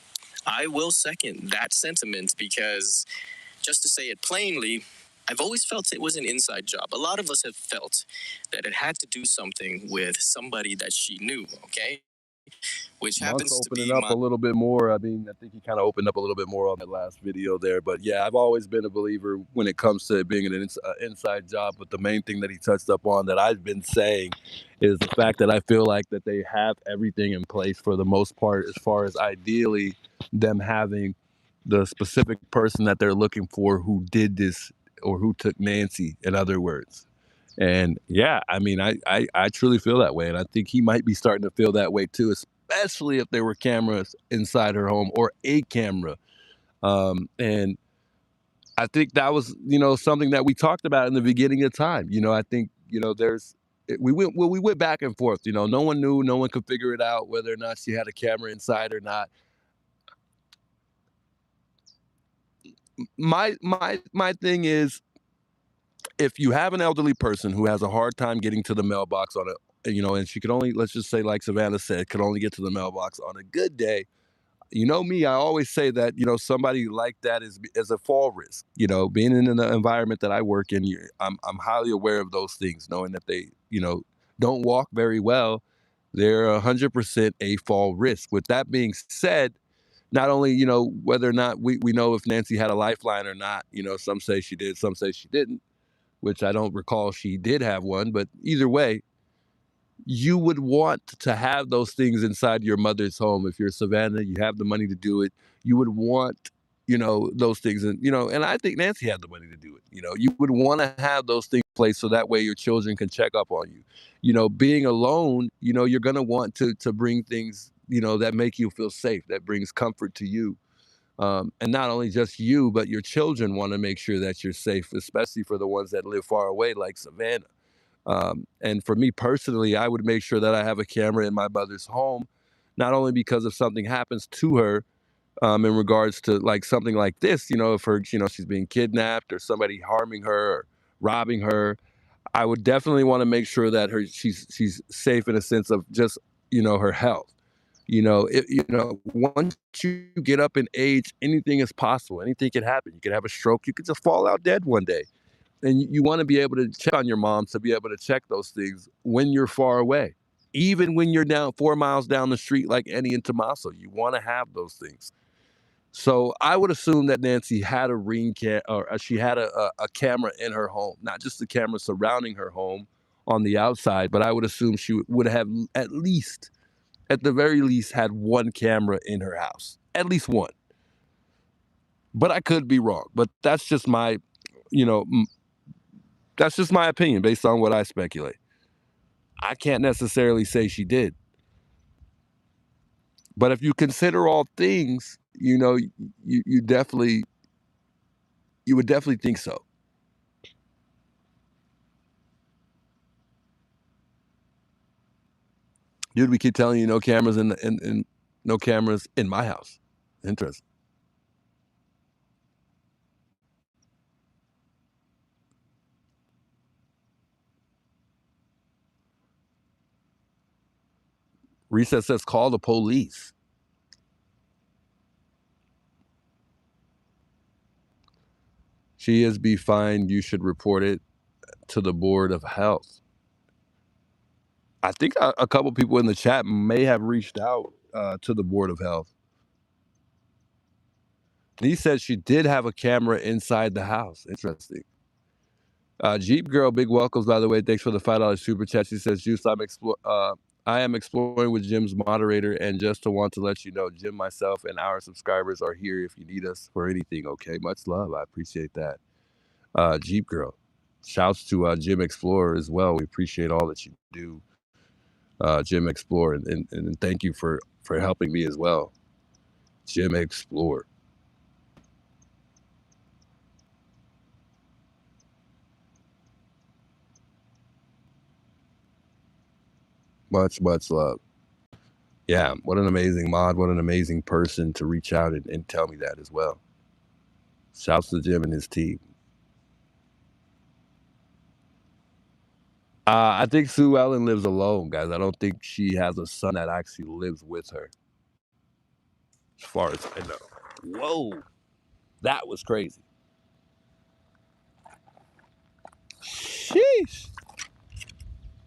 I will second that sentiment because, just to say it plainly, I've always felt it was an inside job. A lot of us have felt that it had to do something with somebody that she knew, okay? Which happens to be opening up a little bit more. I mean, I think he kind of opened up a little bit more on that last video there. But yeah, I've always been a believer when it comes to it being an inside job. But the main thing that he touched up on that I've been saying is the fact that I feel like that they have everything in place for the most part, as far as ideally them having the specific person that they're looking for who did this or who took Nancy, in other words. And yeah, I mean, I truly feel that way. And I think he might be starting to feel that way too, especially if there were cameras inside her home or a camera. And I think that was, something that we talked about in the beginning of time. I think, we went back and forth. No one knew, no one could figure it out whether or not she had a camera inside or not. My thing is, if you have an elderly person who has a hard time getting to the mailbox on a, and she could only, let's just say, like Savannah said, could only get to the mailbox on a good day. Me, I always say that, somebody like that is a fall risk. Being in an environment that I work in, I'm highly aware of those things, knowing that they, don't walk very well. They're 100% a fall risk. With that being said, not only, whether or not we know if Nancy had a lifeline or not, some say she did, some say she didn't, which I don't recall she did have one, but either way, you would want to have those things inside your mother's home. If you're Savannah, you have the money to do it. You would want, those things. And, and I think Nancy had the money to do it. You would want to have those things in place so that way your children can check up on you. Being alone, you're going to want to bring things, that make you feel safe, that brings comfort to you. And not only just you, but your children want to make sure that you're safe, especially for the ones that live far away, like Savannah. And for me personally, I would make sure that I have a camera in my mother's home, not only because if something happens to her, in regards to like something like this, if her, she's being kidnapped or somebody harming her or robbing her, I would definitely want to make sure that she's safe in a sense of just, her health. Once you get up in age, anything is possible. Anything can happen. You could have a stroke. You could just fall out dead one day. And you want to be able to check on your mom, to be able to check those things when you're far away. Even when you're down 4 miles down the street, like Eddie and Tommaso, you want to have those things. So I would assume that Nancy had a ring or she had a camera in her home, not just the camera surrounding her home on the outside, but I would assume she would have at the very least, had one camera in her house, at least one. But I could be wrong. But that's just my that's just my opinion based on what I speculate. I can't necessarily say she did. But if you consider all things, you would definitely think so. Dude, we keep telling you no cameras in no cameras in my house. Interesting. Reset says call the police. She is be fined. You should report it to the Board of Health. I think a couple people in the chat may have reached out to the Board of Health. He said she did have a camera inside the house. Interesting. Jeep Girl, big welcomes, by the way. Thanks for the $5 super chat. She says, Juice, I am exploring with Jim's moderator, and just to want to let you know, Jim, myself, and our subscribers are here if you need us for anything, okay? Much love. I appreciate that. Jeep Girl. Shouts to Jim Explorer as well. We appreciate all that you do, Jim Explorer, and thank you for helping me as well, Jim Explorer. Much love. Yeah, what an amazing mod. What an amazing person to reach out and tell me that as well. Shouts to Jim and his team. I think Sue Ellen lives alone, guys. I don't think she has a son that actually lives with her. As far as I know. Whoa. That was crazy. Sheesh.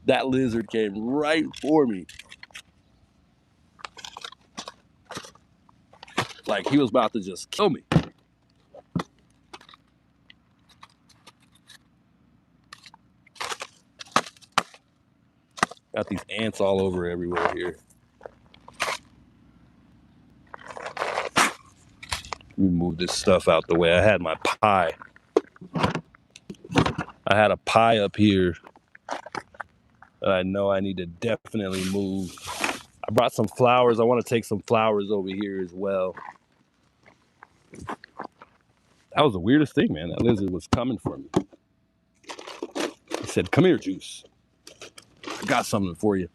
That lizard came right for me. Like he was about to just kill me. Got these ants all over everywhere here. Let me move this stuff out the way. I had my pie. I had a pie up here that I know I need to definitely move. I brought some flowers. I want to take some flowers over here as well. That was the weirdest thing, man. That lizard was coming for me. He said, come here, Juice. I got something for you.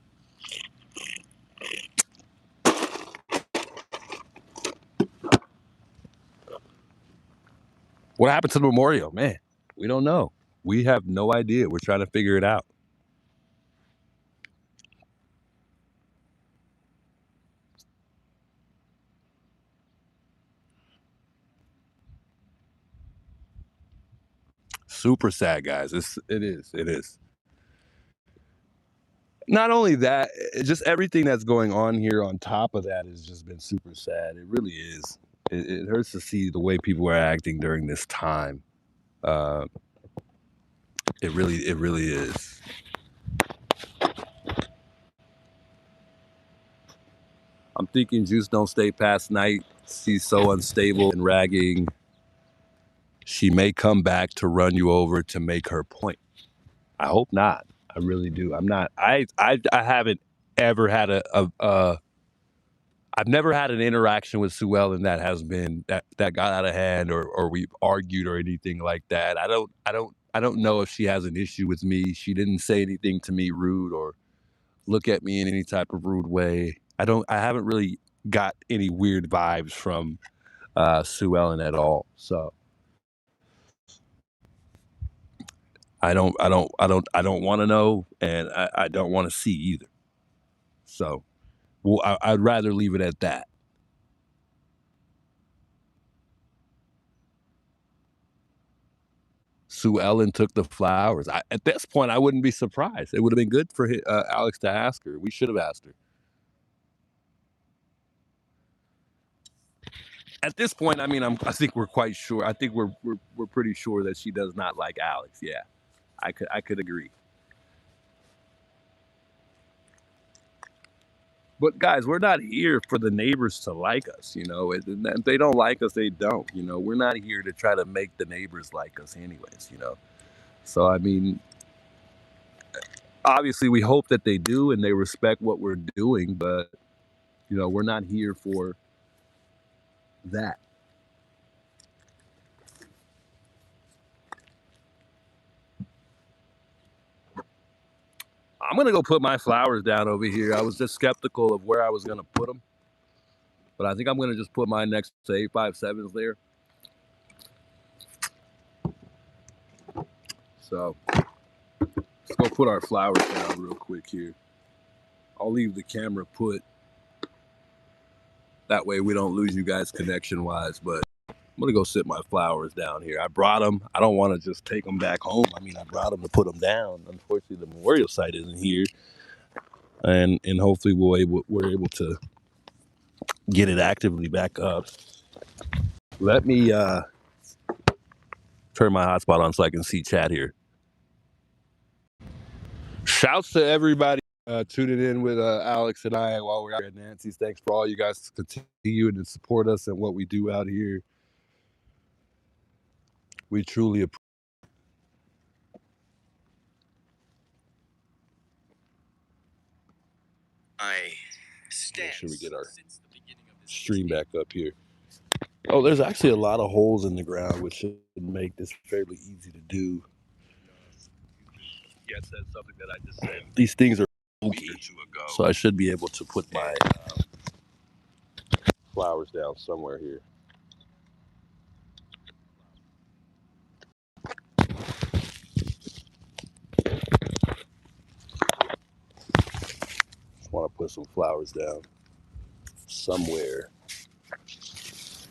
What happened to the memorial? Man, we don't know. We have no idea. We're trying to figure it out. Super sad, guys. It is. Not only that, just everything that's going on here on top of that has just been super sad. It really is. It hurts to see the way people are acting during this time. It really is. I'm thinking Juice don't stay past night. She's so unstable and ragging. She may come back to run you over to make her point. I hope not. I really do. I'm not. I haven't ever had I've never had an interaction with Sue Ellen that has been that got out of hand or we've argued or anything like that. I don't know if she has an issue with me. She didn't say anything to me rude or look at me in any type of rude way. I haven't really got any weird vibes from Sue Ellen at all. So I don't want to know, and I don't want to see either. So well, I'd rather leave it at that. Sue Ellen took the flowers. At this point, I wouldn't be surprised. It would have been good for Alex to ask her. We should have asked her. At this point, I mean, I think we're quite sure. I think we're pretty sure that she does not like Alex. Yeah, I could agree. But guys, we're not here for the neighbors to like us, you know. If they don't like us, they don't, you know. We're not here to try to make the neighbors like us anyways, you know. So I mean, obviously we hope that they do and they respect what we're doing, but you know, we're not here for that. I'm gonna go put my flowers down over here. I was just skeptical of where I was gonna put them, but I think I'm gonna just put mine next to 857s there. So let's go put our flowers down real quick here. I'll leave the camera put. That way we don't lose you guys connection wise, but I'm gonna go sit my flowers down here. I brought them. I don't want to just take them back home. I mean, I brought them to put them down. Unfortunately, the memorial site isn't here, and hopefully we're able to get it actively back up. Let me turn my hotspot on so I can see chat here. Shouts to everybody tuning in with Alex and I while we're out here at Nancy's. Thanks for all you guys to continue and support us and what we do out here. We truly appreciate. Make sure we get our stream back up here. Oh, there's actually a lot of holes in the ground, which should make this fairly easy to do. Yeah, said something that I just said. These things are spooky, so I should be able to put my flowers down somewhere here. Just want to put some flowers down somewhere.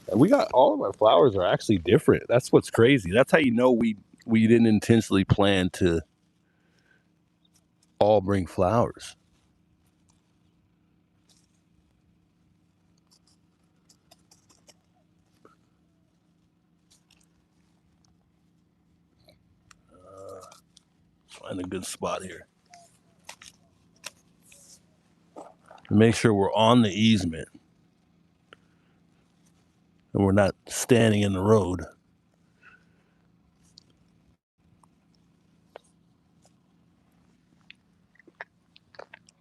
And we got all of our flowers are actually different. That's what's crazy. That's how you know we didn't intentionally plan to all bring flowers. Find a good spot here. Make sure we're on the easement and we're not standing in the road.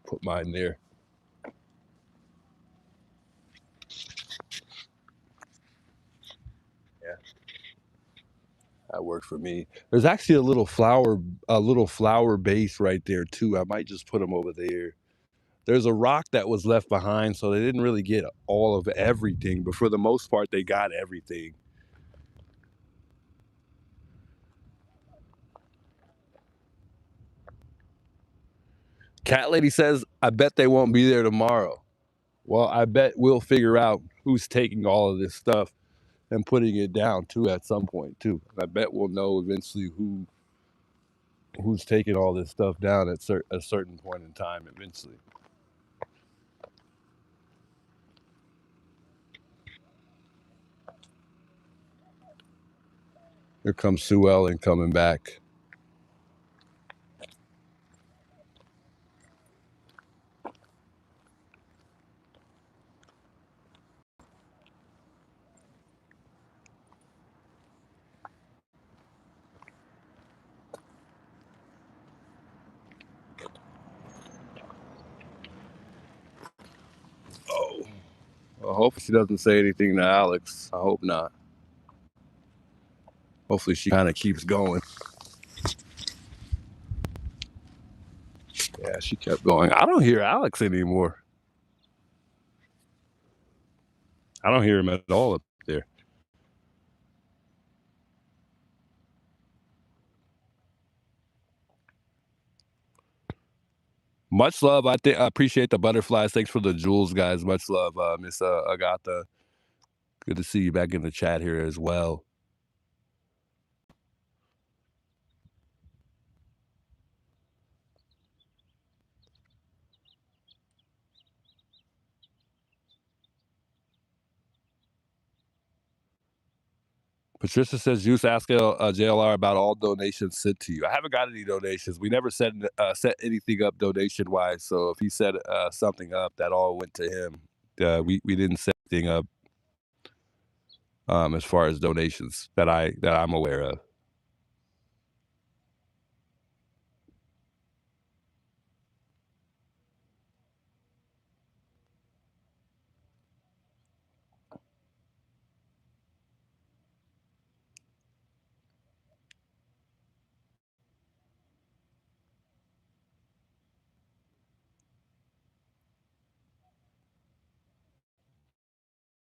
Put mine there. Yeah, that worked for me. There's actually a little flower base right there too. I might just put them over there. There's a rock that was left behind, so they didn't really get all of everything, but for the most part, they got everything. Cat Lady says, I bet they won't be there tomorrow. Well, I bet we'll figure out who's taking all of this stuff and putting it down too at some point too. I bet we'll know eventually who's taking all this stuff down at a certain point in time eventually. Here comes Sue Ellen coming back. Oh, well, hopefully she doesn't say anything to Alex. I hope not. Hopefully she kind of keeps going. Yeah, she kept going. I don't hear Alex anymore. I don't hear him at all up there. Much love. I appreciate the butterflies. Thanks for the jewels, guys. Much love, Miss Agatha. Good to see you back in the chat here as well. Patricia says, Juice, ask JLR about all donations sent to you. I haven't got any donations. We never set anything up donation-wise, so if he set something up, that all went to him. We didn't set anything up as far as donations that I'm aware of.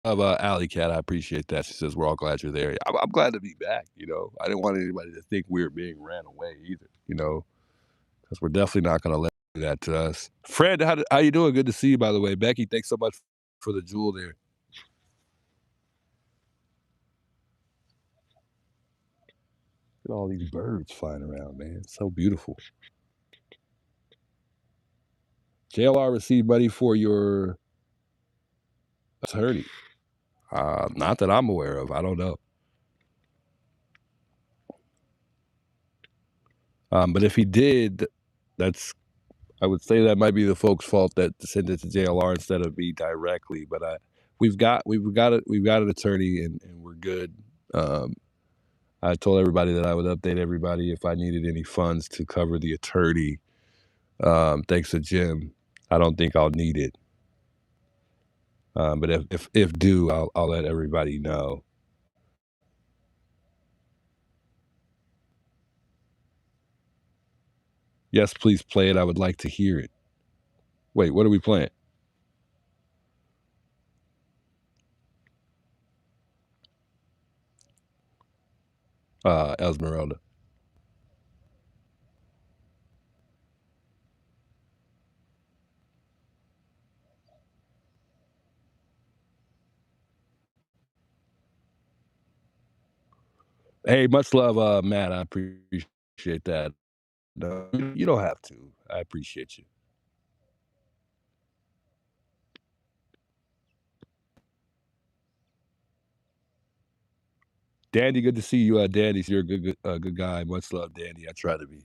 Of Alley Cat, I appreciate that. She says we're all glad you're there. I'm glad to be back. You know, I didn't want anybody to think we were being ran away either. You know, because we're definitely not going to let that to us. Fred, how you doing? Good to see you, by the way. Becky, thanks so much for the jewel there. Look at all these birds flying around, man. It's so beautiful. JLR received money for your attorney. Not that I'm aware of. I don't know. But if he did, I would say that might be the folks' fault that sent it to JLR instead of me directly. But we've got an attorney and we're good. I told everybody that I would update everybody if I needed any funds to cover the attorney. Thanks to Jim, I don't think I'll need it. But if due, I'll let everybody know. Yes, please play it. I would like to hear it. Wait, what are we playing? Esmeralda. Hey, much love, Matt. I appreciate that. No, you don't have to. I appreciate you. Dandy, good to see you. Dandy, you're a good guy. Much love, Dandy. I try to be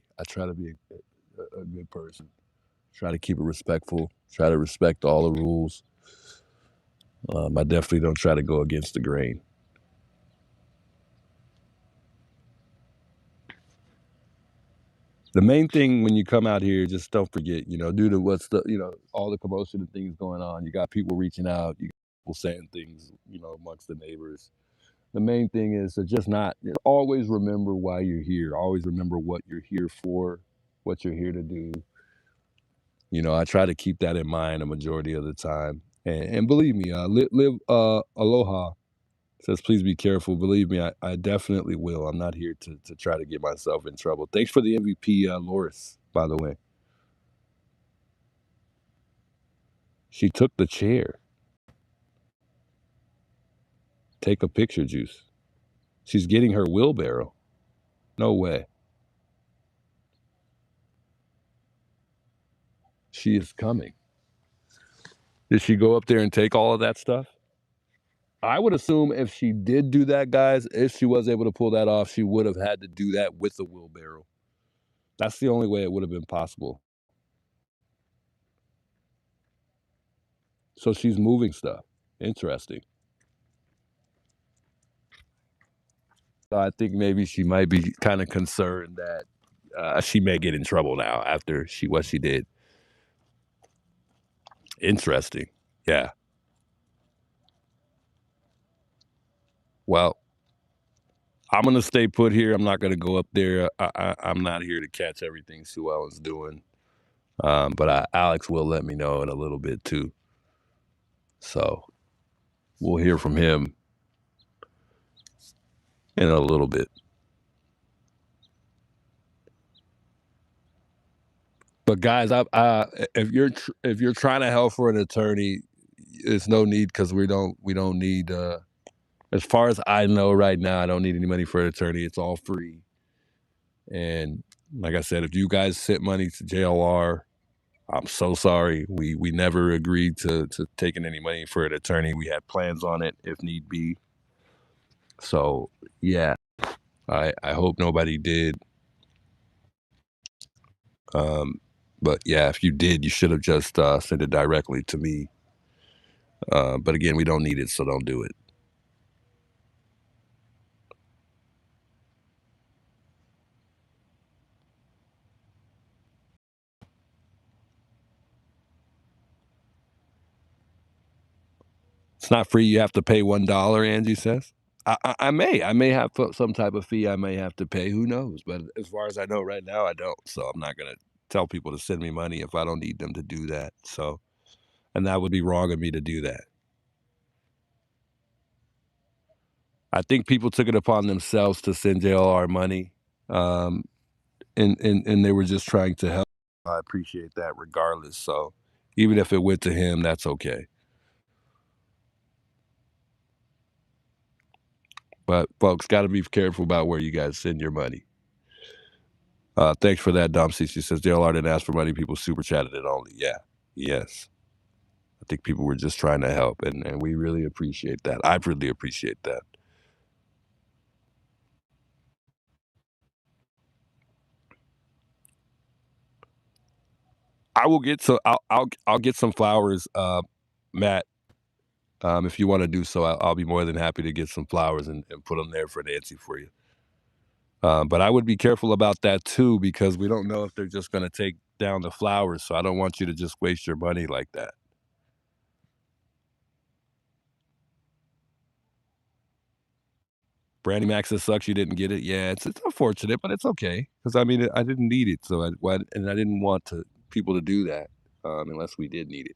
a good person. Try to keep it respectful. Try to respect all the rules. I definitely don't try to go against the grain. The main thing when you come out here, just don't forget, due to all the commotion and things going on, you got people reaching out, you got people saying things, amongst the neighbors. The main thing is to just not always remember why you're here. Always remember what you're here for, what you're here to do. I try to keep that in mind a majority of the time. And believe me, live aloha says, please be careful. Believe me, I definitely will. I'm not here to try to get myself in trouble. Thanks for the MVP, Loris, by the way. She took the chair. Take a picture, Juice. She's getting her wheelbarrow. No way. She is coming. Did she go up there and take all of that stuff? I would assume if she did do that, guys, if she was able to pull that off, she would have had to do that with a wheelbarrow. That's the only way it would have been possible. So she's moving stuff. Interesting. I think maybe she might be kind of concerned that she may get in trouble now after what she did. Interesting. Yeah. Well, I'm going to stay put here. I'm not going to go up there. I'm not here to catch everything Sue Ellen's doing. But Alex will let me know in a little bit too. So we'll hear from him in a little bit. But guys, if you're trying to help for an attorney, there's no need because we don't need. As far as I know right now, I don't need any money for an attorney. It's all free. And like I said, if you guys sent money to JLR, I'm so sorry. We never agreed to taking any money for an attorney. We had plans on it if need be. So yeah, I hope nobody did. But yeah, if you did, you should have just sent it directly to me. But again, we don't need it, so don't do it. It's not free. You have to pay $1. Angie says. I may have some type of fee I may have to pay. Who knows? But as far as I know, right now I don't. So I'm not gonna tell people to send me money if I don't need them to do that. So, and that would be wrong of me to do that. I think people took it upon themselves to send JLR money, and they were just trying to help. I appreciate that regardless. So even if it went to him, that's okay. But folks, got to be careful about where you guys send your money. Thanks for that, Dom. She says JLR didn't ask for money. People super chatted it only. Yeah. Yes. I think people were just trying to help, and we really appreciate that. I really appreciate that. I will get so I'll get some flowers, Matt. If you want to do so, I'll be more than happy to get some flowers and put them there for Nancy for you. But I would be careful about that too, because we don't know if they're just going to take down the flowers. So I don't want you to just waste your money like that. Brandy Max says sucks you didn't get it. Yeah, it's unfortunate, but it's okay because I mean I didn't need it, so I didn't want people to do that unless we did need it.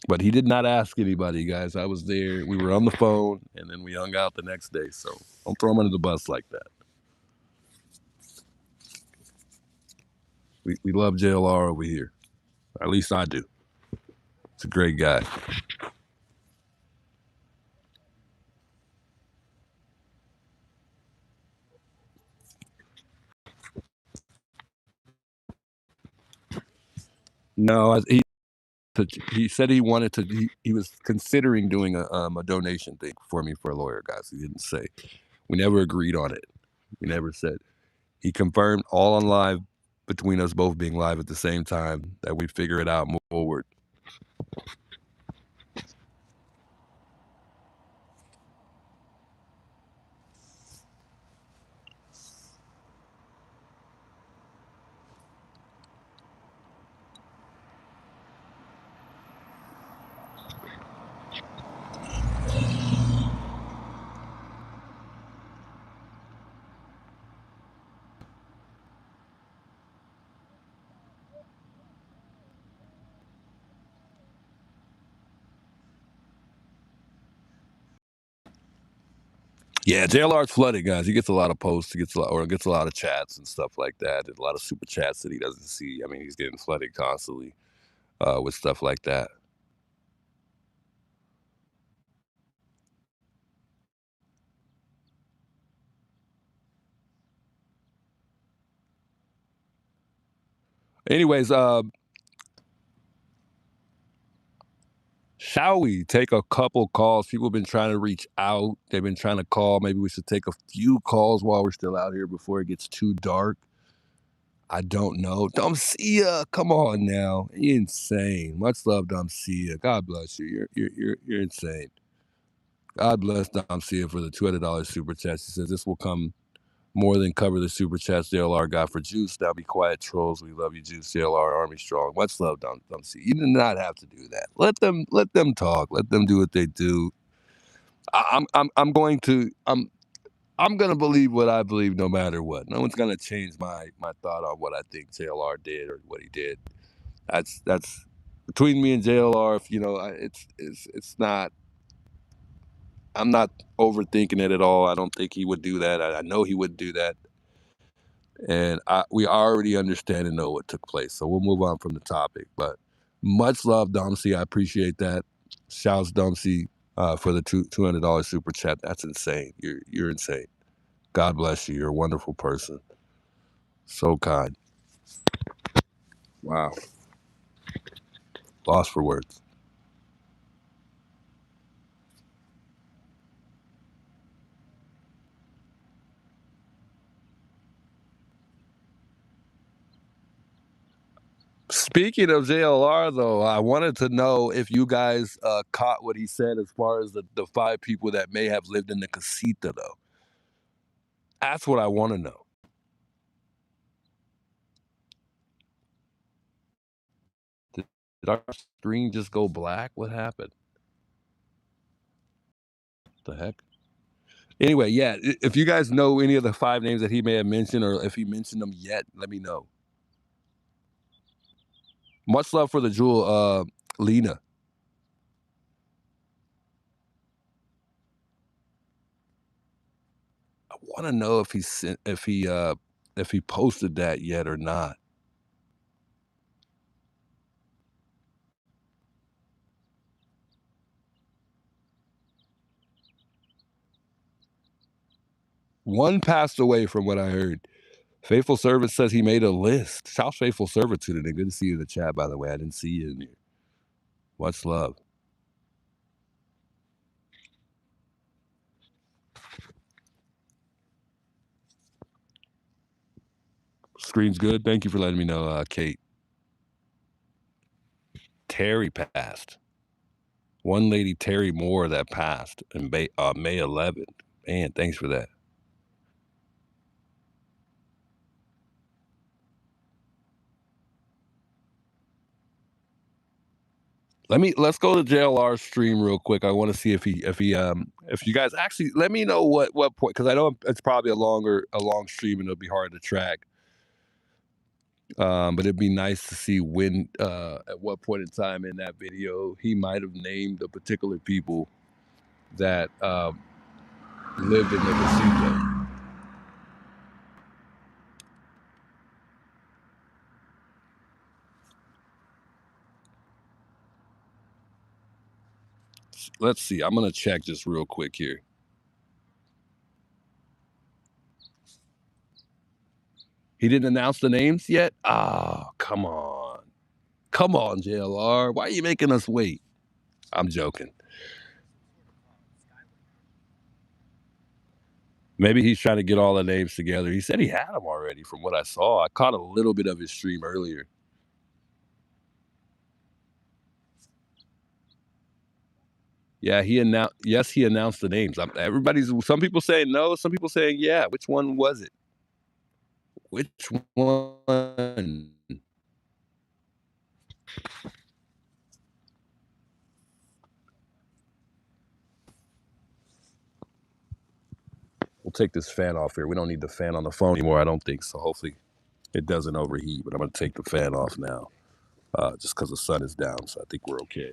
But he did not ask anybody, guys. I was there. We were on the phone, and then we hung out the next day. So don't throw him under the bus like that. We love JLR over here. At least I do. It's a great guy. No, he said he wanted to. He was considering doing a donation thing for me for a lawyer, guys. He didn't say. We never agreed on it. We never said. He confirmed all on live between us both being live at the same time that we figure it out, move forward. Yeah, JLR's flooded, guys. He gets a lot of posts. He gets a lot of chats and stuff like that. There's a lot of super chats that he doesn't see. I mean, he's getting flooded constantly with stuff like that. Anyways, shall we take a couple calls? People have been trying to reach out. They've been trying to call. Maybe we should take a few calls while we're still out here before it gets too dark. I don't know. Domcia, come on now. You're insane. Much love, Domcia. God bless you. You're insane. God bless Domcia for the $200 super chat. She says this will come more than cover the super chats JLR got for Juice. Now be quiet, trolls. We love you, Juice. JLR Army strong. Much love, Domcia. You did not have to do that. Let them talk. Let them do what they do. I'm going to believe what I believe no matter what. No one's gonna change my thought on what I think JLR did or what he did. That's between me and JLR. If you know, it's not. I'm not overthinking it at all. I don't think he would do that. I know he would do that, and we already understand and know what took place. So we'll move on from the topic. But much love, Domsey. I appreciate that. Shouts Domsey for the $200 super chat. That's insane. You're insane. God bless you. You're a wonderful person. So kind. Wow. Lost for words. Speaking of JLR, though, I wanted to know if you guys caught what he said as far as the 5 people that may have lived in the casita, though. That's what I want to know. Did our screen just go black? What happened? The heck? Anyway, yeah, if you guys know any of the 5 names that he may have mentioned, or if he mentioned them yet, let me know. Much love for the jewel, Lena. I want to know if he posted that yet or not. One passed away from what I heard. Faithful Servant says he made a list. Shout Faithful Servitude today. Good to see you in the chat, by the way. I didn't see you in here. Much love. Screen's good. Thank you for letting me know, Kate. Terry passed. One lady, Terry Moore, that passed in May 11th. Man, thanks for that. Let's go to JLR's stream real quick. I want to see if you guys actually let me know what point, because I know it's probably a long stream and it'll be hard to track. But it'd be nice to see when at what point in time in that video he might have named the particular people that lived in the casita. Let's see. I'm gonna check just real quick here. He didn't announce the names yet? Oh, come on. Come on, JLR. Why are you making us wait? I'm joking. Maybe he's trying to get all the names together. He said he had them already from what I saw. I caught a little bit of his stream earlier. Yeah, he announced the names. Some people saying no, some people saying yeah. Which one was it? Which one? We'll take this fan off here. We don't need the fan on the phone anymore, I don't think. So hopefully it doesn't overheat. But I'm going to take the fan off now just because the sun is down. So I think we're okay.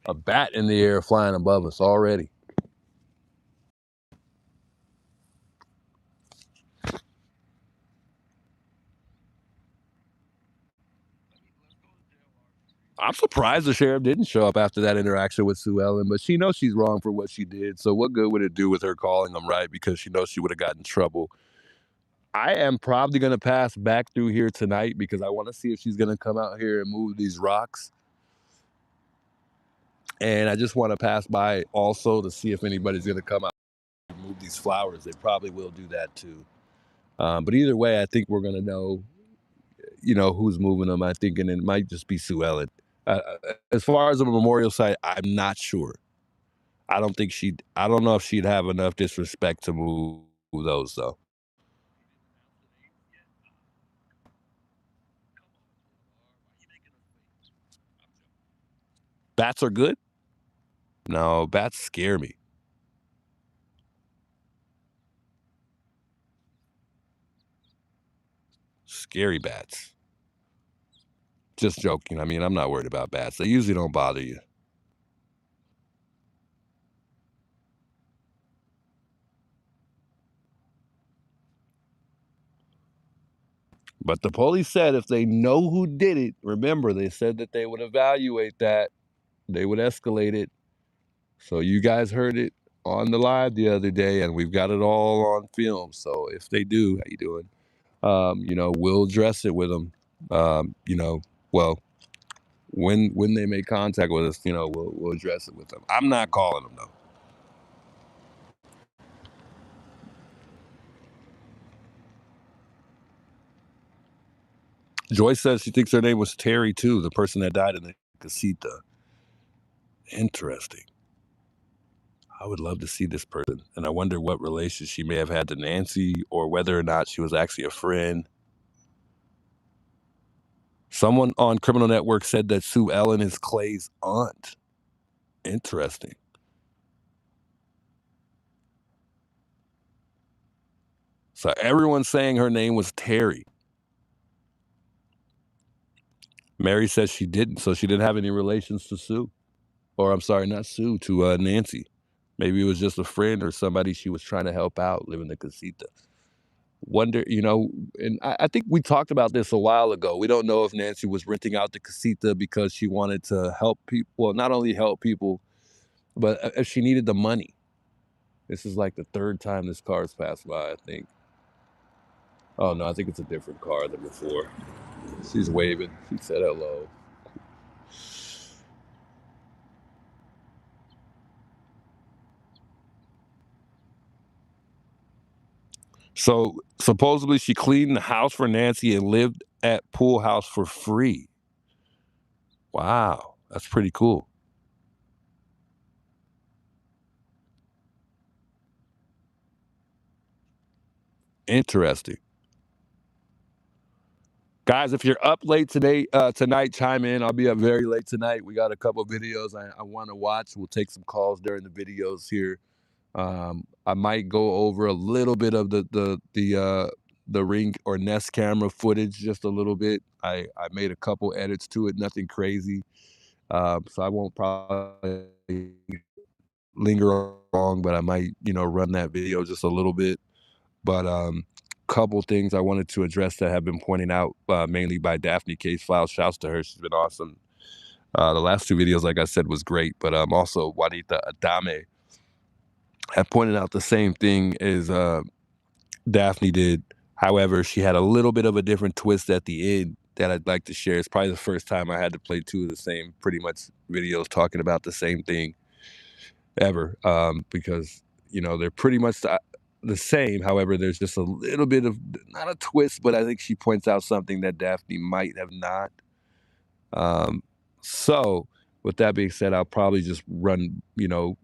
A bat in the air flying above us already. I'm surprised the sheriff didn't show up after that interaction with Sue Ellen, but she knows she's wrong for what she did. So what good would it do with her calling him, right? Because she knows she would have gotten in trouble. I am probably going to pass back through here tonight because I want to see if she's going to come out here and move these rocks. And I just want to pass by also to see if anybody's going to come out and move these flowers. They probably will do that too. But either way, I think we're going to know, who's moving them. I think, and it might just be Sue Ellen. As far as a memorial site, I'm not sure. I don't know if she'd have enough disrespect to move those though. Bats are good? No, bats scare me. Scary bats. Just joking. I mean, I'm not worried about bats. They usually don't bother you. But the police said if they know who did it, remember, they said that they would evaluate that. They would escalate it. So you guys heard it on the live the other day, and we've got it all on film. So if they do, how you doing? We'll address it with them. You know, well, when they make contact with us, you know, we'll address it with them. I'm not calling them though. Joyce says she thinks her name was Terry too, the person that died in the casita. Interesting. I would love to see this person, and I wonder what relation she may have had to Nancy, or whether or not she was actually a friend. Someone on Criminal Network said that Sue Ellen is Clay's aunt. Interesting. So everyone's saying her name was Terry. Mary says she didn't, so she didn't have any relations to Sue. Or I'm sorry, not Sue, to Nancy. Maybe it was just a friend or somebody she was trying to help out living in the casita. Wonder, you know, and I think we talked about this a while ago. We don't know if Nancy was renting out the casita because she wanted to help people. Well, not only help people, but if she needed the money. This is like the third time this car's passed by, I think. Oh, no, I think it's a different car than before. She's waving. She said hello. So supposedly she cleaned the house for Nancy and lived at Pool House for free. Wow, that's pretty cool. Interesting. Guys, if you're up late tonight, chime in. I'll be up very late tonight. We got a couple videos I want to watch. We'll take some calls during the videos here. I might go over a little bit of the Ring or Nest camera footage, just a little bit. I made a couple edits to it, nothing crazy. So I won't probably linger long, but I might, you know, run that video just a little bit. But couple things I wanted to address that have been pointed out mainly by Daphne Case Files. Shouts to her. She's been awesome. The last two videos, like I said, was great. But also Juanita Adame have pointed out the same thing as Daphne did. However, she had a little bit of a different twist at the end that I'd like to share. It's probably the first time I had to play two of the same pretty much videos talking about the same thing ever, because, you know, they're pretty much the same. However, there's just a little bit of, not a twist, but I think she points out something that Daphne might have not. So with that being said, I'll probably just run, you know,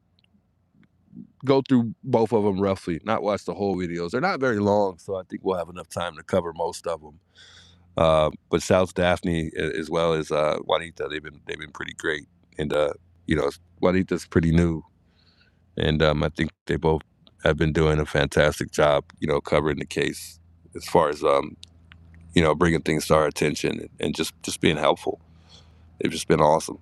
go through both of them roughly, not watch the whole videos. They're not very long, so I think we'll have enough time to cover most of them. But shouts Daphne as well as Juanita. They've been pretty great, and you know, Juanita's pretty new, and I think they both have been doing a fantastic job, you know, covering the case as far as you know, bringing things to our attention and just being helpful. They've just been awesome.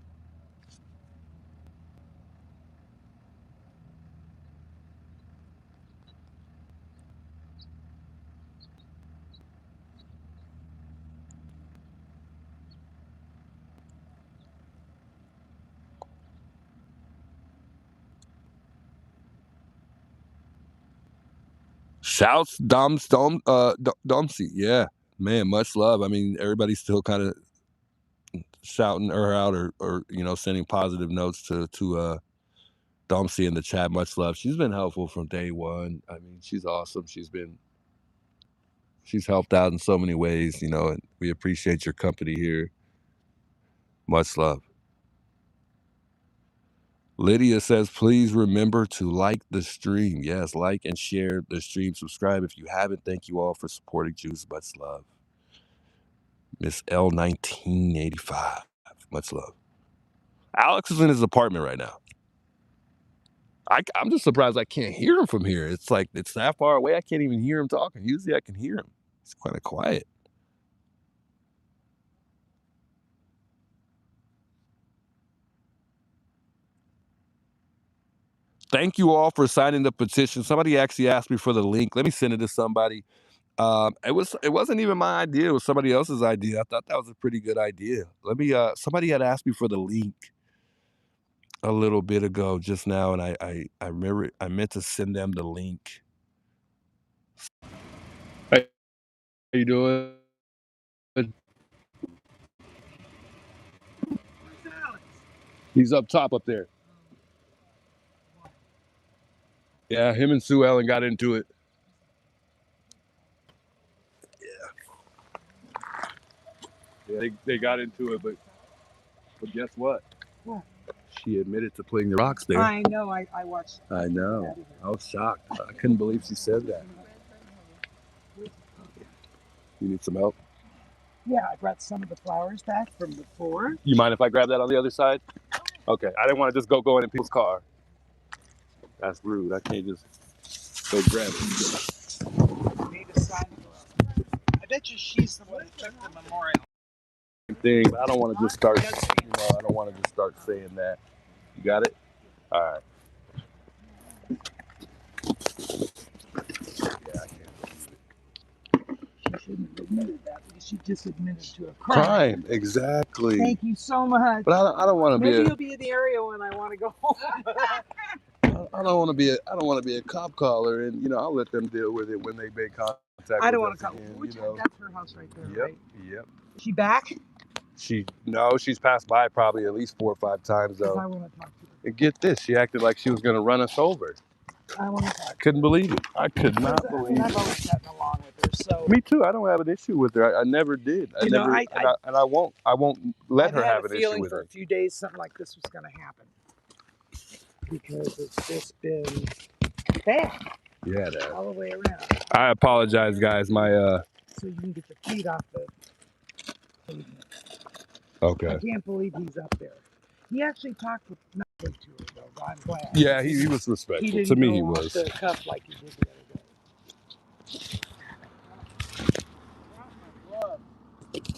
Shouts Domsey, yeah, man, much love. I mean, everybody's still kind of shouting her out or you know, sending positive notes to Domsey in the chat. Much love. She's been helpful from day one. I mean, she's awesome. She's helped out in so many ways, you know, and we appreciate your company here. Much love. Lydia says, please remember to like the stream. Yes, like and share the stream. Subscribe if you haven't. Thank you all for supporting Juice. Much love. Miss L 1985. Much love. Alex is in his apartment right now. I'm just surprised I can't hear him from here. It's like, it's that far away. I can't even hear him talking. Usually I can hear him. It's kind of quiet. Thank you all for signing the petition. Somebody actually asked me for the link. Let me send it to somebody. It wasn't even my idea. It was somebody else's idea. I thought that was a pretty good idea. Let me. Somebody had asked me for the link a little bit ago, just now, and I remember I meant to send them the link. Hey, how you doing? He's up top up there. Yeah, him and Sue Ellen got into it. Yeah, they got into it, but guess what? What? She admitted to putting the rocks there. I know. I watched. I know. I was shocked. I couldn't believe she said that. You need some help? Yeah, I brought some of the flowers back from before. You mind if I grab that on the other side? Okay. I didn't want to just go in people's car. That's rude. I can't just go grab it. Made a sign. I bet you she's the one who took the memorial. Thing, but I don't want to just start. I don't want to just start saying that. You got it? All right. Yeah, I can't believe it. She shouldn't have admitted that because she just admitted to a crime. Exactly. Thank you so much. But I don't want to be. Maybe you'll be in the area when I want to go home. I don't want to be a cop caller, and I'll let them deal with it when they make contact. I don't want to call. That's her house right there, Yep. right? Yep. Is she back? She's passed by probably at least 4 or 5 times though. I want to talk to her. And get this, she acted like she was going to run us over. I want to talk. I couldn't believe it. I could not believe it. I've always gotten along with her, so. Me too. I don't have an issue with her. I never did. I won't let her have an issue with her. I had a feeling for a few days something like this was going to happen because it's just been bad. Yeah, that. All the way around. I apologize, guys. My So you can get your feet off the pavement. Okay. I can't believe he's up there. He actually talked with nothing to her, though. I'm glad. Yeah, he was respectful. To me, he was. He didn't go off the cuff like he did the other day.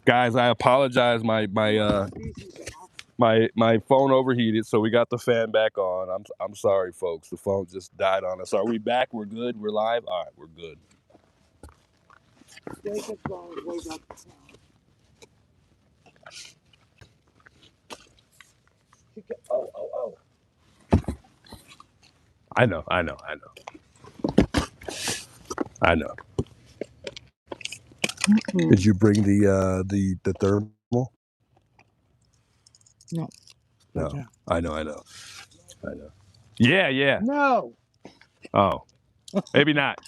Guys, I apologize. My phone overheated, so we got the fan back on. I'm sorry, folks. The phone just died on us. Are we back? We're good. We're live. All right, we're good. Jacob's phone is way back to town. Oh. I know. Mm-hmm. Did you bring the thermal? No. No. I know. Yeah. No. Oh. Maybe not.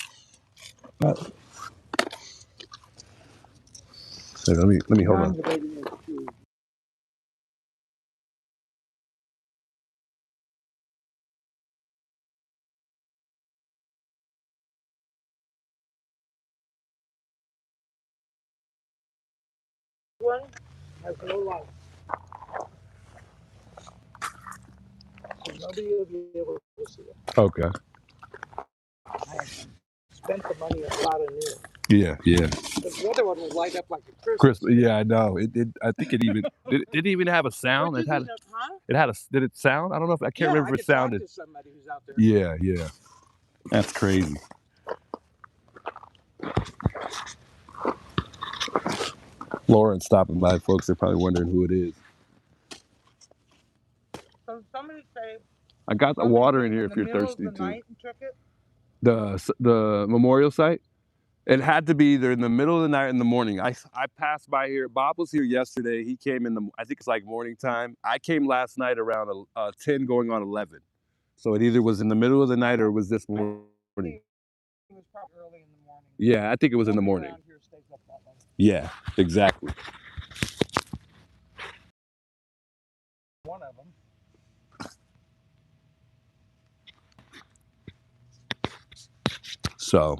So let me hold on. One has no light. So nobody will be able to see it. Okay. I spent the money on a lot of new. Yeah. The other one will light up like a Christmas. Yeah, I know. I think it even did it even have a sound. Did it sound? I don't know if I can't remember if it sounded. Talk to somebody who's out there. Yeah. That's crazy. Lauren's stopping by, folks. They're probably wondering who it is. So somebody say. I got the water in here if you're thirsty too. Night and took it? The memorial site. It had to be either in the middle of the night or in the morning. I passed by here. Bob was here yesterday. He came I think it's like morning time. I came last night around 10 going on 11. So it either was in the middle of the night or it was this morning. It was probably early in the morning. Yeah, I think it was in the morning. Here stays up that way. Yeah, exactly. One of them. So.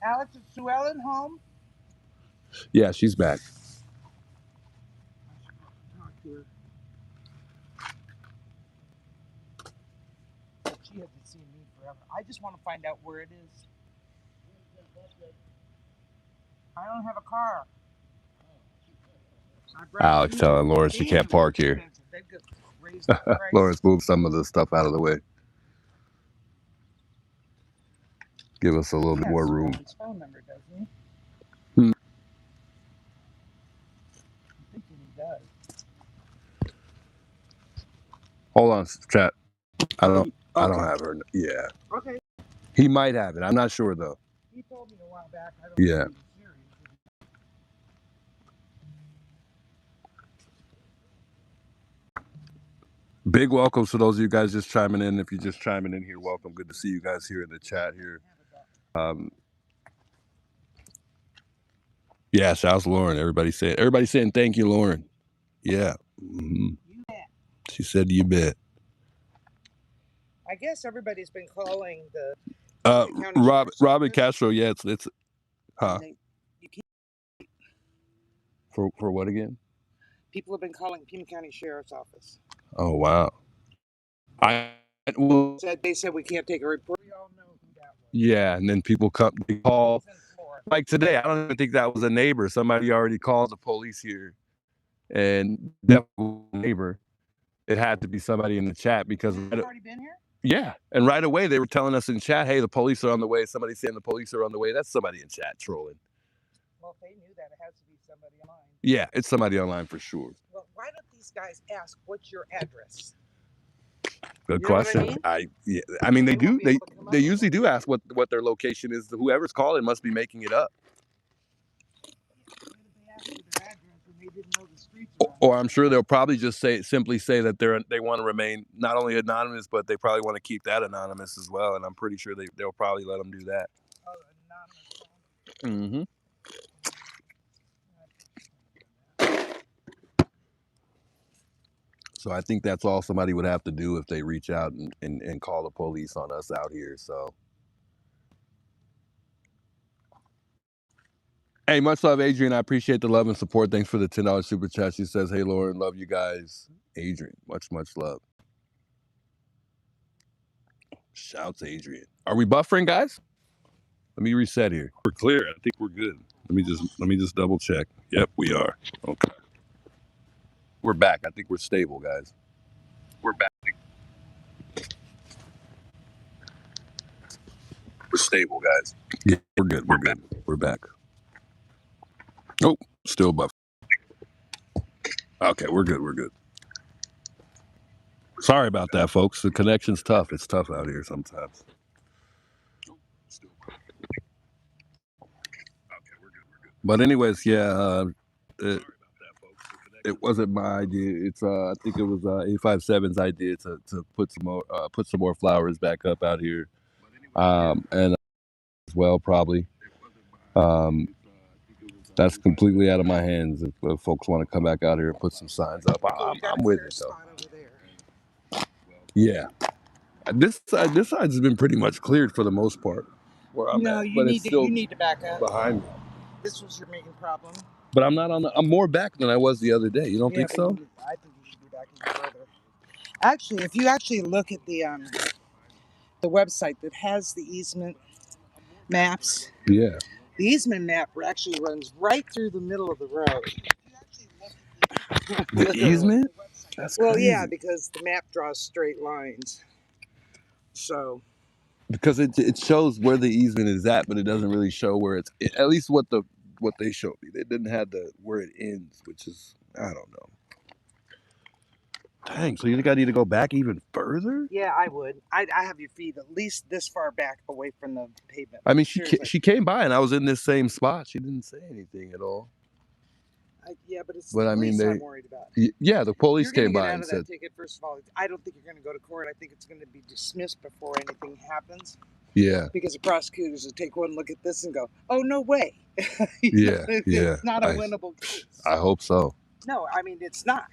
Alex, is Sue Ellen home? Yeah, she's back. Talk to her. She hasn't seen me forever. I just want to find out where it is. I don't have a car. Alex telling Lawrence she can't park here. Lawrence moved some of the stuff out of the way. Give us a little bit more room. His phone number, doesn't he? I'm thinking he does. Hold on, chat. I don't have her. Yeah. Okay. He might have it. I'm not sure though. He told me a while back. Yeah. Big welcome to those of you guys just chiming in. If you're just chiming in here, welcome. Good to see you guys here in the chat here. Yeah, shouts Lauren. Everybody saying thank you, Lauren. Yeah. You bet. She said you bet. I guess everybody's been calling the county Robin Castro, yeah, it's huh? You can't, For what again? people have been calling Pima County Sheriff's Office. Oh wow. They said we can't take a report. We all know who that was. Yeah, and then people call. Like today, I don't even think that was a neighbor. Somebody already called the police here, and that neighbor. It had to be somebody in the chat because already been here. Yeah, and right away they were telling us in chat, "Hey, the police are on the way." Somebody saying the police are on the way. That's somebody in chat trolling. Well, if they knew that, it has to be somebody online. Yeah, it's somebody online for sure. Well, why don't these guys ask, "What's your address?" Good question. I mean they do. They usually do ask what their location is. Whoever's calling must be making it up. Or I'm sure they'll probably just simply say that they want to remain not only anonymous, but they probably want to keep that anonymous as well. And I'm pretty sure they'll probably let them do that. Mm-hmm. So I think that's all somebody would have to do if they reach out and call the police on us out here. So. Hey, much love, Adrian. I appreciate the love and support. Thanks for the $10 super chat. She says, "Hey, Lauren, love you guys." Adrian, much love. Shouts, Adrian. Are we buffering, guys? Let me reset here. We're clear. I think we're good. Let me just double check. Yep, we are. Okay. We're back. I think we're stable, guys. We're back. We're stable, guys. Yeah, we're good. We're good. We're back. Oh, still buffering. Okay, we're good. We're good. Sorry about that, folks. The connection's tough. It's tough out here sometimes. But anyways, yeah, it wasn't my idea. It's I think it was 857's idea to put some more flowers back up out here, and as well probably. That's completely out of my hands. If folks want to come back out here and put some signs up, I'm with it though. Yeah, this side's been pretty much cleared for the most part. Where I'm at, you need to back up behind me. This was your main problem. But I'm not on I'm more back than I was the other day. You don't think so? I think you should be back even further. Actually, if you actually look at the website that has the easement maps. Yeah. The easement map actually runs right through the middle of the road. The easement? That's crazy. Yeah, because the map draws straight lines. So. Because it shows where the easement is at, but it doesn't really show where it's at least what they showed me. They didn't have where it ends, which is I don't know. Dang, so you think I need to go back even further? Yeah, I would. I have your feet at least this far back away from the pavement. I mean, she came by and I was in this same spot. She didn't say anything at all. But it's the police I'm worried about. Yeah, the police came by and said. Ticket, first of all, I don't think you're going to go to court. I think it's going to be dismissed before anything happens. Yeah. Because the prosecutors will take one look at this and go, "Oh, no way." Yeah. It's not a winnable case. I hope so. No, I mean it's not.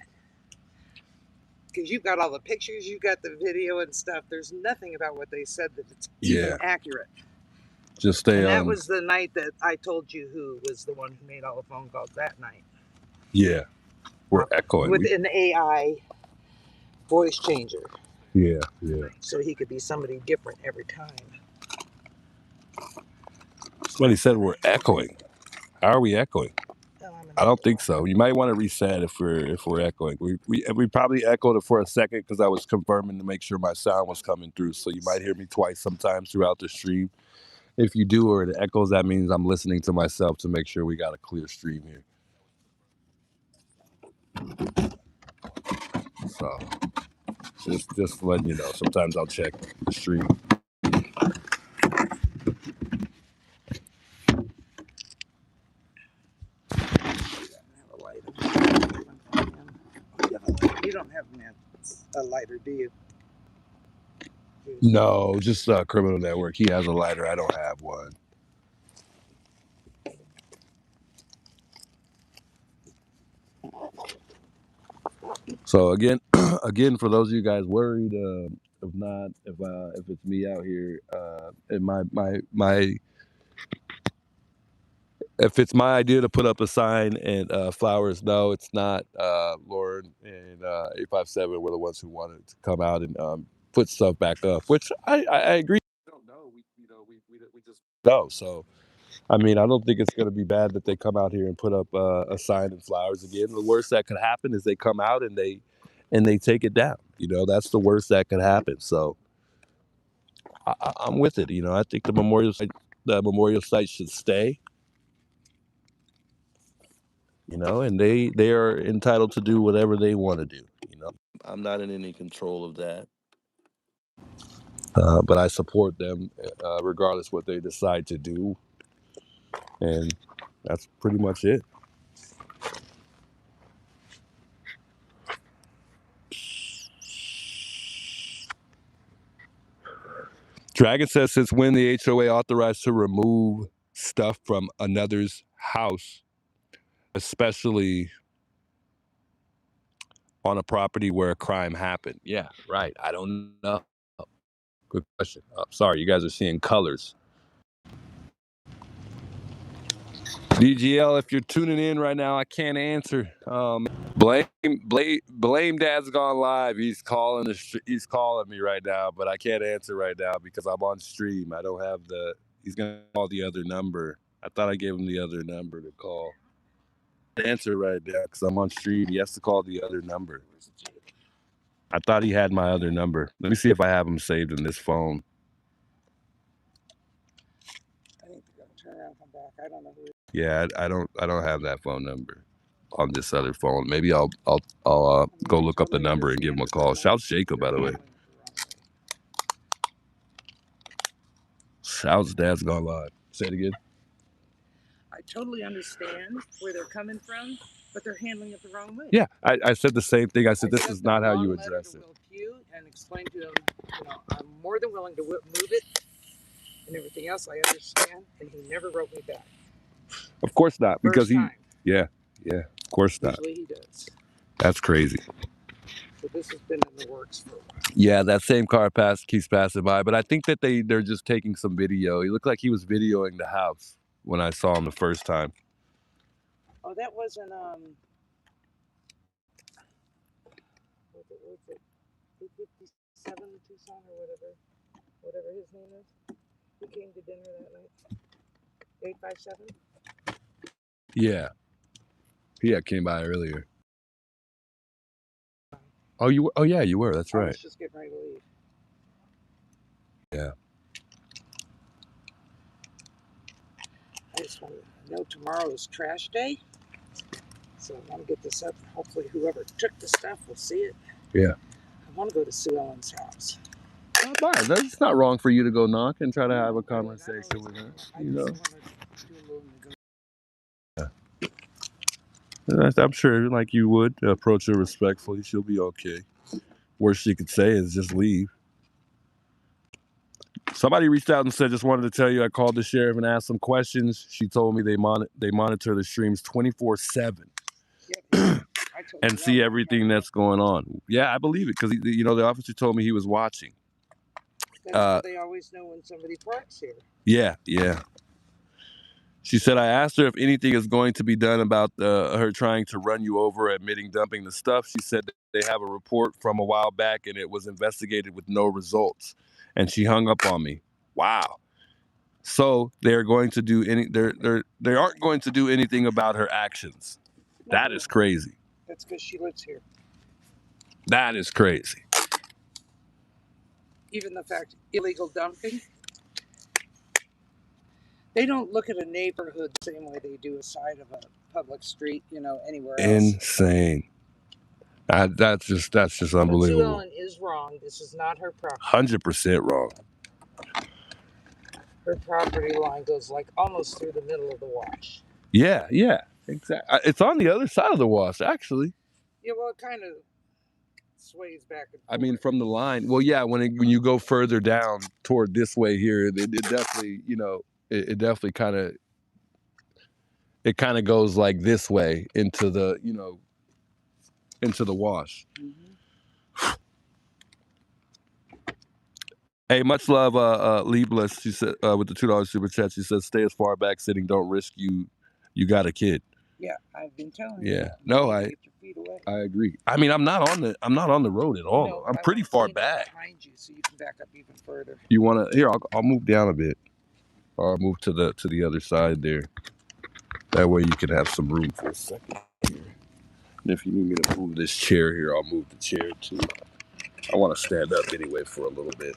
Because you've got all the pictures, you've got the video and stuff. There's nothing about what they said that it's even accurate. Just stay on. That was the night that I told you who was the one who made all the phone calls that night. Yeah. We're echoing. With an AI voice changer. Yeah. So he could be somebody different every time. Somebody said we're echoing. How are we echoing? I don't think so. You might want to reset if we're echoing. We probably echoed it for a second because I was confirming to make sure my sound was coming through. So you might hear me twice sometimes throughout the stream. If you do or it echoes, that means I'm listening to myself to make sure we got a clear stream here. So just letting you know. Sometimes I'll check the stream. You don't have a lighter, do you? No, just Criminal Network. He has a lighter. I don't have one. So again, for those of you guys worried, if it's me out here, and if it's my idea to put up a sign and flowers, no, it's not. Lauren and 857 were the ones who wanted to come out and put stuff back up, which I agree. We don't know. We just know. So I mean, I don't think it's going to be bad that they come out here and put up a sign and flowers again. The worst that could happen is they come out and they take it down. You know, that's the worst that could happen. So I'm with it. You know, I think the memorial site should stay. You know, and they are entitled to do whatever they want to do. You know, I'm not in any control of that. But I support them regardless what they decide to do. And that's pretty much it. Dragon says, since when the HOA authorized to remove stuff from another's house, especially on a property where a crime happened? Yeah, right. I don't know. Good question. Sorry, you guys are seeing colors. DGL, if you're tuning in right now, I can't answer. Blame Dad's gone live. He's calling me right now, but I can't answer right now because I'm on stream. I don't have he's gonna call the other number. I thought I gave him the other number to call. Answer right now because I'm on stream. He has to call the other number. I thought he had my other number. Let me see if I have him saved in this phone. I think they're gonna turn around and come back. I don't know who. Yeah, I don't have that phone number on this other phone. Maybe I'll go look up the number and give him a call. Shouts Jacob, by the way. Shouts Dad's gone live. Say it again. I totally understand where they're coming from, but they're handling it the wrong way. Yeah, I said the same thing. I said this is not how you address it. And explain to them, I'm more than willing to move it and everything else. I understand, and he never wrote me back. Of course not, because yeah, of course not. Usually he does. That's crazy. So this has been in the works for a while. Yeah, that same car keeps passing by, but I think that they're just taking some video. He looked like he was videoing the house when I saw him the first time. Oh, that wasn't what's it? 257 Tucson or whatever his name is. He came to dinner that night. 857. Yeah, came by earlier. Oh, you were? Oh, yeah, you were. That's right. I was just getting ready to leave. Yeah. I just want to know tomorrow is trash day. So I want to get this up. And hopefully whoever took the stuff will see it. Yeah. I want to go to Sue Ellen's house. Not bad. It's not wrong for you to go knock and try to have a conversation with her. You know. Yeah. I'm sure, like you would, approach her respectfully. She'll be okay. Worst she could say is just leave. Somebody reached out and said, just wanted to tell you I called the sheriff and asked some questions. She told me they monitor the streams 24/7 and see everything that's going on. Yeah, I believe it because the officer told me he was watching. That's how they always know when somebody parks here. Yeah. She said, I asked her if anything is going to be done about her trying to run you over, admitting dumping the stuff. She said that they have a report from a while back and it was investigated with no results. And she hung up on me. Wow. So they're going to do they aren't going to do anything about her actions. That is crazy. That's because she lives here. That is crazy. Even the fact illegal dumping. They don't look at a neighborhood the same way they do a side of a public street, anywhere else. Insane. That's just unbelievable. Sue Ellen is wrong. This is not her property. 100% wrong. Her property line goes almost through the middle of the wash. Yeah, exactly. It's on the other side of the wash, actually. Yeah, well, kind of sways back and forth. I mean, from the line. Well, yeah, when you go further down toward this way here, it definitely, you know, it definitely kind of goes like this way into the, you know, into the wash. Hey, much love, Liebless. She said with the $2 super chat. She says, "Stay as far back sitting. Don't risk you got a kid." Yeah, I've been telling you. Yeah, That. no, You get your feet away. I agree. I mean, I'm not on the road at all. No, I'm pretty far back. Behind you, so you can back up even further. You wanna? Here, I'll move down a bit, or I'll move to the other side there. That way, you can have some room for a second here. And if you need me to move this chair here, I'll move the chair too. I want to stand up anyway for a little bit.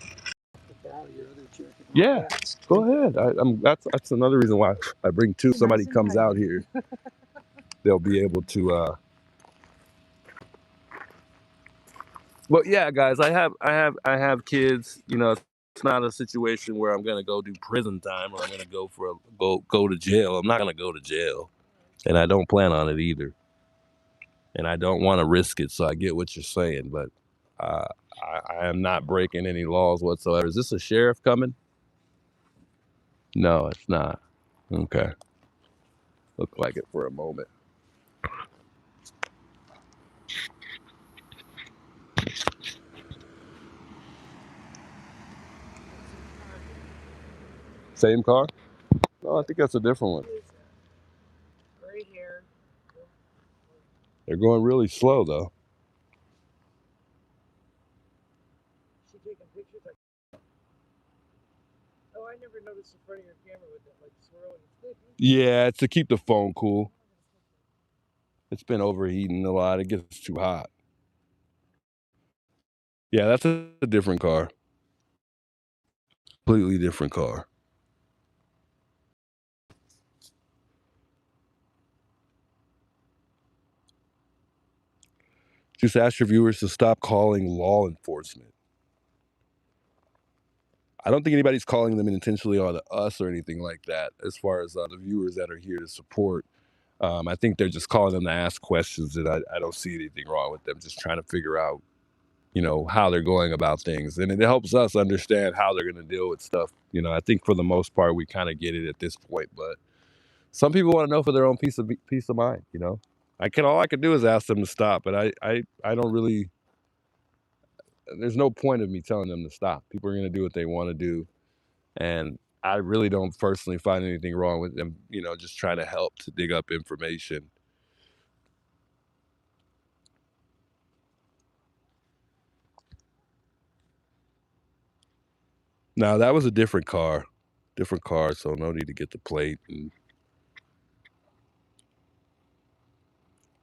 Yeah, go ahead. That's another reason why I bring two. Somebody comes out here, they'll be able to. But yeah, guys, I have kids. You know, it's not a situation where I'm gonna go do prison time or I'm gonna go for go to jail. I'm not gonna go to jail, and I don't plan on it either. And I don't want to risk it. So I get what you're saying, but I am not breaking any laws whatsoever. Is this a sheriff coming? No, it's not. Okay. Looked like it for a moment. Same car? No, I think that's a different one. Right here. They're going really slow though. She taking pictures like. Oh, I never noticed in front of your camera with that like swirling. Yeah, it's to keep the phone cool. It's been overheating a lot. It gets too hot. Yeah, that's a different car. Completely different car. Just ask your viewers to stop calling law enforcement. I don't think anybody's calling them intentionally on us or anything like that. As far as the viewers that are here to support, I think they're just calling them to ask questions, and I don't see anything wrong with them just trying to figure out, you know, how they're going about things, and it helps us understand how they're going to deal with stuff. You know, I think for the most part we kind of get it at this point, but some people want to know for their own peace of mind. You know, all I can do is ask them to stop, but I don't really. There's no point of me telling them to stop. People are going to do what they want to do, and I really don't personally find anything wrong with them. You know, just trying to help to dig up information. Now that was a different car, so no need to get the plate.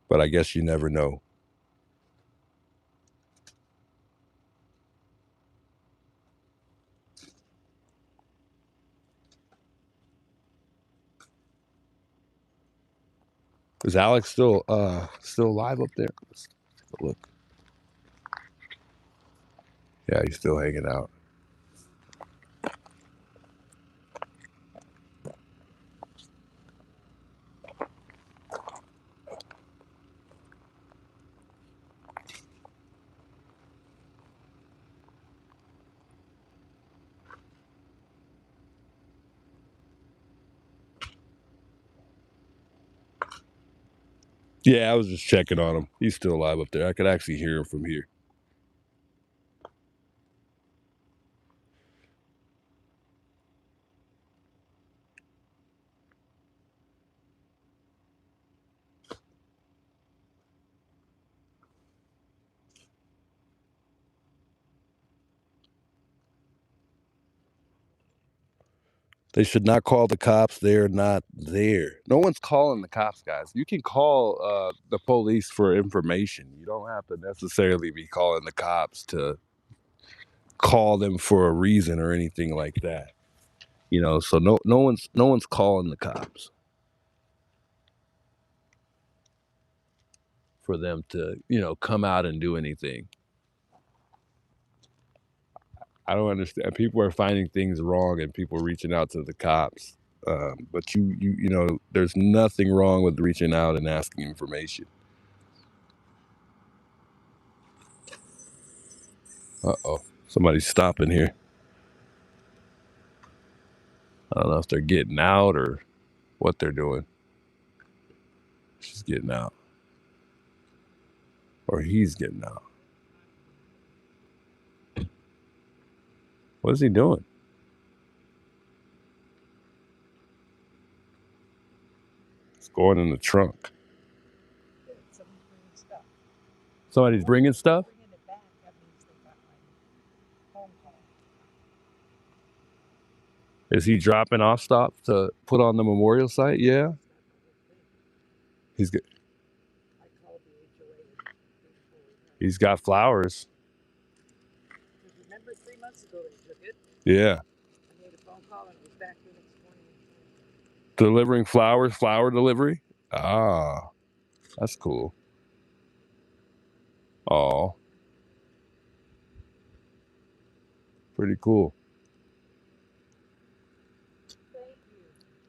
But I guess you never know. Is Alex still alive up there? Let's take a look. Yeah, he's still hanging out. Yeah, I was just checking on him. He's still alive up there. I could actually hear him from here. They should not call the cops. They're not there. No one's calling the cops, guys. You can call the police for information. You don't have to necessarily be calling the cops to call them for a reason or anything like that. You know, so no one's calling the cops for them to, you know, come out and do anything. I don't understand. People are finding things wrong and people reaching out to the cops. But you know, there's nothing wrong with reaching out and asking information. Uh-oh. Somebody's stopping here. I don't know if they're getting out or what they're doing. She's getting out. Or he's getting out. What is he doing? It's going in the trunk. Somebody's bringing stuff? Is he dropping off stuff to put on the memorial site? Yeah. He's good. He's got flowers. Remember 3 months ago they took it? Yeah. I made a phone call and it was back the next morning. Delivering flowers, flower delivery? Ah, that's cool. Oh, pretty cool.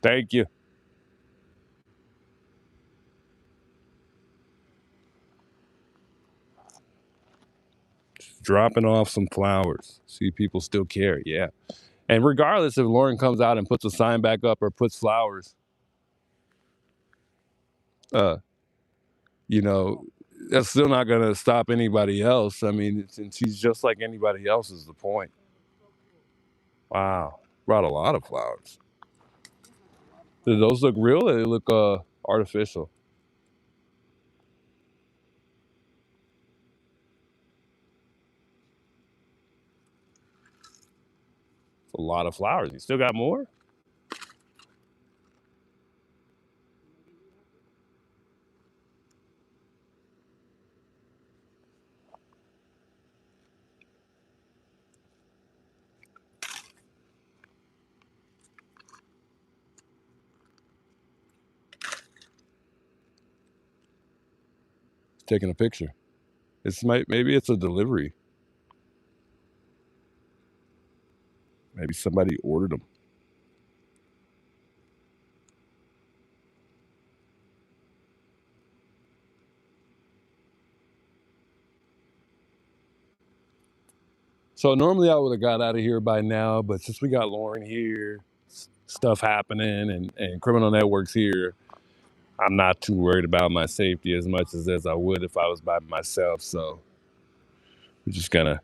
Thank you. Just dropping off some flowers. See, people still care. Yeah. And regardless if Lauren comes out and puts a sign back up or puts flowers, you know, that's still not going to stop anybody else. I mean, she's just like anybody else is the point. Wow. Brought a lot of flowers. Do those look real or they look artificial? It's a lot of flowers. You still got more? Taking a picture. Maybe it's a delivery. Maybe somebody ordered them. So normally I would have got out of here by now, but since we got Lauren here, stuff happening and criminal networks here, I'm not too worried about my safety as much as I would if I was by myself. So we're just gonna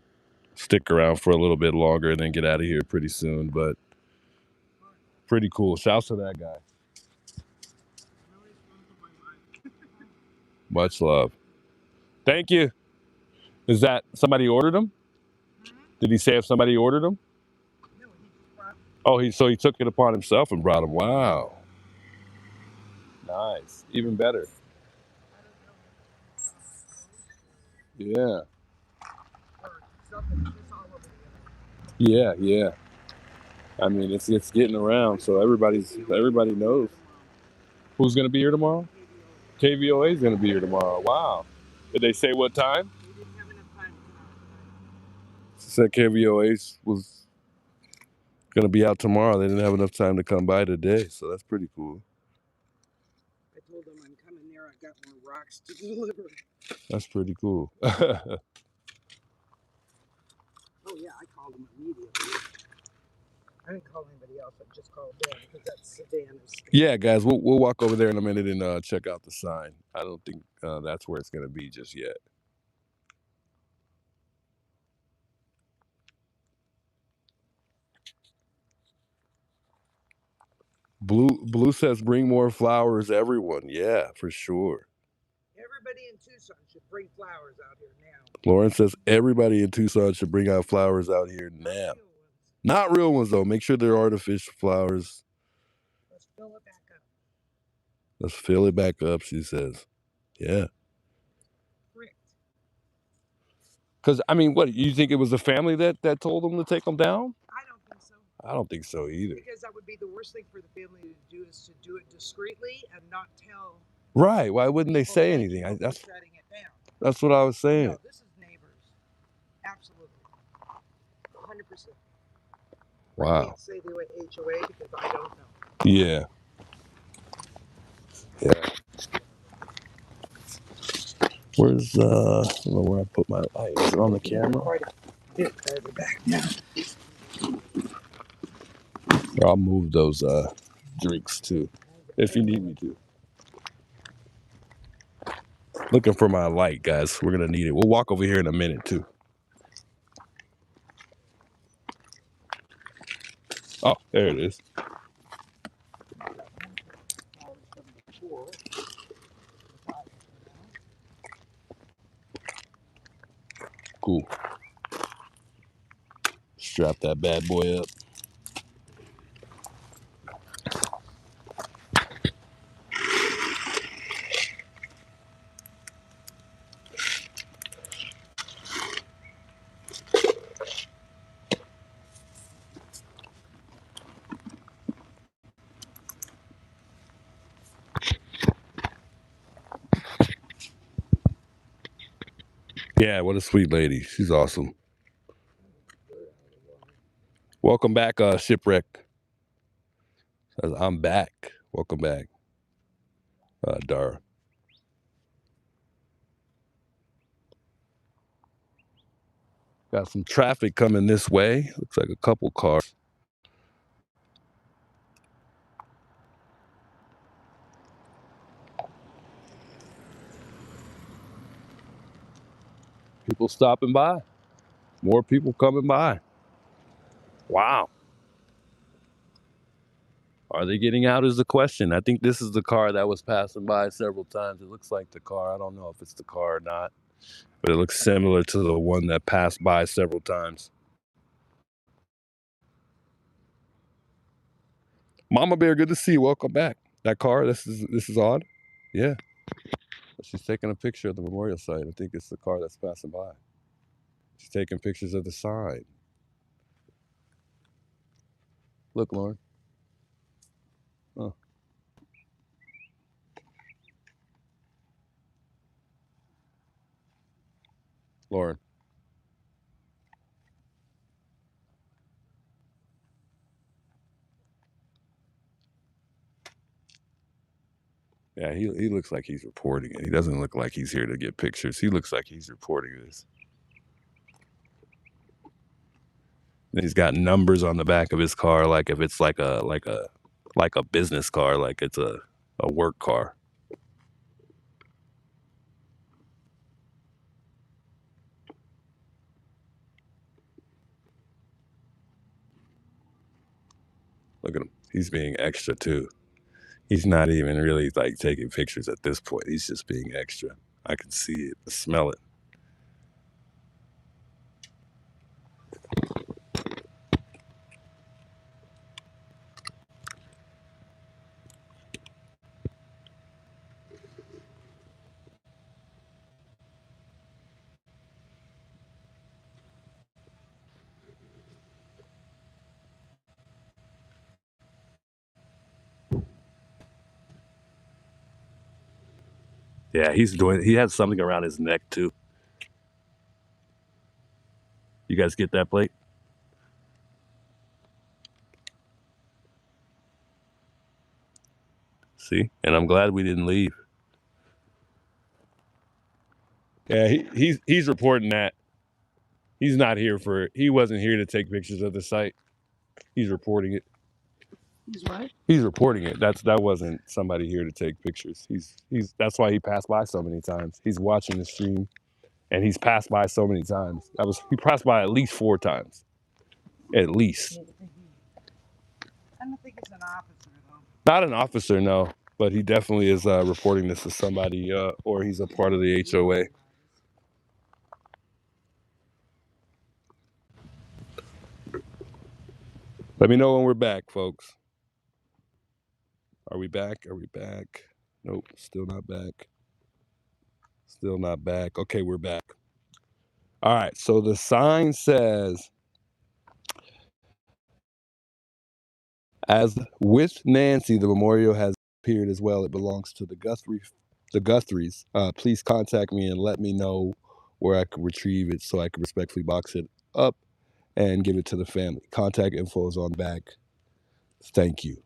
stick around for a little bit longer and then get out of here pretty soon. But pretty cool. Shouts to that guy. Much love. Thank you. Is that somebody ordered them? Did he say if somebody ordered them? Oh, he took it upon himself and brought them. Wow. Nice. Even better. Yeah. Yeah. I mean, it's getting around, so everybody knows. Who's gonna be here tomorrow? KVOA is gonna be here tomorrow. Wow. Did they say what time? Said KVOA was gonna be out tomorrow. They didn't have enough time to come by today, so that's pretty cool. I told them I'm coming there. I've got more rocks to deliver. That's pretty cool. Oh yeah, I called them immediately. I didn't call anybody else. I just called them because that's Savannah's. Yeah, guys, we'll walk over there in a minute and check out the sign. I don't think that's where it's gonna be just yet. Blue says bring more flowers, everyone. Yeah, for sure. Everybody in Tucson should bring flowers out here now. Lauren says everybody in Tucson should bring out flowers out here now. Not real ones though. Make sure they're artificial flowers. Let's fill it back up. Let's fill it back up, she says. Yeah. Because, I mean, what, you think it was the family that told them to take them down? I don't think so. I don't think so either. Because that would be the worst thing for the family to do is to do it discreetly and not tell. Right. Why wouldn't they say anything? That's what I was saying. No, this is neighbors. Absolutely. 100%. Wow. I can't say they went HOA because I don't know. Yeah. Where's, I don't know where I put my light. Is it on the camera? back now. I'll move those drinks too, if you need me to. Looking for my light, guys. We're gonna need it. We'll walk over here in a minute too. Oh, there it is. Cool. Strap that bad boy up. Yeah, what a sweet lady. She's awesome. Welcome back, Shipwreck. I'm back. Welcome back, Dara. Got some traffic coming this way. Looks like a couple cars. People stopping by. More people coming by. Wow. Are they getting out is the question. I think this is the car that was passing by several times. It looks like the car. I don't know if it's the car or not, but it looks similar to the one that passed by several times. Mama Bear, good to see you. Welcome back. That car, this is odd. Yeah. She's taking a picture of the memorial site. I think it's the car that's passing by. She's taking pictures of the sign. Look, Lauren. Oh. Lauren. Yeah, he looks like he's reporting it. He doesn't look like he's here to get pictures. He looks like he's reporting this. And he's got numbers on the back of his car, like if it's like a business car, like it's a work car. Look at him. He's being extra too. He's not even really like taking pictures at this point. He's just being extra. I can see it, smell it. Yeah, he has something around his neck too. You guys get that plate? See? And I'm glad we didn't leave. Yeah, he's reporting that. He wasn't here to take pictures of the site. He's reporting it. He's what? He's reporting it. That wasn't somebody here to take pictures. That's why he passed by so many times. He's watching the stream and he's passed by so many times. He passed by at least 4 times. At least. I don't think he's an officer though. Not an officer, no. But he definitely is reporting this to somebody or he's a part of the HOA. Let me know when we're back, folks. Are we back? Are we back? Nope, still not back. Still not back. Okay, we're back. All right, so the sign says, as with Nancy, the memorial has appeared as well. It belongs to the Guthries. Please contact me and let me know where I can retrieve it so I can respectfully box it up and give it to the family. Contact info is on back. Thank you.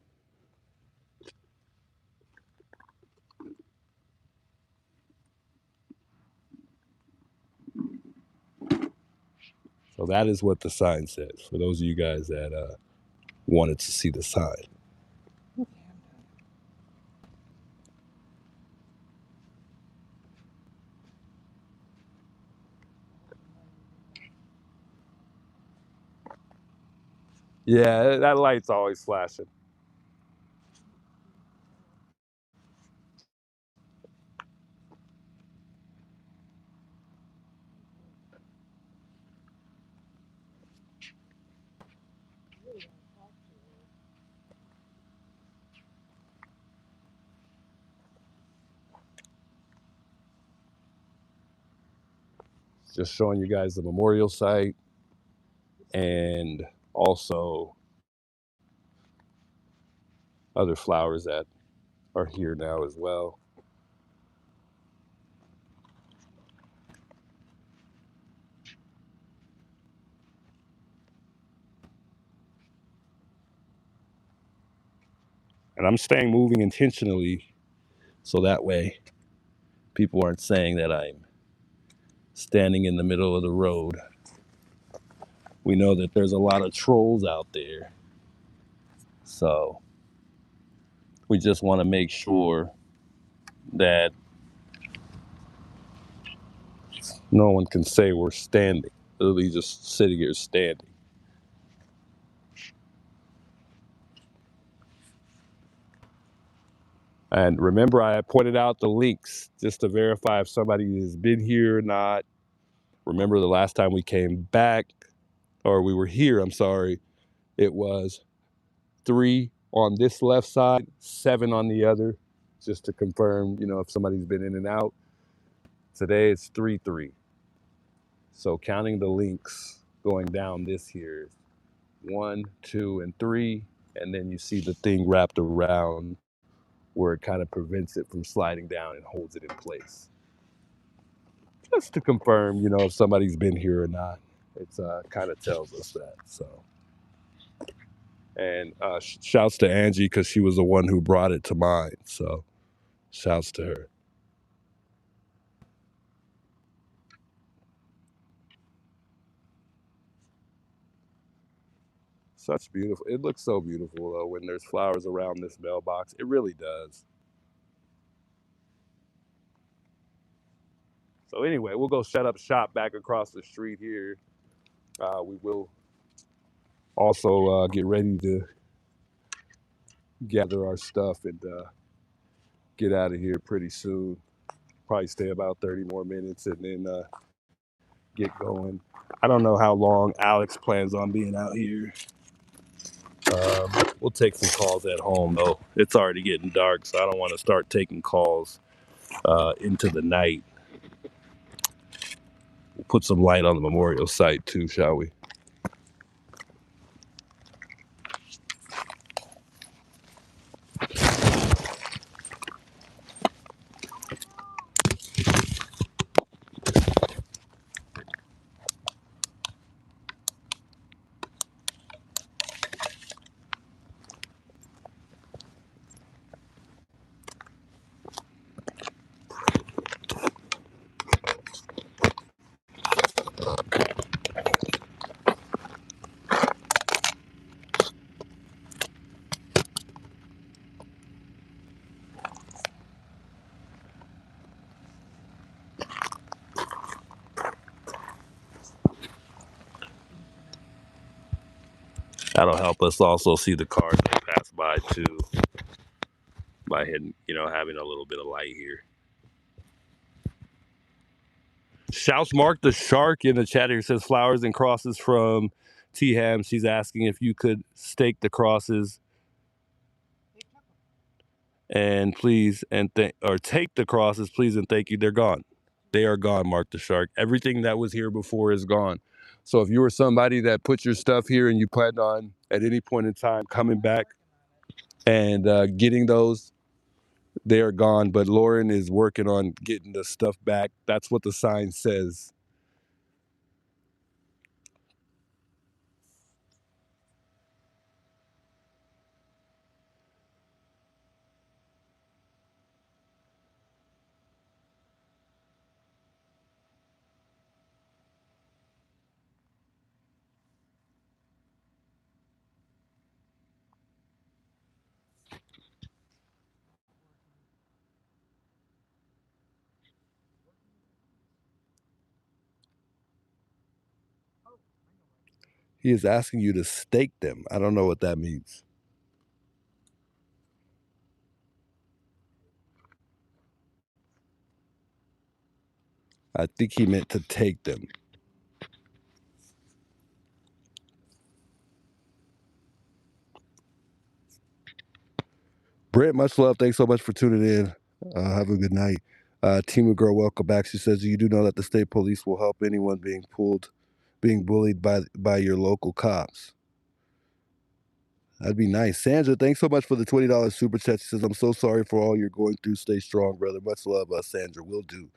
So that is what the sign says, for those of you guys that wanted to see the sign. Yeah, that light's always flashing. Just showing you guys the memorial site and also other flowers that are here now as well. And I'm staying moving intentionally so that way people aren't saying that I'm standing in the middle of the road. We know that there's a lot of trolls out there. So we just want to make sure that no one can say we're standing. Literally just sitting here standing. And remember, I pointed out the links just to verify if somebody has been here or not. Remember the last time we came back, or we were here, I'm sorry, it was 3 on this left side, 7 on the other, just to confirm, if somebody's been in and out. Today it's 3-3. So counting the links going down this here, 1, 2, and 3, and then you see the thing wrapped around where it kind of prevents it from sliding down and holds it in place. Just to confirm, if somebody's been here or not. It's kind of tells us that. So, and shouts to Angie because she was the one who brought it to mind. So, shouts to her. Such beautiful. It looks so beautiful though when there's flowers around this mailbox. It really does. So anyway, we'll go set up shop back across the street here. We will also get ready to gather our stuff and get out of here pretty soon. Probably stay about 30 more minutes and then get going. I don't know how long Alex plans on being out here. We'll take some calls at home though. It's already getting dark, so I don't want to start taking calls into the night. We'll put some light on the memorial site too, shall we? That'll help us also see the cars that pass by too, by hitting, having a little bit of light here. Shouts Mark the Shark in the chat here says flowers and crosses from T-Ham. She's asking if you could stake the crosses and please or take the crosses, please and thank you. They're gone. They are gone, Mark the Shark. Everything that was here before is gone. So if you were somebody that put your stuff here and you planned on at any point in time coming back and getting those, they are gone. But Lauren is working on getting the stuff back. That's what the sign says. He is asking you to stake them. I don't know what that means. I think he meant to take them. Brent, much love. Thanks so much for tuning in. Have a good night. Team Girl, welcome back. She says, you do know that the state police will help anyone being bullied by your local cops. That'd be nice. Sandra, thanks so much for the $20 super chat. She says, I'm so sorry for all you're going through. Stay strong, brother. Much love, Sandra. Will do.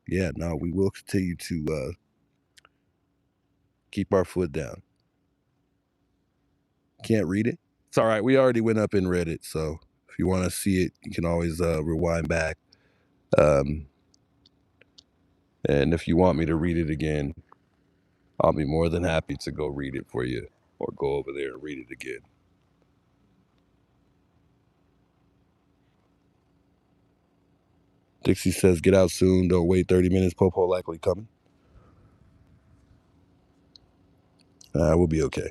Yeah, no, we will continue to keep our foot down. Can't read it? It's all right. We already went up and read it. So if you want to see it, you can always rewind back. And if you want me to read it again, I'll be more than happy to go read it for you or go over there and read it again. Dixie says, get out soon. Don't wait 30 minutes. Popo likely coming. We'll be okay.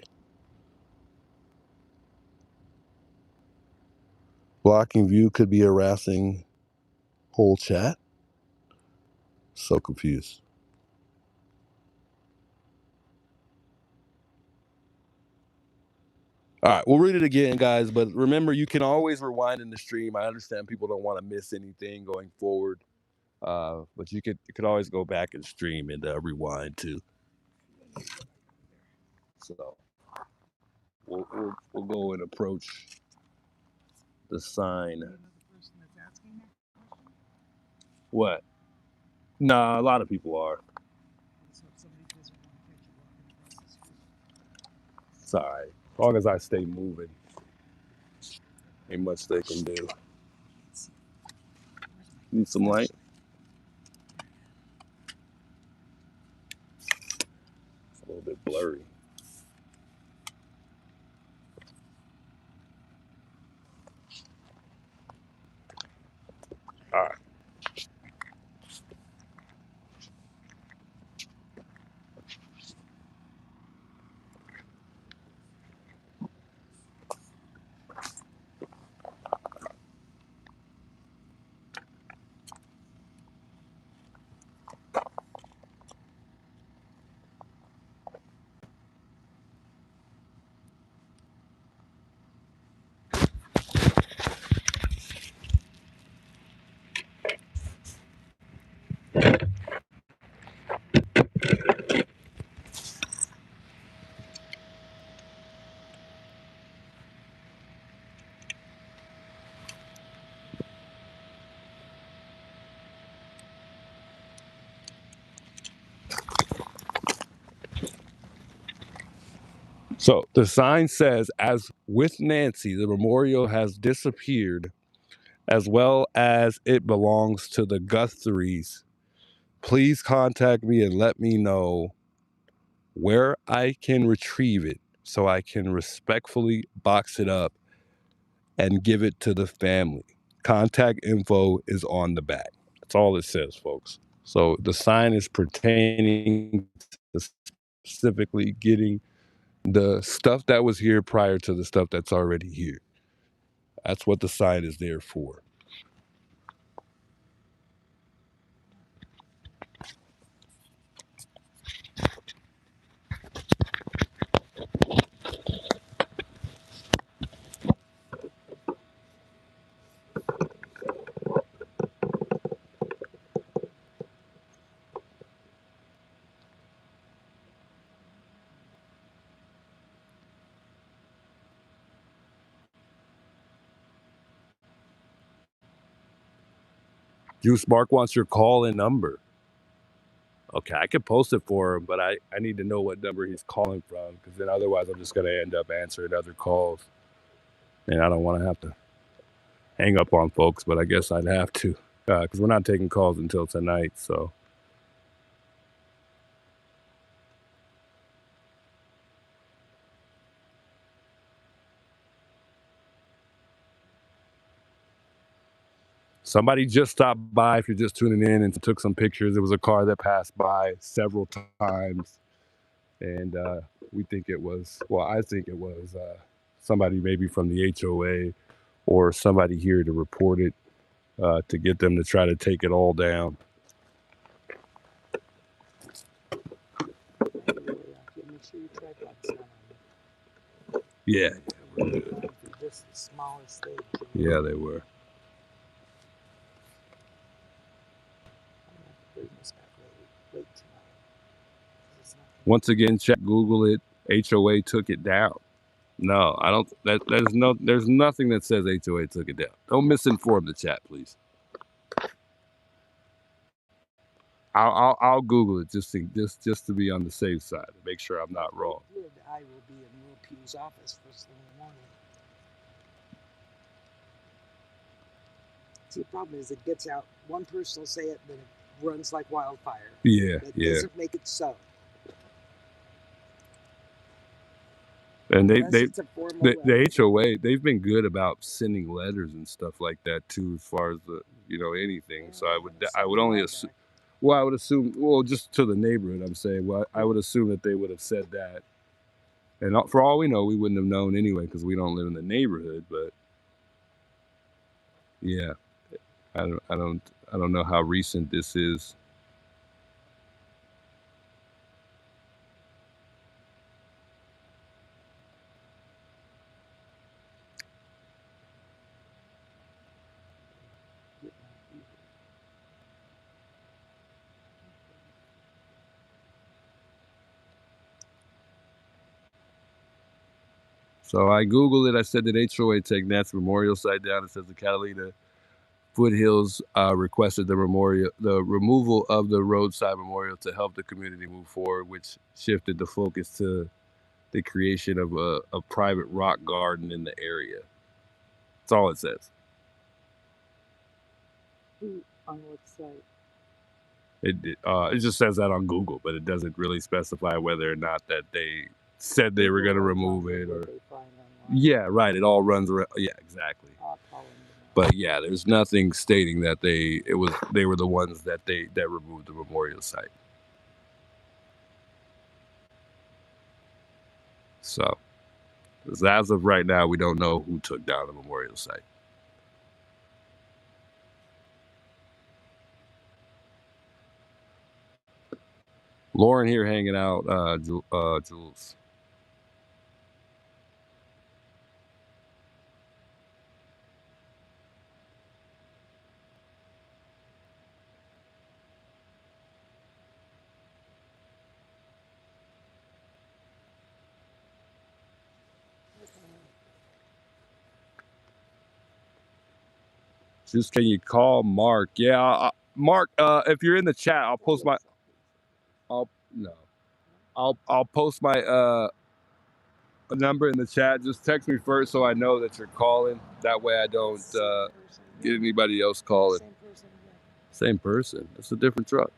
Blocking view could be harassing whole chat. So confused. All right, we'll read it again, guys. But remember, you can always rewind in the stream. I understand people don't want to miss anything going forward. But you could always go back and stream and rewind too. So we'll go and approach the sign. What? Nah, a lot of people are. It's all right. As long as I stay moving, ain't much they can do. Need some light? It's a little bit blurry. All right. So the sign says, as with Nancy, the memorial has disappeared, as well as it belongs to the Guthries. Please contact me and let me know where I can retrieve it so I can respectfully box it up and give it to the family. Contact info is on the back. That's all it says, folks. So the sign is pertaining to specifically getting the stuff that was here prior to the stuff that's already here. That's what the sign is there for. Juice Mark wants your call and number. Okay, I could post it for him, but I need to know what number he's calling from, because then otherwise I'm just going to end up answering other calls. And I don't want to have to hang up on folks, but I guess I'd have to, because we're not taking calls until tonight, so. Somebody just stopped by, if you're just tuning in, and took some pictures. There was a car that passed by several times, and we think it was, well, I think it was somebody maybe from the HOA or somebody here to report it to get them to try to take it all down. Make sure your tripod's not on. Yeah. Just the smallest thing. Yeah, they were. Once again, check Google it. HOA took it down. No, I don't. There's nothing that says HOA took it down. Don't misinform the chat, please. I'll Google it just to be on the safe side, to make sure I'm not wrong. I will be in Will Pugh's office first thing in the morning. See, the problem is it gets out. One person will say it, then it runs like wildfire. Yeah, that doesn't make it so. And the HOA, they've been good about sending letters and stuff like that too, as far as anything. So I would only assume. Well, I would assume. Well, just to the neighborhood, I'm saying. Well, I would assume that they would have said that. And for all we know, we wouldn't have known anyway because we don't live in the neighborhood. But yeah, I don't know how recent this is. So I Googled it. I said that HOA take Nat's memorial site down. It says the Catalina Foothills requested the removal of the roadside memorial to help the community move forward, which shifted the focus to the creation of a private rock garden in the area. That's all it says. On what site? It just says that on Google, but it doesn't really specify whether or not that they said they were going to remove it or. Yeah, right. It all runs around. Yeah, exactly. But yeah, there's nothing stating that they were the ones that removed the memorial site. So, as of right now, we don't know who took down the memorial site. Lauren here hanging out, Jules. Just can you call Mark? Yeah, Mark. If you're in the chat, I'll post my. I'll post my number in the chat. Just text me first so I know that you're calling. That way I don't get anybody else calling. Same person. It's a different truck.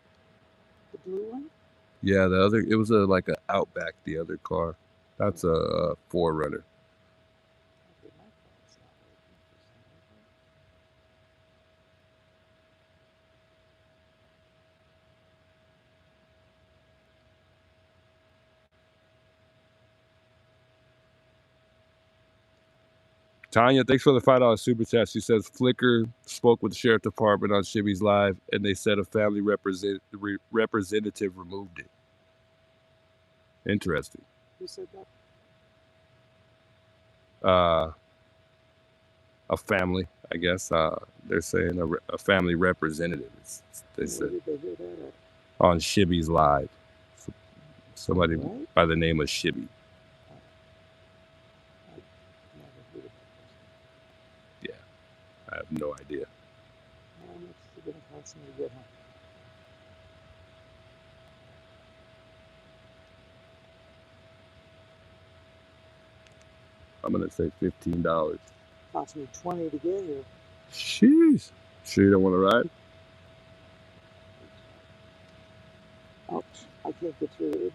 The blue one? Yeah, the other. It was like an Outback. The other car. That's a 4Runner. Tanya, thanks for the $5 super chat. She says Flickr spoke with the sheriff department on Shibby's Live, and they said a family representative removed it. Interesting. Who said that? A family, I guess. They're saying a family representative. They said did they hear that at? On Shibby's Live. Somebody by the name of Shibby. I have no idea. How much is it going to cost me to get home? I'm going to say $15. Cost me $20 to get here. Jeez. Sure you don't want to ride? Oh, I can't get through it either.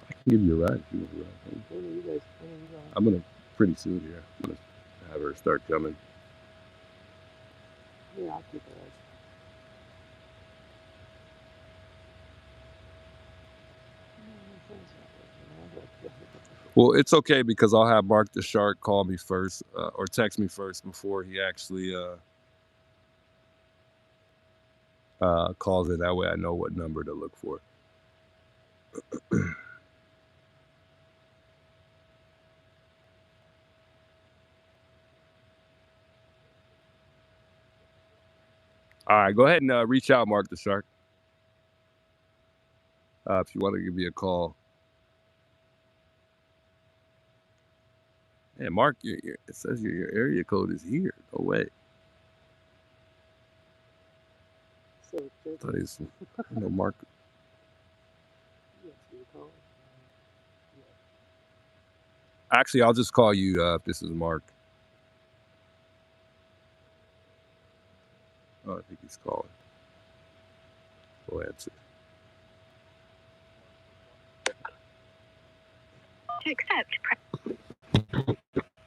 I can give you a ride if you want to ride. When are you going? I'm going to pretty soon here. I'm going to have her start coming. Yeah, I'll keep it. Well, it's okay because I'll have Mark the Shark call me first or text me first before he actually calls it. That way I know what number to look for. All right, go ahead and reach out, Mark the Shark, if you want to give me a call. Yeah, Mark, it says your area code is here. No way. So I thought he's, Mark. Actually, I'll just call you if this is Mark. Oh, I think he's calling. Go answer. To accept.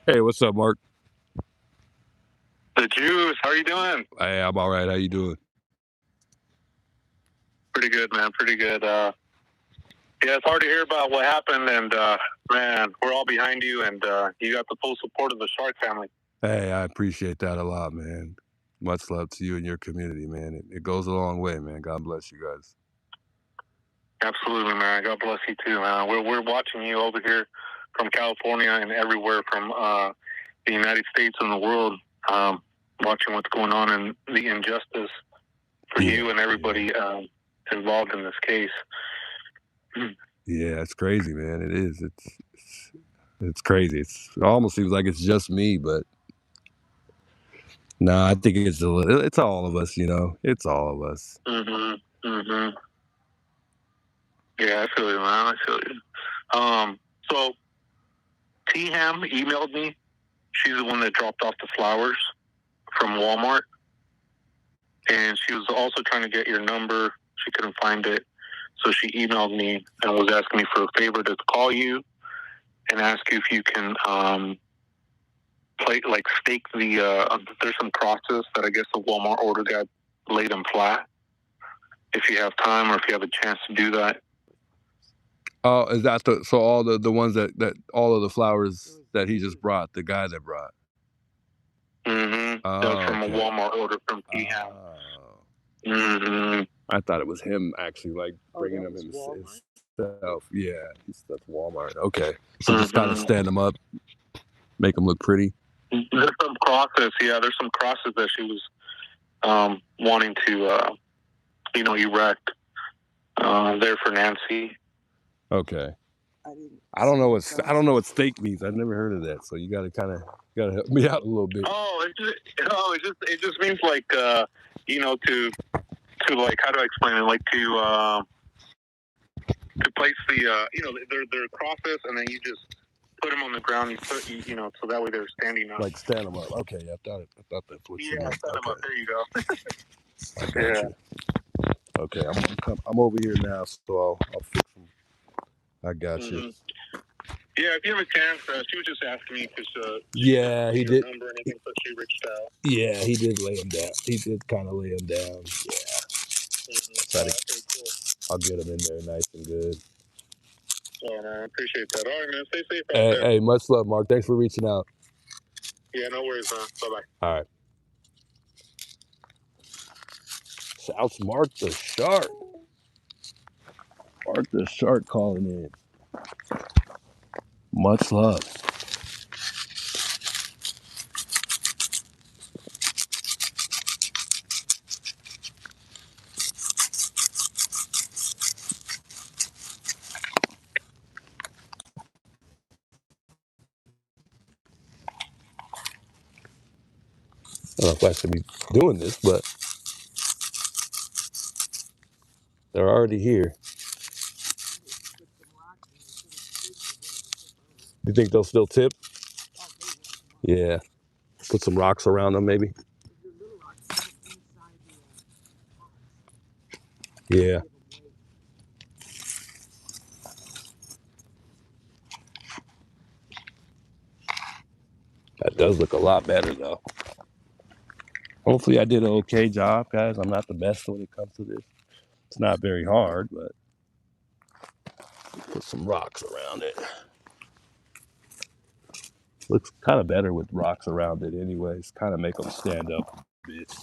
Hey, what's up, Mark? The Juice, how are you doing? Hey, I'm all right. How you doing? Pretty good, man. Pretty good. Yeah, it's hard to hear about what happened, and man, we're all behind you, and you got the full support of the Shark family. Hey, I appreciate that a lot, man. Much love to you and your community, man. It goes a long way, man. God bless you guys. Absolutely, man. God bless you too, man. We're watching you over here from California and everywhere from the United States and the world, watching what's going on and the injustice for you and everybody involved in this case. Yeah, it's crazy, man. It is. It's crazy. It almost seems like it's just me, but no, I think it's all of us. It's all of us. Yeah, I feel you, man. I feel you. So T-Ham emailed me. She's the one that dropped off the flowers from Walmart. And she was also trying to get your number. She couldn't find it. So she emailed me and was asking me for a favor to call you and ask you if you can stake the, there's some crosses that I guess the Walmart order got laid them flat. If you have time or if you have a chance to do that. Oh, is that so all the ones that all of the flowers that he just brought, the guy that brought? Mm-hmm. That was from a Walmart order from T-Ham. Mm-hmm. I thought it was him actually bringing them himself. Yeah, that's Walmart. Okay. So just kind of stand them up, make them look pretty. There's some crosses. Yeah, there's some crosses that she was wanting to, erect there for Nancy. Okay. I don't know what steak means. I've never heard of that. So you gotta help me out a little bit. It just means to how do I explain it? Like to place the they're crosses and then you just put them on the ground. You put so that way they're standing up. Like stand them up. Okay, I thought that's what you meant. Stand them up. There you go. I got you. Okay, I'm over here now, so I'll fix them. I got you. Yeah, if you have a chance, she was just asking me because yeah, he did. Number or anything, so she reached out. Yeah, he did lay him down. He did kind of lay him down. Yeah. I'll get him in there nice and good. Oh man, I appreciate that. All right, man, stay safe. Hey, much love, Mark. Thanks for reaching out. Yeah, no worries, man. Bye bye. All right. Shouts Mark the Shark. Mark the Shark calling in. Much love. I don't know if I should be doing this, but they're already here. You think they'll still tip? Yeah. Put some rocks around them, maybe. Yeah. That does look a lot better, though. Hopefully I did an okay job, guys. I'm not the best when it comes to this. It's not very hard, but put some rocks around it. Looks kind of better with rocks around it anyways. Kind of make them stand up a bit.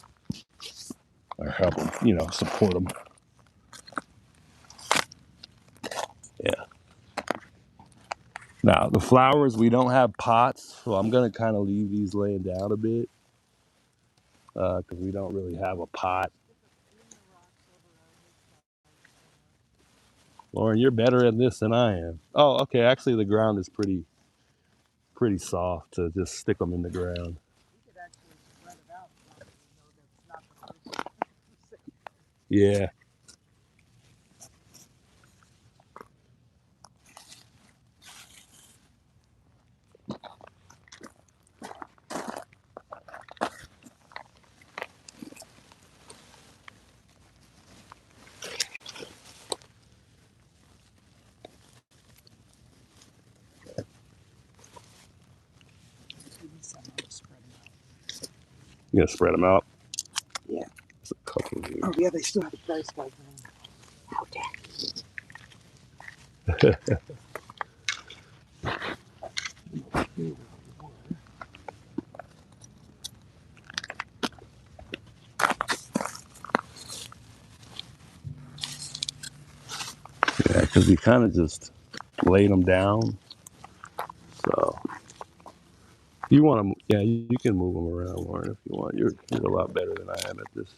Or help them, you know, support them. Yeah. Now, the flowers, we don't have pots, so I'm going to kind of leave these laying down a bit because we don't really have a pot. Lauren, you're better at this than I am. Oh, okay. Actually, the ground is pretty soft to just stick them in the ground. Yeah. You gonna spread them out? Yeah. There's a couple here. Oh yeah, they still have the price tag on. How dare you? Yeah, because we kind of just laid them down. So you want to, yeah, you can move them around, Lauren, if you want. You're a lot better than I am at this.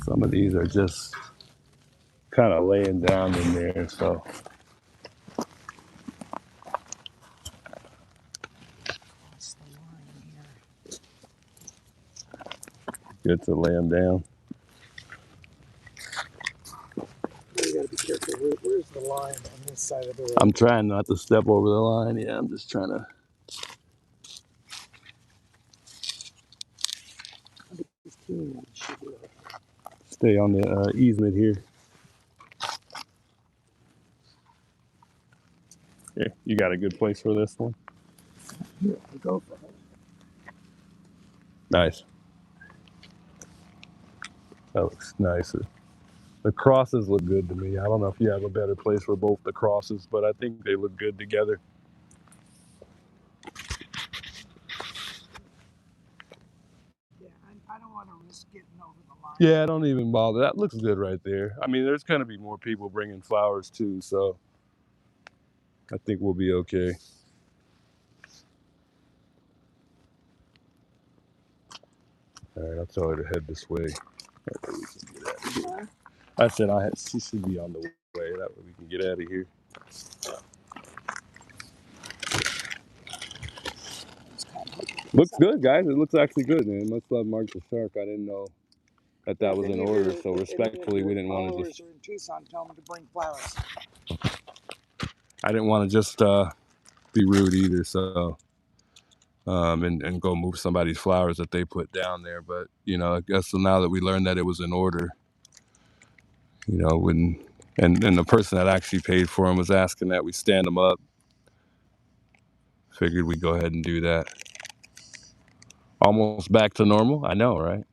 Some of these are just kind of laying down in there, so good to lay them down. You gotta be careful. Where's the line on this side of the road? I'm trying not to step over the line. Yeah, I'm just trying to stay on the easement here. Yeah, you got a good place for this one? Yeah, go for it. Nice. That looks nice. The crosses look good to me. I don't know if you have a better place for both the crosses, but I think they look good together. Yeah, I don't want to risk getting over the line. Yeah, don't even bother. That looks good right there. I mean, there's going to be more people bringing flowers too, so I think we'll be okay. All right, I'll tell her to head this way. I said she should be on the way. That way we can get out of here. Looks good, guys. It looks actually good, man. Must love Mark the Shark. I didn't know that was in order, so respectfully, we didn't want to just. In Tucson, tell them to bring flowers. I didn't want to just be rude either, so and go move somebody's flowers that they put down there. But you know, I guess now that we learned that it was in order, you know, and the person that actually paid for them was asking that we stand them up. Figured we'd go ahead and do that. Almost back to normal. I know, right?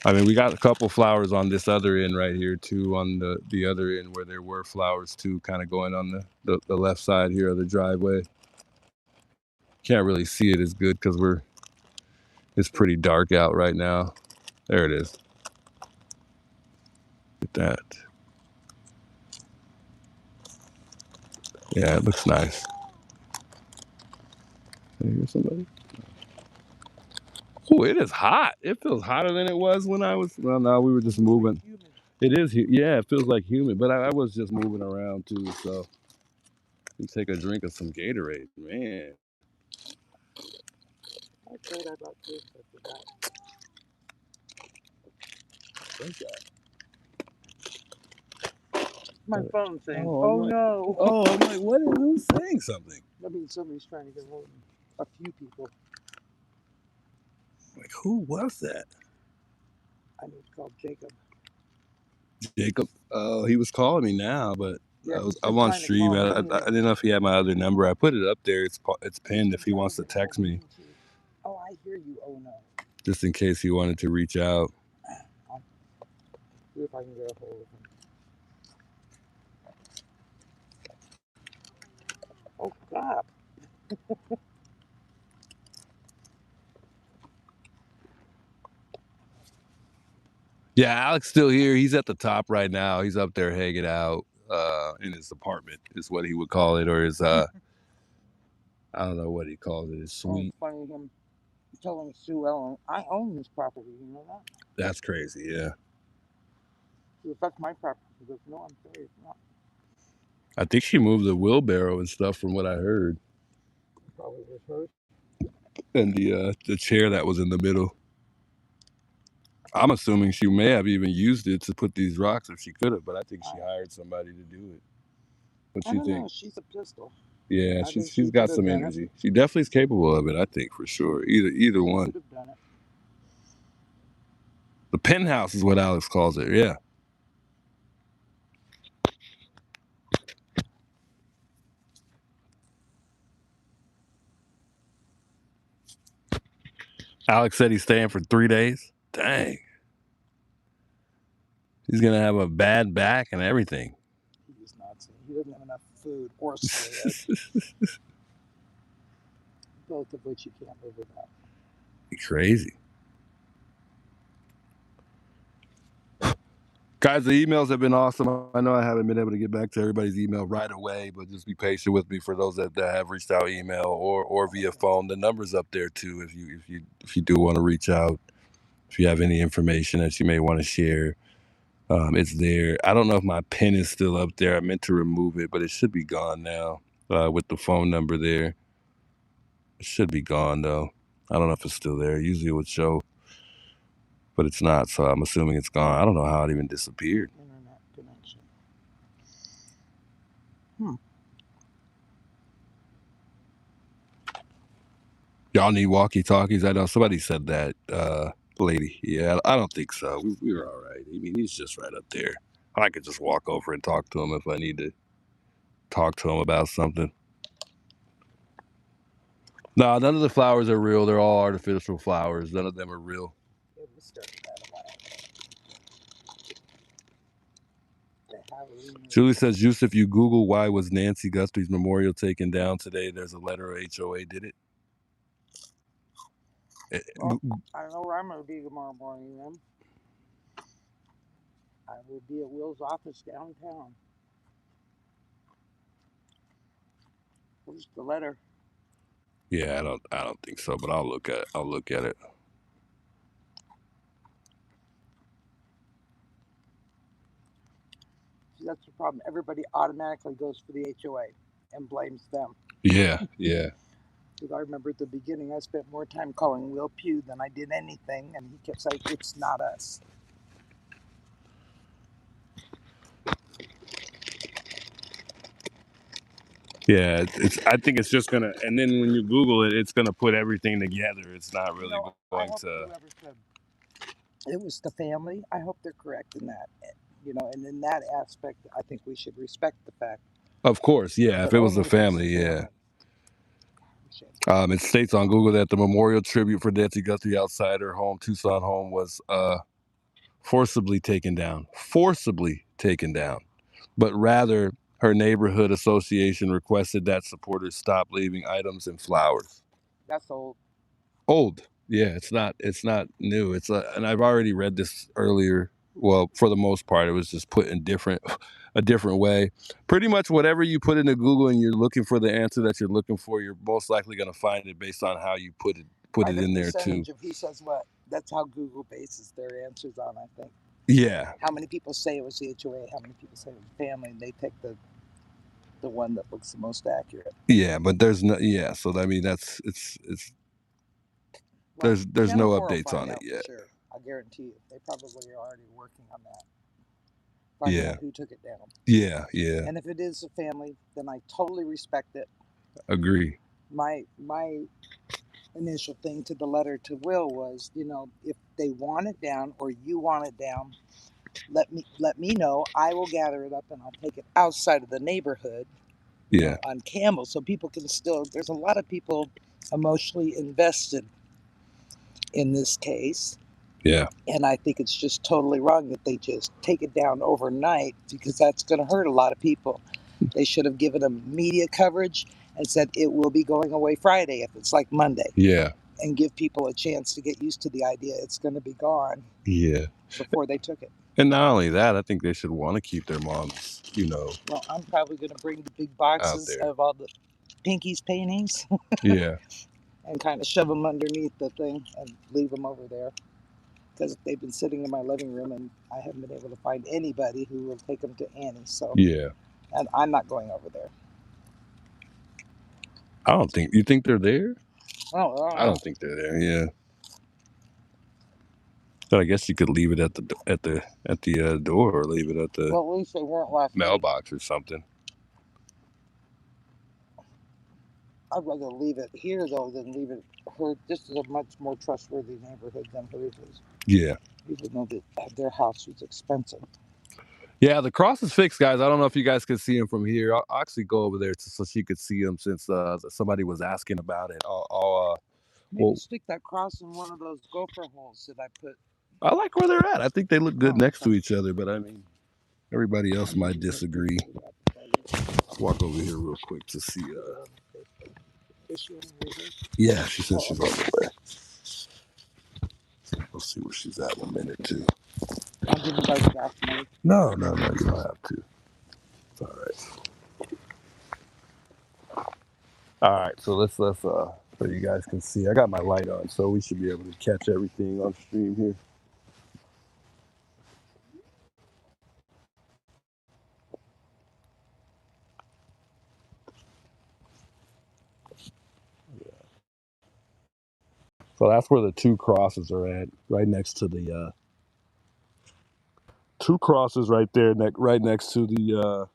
I mean, we got a couple flowers on this other end right here too, on the other end where there were flowers too, kind of going on the left side here of the driveway. Can't really see it as good because it's pretty dark out right now. There it is. Look at that. Yeah, it looks nice. Can I hear somebody? Oh, it is hot. It feels hotter than it was when I was. Well, no, we were just moving. It is. Yeah, it feels like humid, but I was just moving around too. So you take a drink of some Gatorade, man. I thought I bought two, but forgot. My phone saying, "Oh no!" Oh, I'm like, what? Who's saying something? I mean, somebody's trying to get hold of me. A few people. Like, who was that? I need to call Jacob. Jacob. Oh, he was calling me now, but Yeah, I'm on stream. I didn't know if he had my other number. I put it up there. It's pinned if he wants to text me. Oh, I hear you. Oh no. Just in case he wanted to reach out. I'll see if I can get a hold of him. Oh, God. Yeah, Alex still here. He's at the top right now. He's up there hanging out in his apartment, is what he would call it, or his I don't know what he calls it, his suite. Oh, funny him telling Sue Ellen, I own this property. You know that? That's crazy. Yeah, She goes, that's my property. He goes, no, I'm sorry, it's not. I think she moved the wheelbarrow and stuff, from what I heard, Probably was hers. and the chair that was in the middle. I'm assuming she may have even used it to put these rocks if she could have, but I think she hired somebody to do it. What I you don't think? know. She's a pistol. Yeah, I think she's she got could have some done energy. She definitely is capable of it, I think, for sure. Either one. Could have done it. The penthouse is what Alex calls it. Yeah. Alex said he's staying for 3 days. Dang. He's gonna have a bad back and everything. He's nuts. He doesn't have enough food or sleep. Both of which you can't live without. Crazy. Guys, the emails have been awesome. I know I haven't been able to get back to everybody's email right away, but just be patient with me for those that have reached out email or via phone. The number's up there too if you do want to reach out. If you have any information that you may want to share, it's there. I don't know if my pen is still up there. I meant to remove it, but it should be gone now with the phone number there. It should be gone though. I don't know if it's still there. Usually it would show, but it's not, so I'm assuming it's gone. I don't know how it even disappeared. Internet connection. Y'all need walkie-talkies? I know somebody said that, lady. Yeah, I don't think so. We were all right. I mean, he's just right up there. I could just walk over and talk to him if I need to talk to him about something. No, none of the flowers are real. They're all artificial flowers. None of them are real. It was started that a while. Julie says, Juice, if you Google why was Nancy Guthrie's memorial taken down today, there's a letter of HOA. Did it? Well, I don't know where I'm going to be tomorrow morning then. I will be at Will's office downtown. Where's the letter? Yeah, I don't think so, but I'll look at it. See, that's the problem. Everybody automatically goes for the HOA and blames them. Yeah, yeah. Because I remember at the beginning, I spent more time calling Will Pugh than I did anything, and he kept saying, it's not us. Yeah, I think it's just gonna, and then when you Google it, it's gonna put everything together. It's not really going to. Whoever said it was the family, I hope they're correct in that. And in that aspect, I think we should respect the fact. Of course, yeah. If it was the family, yeah. It states on Google that the memorial tribute for Nancy Guthrie outside her home, Tucson home, was forcibly taken down. But rather, her neighborhood association requested that supporters stop leaving items and flowers. That's old. Old, yeah. It's not new. And I've already read this earlier. Well, for the most part, it was just put in a different way. Pretty much whatever you put into Google and you're looking for the answer that you're looking for, you're most likely going to find it based on how you put it in there too. Of who says what? That's how Google bases their answers on, I think. Yeah. How many people say it was the HOA? How many people say it was family? And they take the one that looks the most accurate. Yeah, but there's no. Yeah, so I mean that's it's. Well, there's no updates on it yet. Sure, I guarantee you, they probably are already working on that. Finding out who took it down. Yeah, yeah. And if it is a family, then I totally respect it. Agree. My initial thing to the letter to Will was, if they want it down or you want it down, let me know. I will gather it up and I'll take it outside of the neighborhood. Yeah. On Campbell, so people can still. There's a lot of people emotionally invested in this case. Yeah. And I think it's just totally wrong that they just take it down overnight, because that's going to hurt a lot of people. They should have given them media coverage and said it will be going away Friday if it's like Monday. Yeah. And give people a chance to get used to the idea it's going to be gone. Yeah. Before they took it. And not only that, I think they should want to keep their moms, you know. Well, I'm probably going to bring the big boxes of all the Pinky's paintings. Yeah. And kind of shove them underneath the thing and leave them over there. Because they've been sitting in my living room and I haven't been able to find anybody who will take them to Annie. So yeah. And I'm not going over there. I don't think, you think they're there? Oh, I don't think they're there, yeah. But I guess you could leave it at the door or leave it at the well, at least they weren't last mailbox or something. I'd rather leave it here though than leave it her. This is a much more trustworthy neighborhood than hers is. Yeah. Even though their house was expensive. Yeah, the cross is fixed, guys. I don't know if you guys could see him from here. I'll actually go over there so she could see him since somebody was asking about it. Maybe stick that cross in one of those gopher holes that I put. I like where they're at. I think they look good next to each other, but I mean, everybody else might disagree. Let's walk over here real quick to see. Is she on the way? Yeah, she said she's on the way. We'll see where she's at in a minute, too. I'll give you guys gas money. No, you don't have to. It's all right. All right, so let's so you guys can see. I got my light on, so we should be able to catch everything on stream here. So that's where the two crosses are at, right next to the two crosses right there, right next to the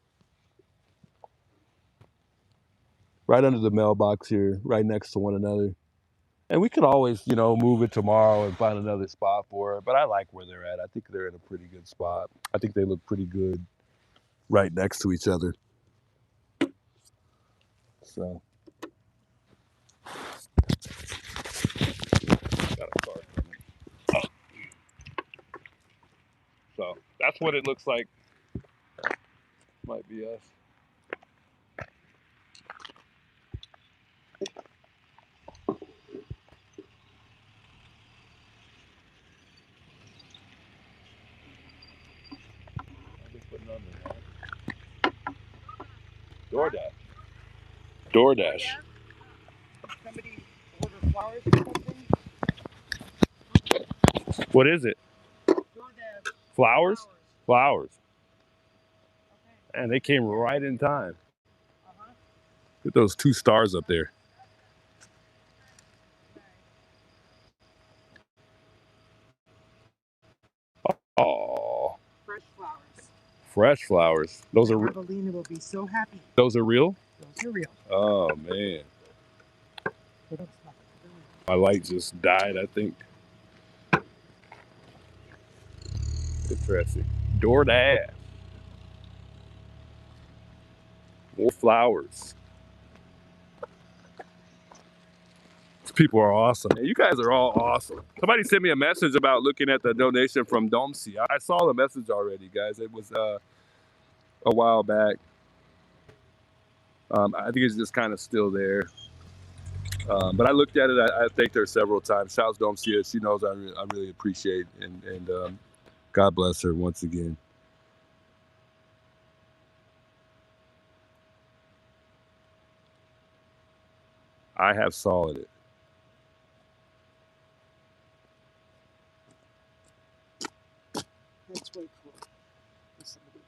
right under the mailbox here, right next to one another. And we could always, you know, move it tomorrow and find another spot for it. But I like where they're at. I think they're in a pretty good spot. I think they look pretty good right next to each other. So. Got a car coming. So that's what it looks like. Might be us. DoorDash. Somebody ordered flowers or something? What is it? DoorDash. Flowers? Flowers. Okay. And they came right in time. Look at those 2 stars up there. Oh. Fresh flowers. Fresh flowers. Those are. Evelina will be so happy. Those are real? Those are real. Oh man. My light just died, I think. Interesting. DoorDash. More flowers. These people are awesome. You guys are all awesome. Somebody sent me a message about looking at the donation from Nancy. I saw the message already, guys. It was a while back. I think it's just kind of still there. But I looked at it. I thanked her several times. Shouts to Nancy. She knows I really appreciate and God bless her once again. I have solid it. Let's wait for somebody.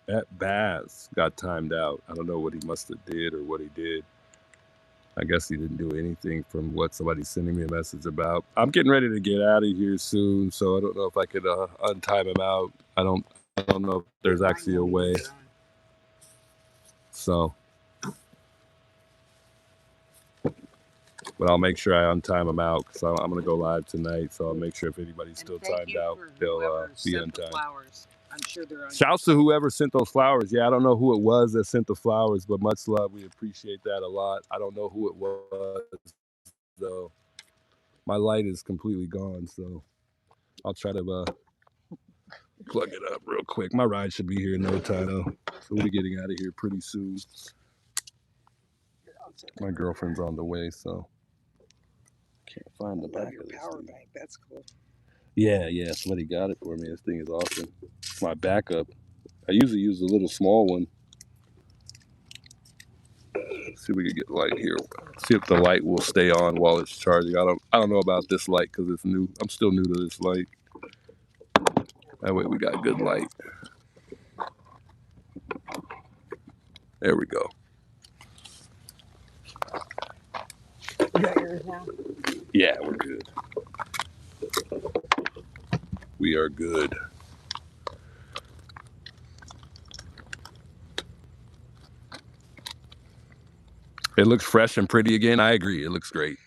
That Baz got timed out. I don't know what he must have did or what he did. I guess he didn't do anything from what somebody's sending me a message about. I'm getting ready to get out of here soon, so I don't know if I could untime him out. I don't know if there's actually a way. So, but I'll make sure I untime him out because I'm going to go live tonight. So I'll make sure if anybody's still timed out, they'll be untimed. I'm sure they're on. Shouts to whoever sent those flowers. Yeah, I don't know who it was that sent the flowers, but much love. We appreciate that a lot. I don't know who it was, though. My light is completely gone, so I'll try to plug it up real quick. My ride should be here in no time, though. So we'll be getting out of here pretty soon. My girlfriend's on the way, so can't find the back of this power thing. bank. That's cool. Yeah, somebody got it for me. This thing is awesome. It's my backup. I usually use a little small one. Let's see if we can get light here. See if the light will stay on while it's charging. I don't know about this light because it's new. I'm still new to this light. That way we got good light. There we go. You got yours now? Yeah, we're good. We are good. It looks fresh and pretty again. I agree. It looks great.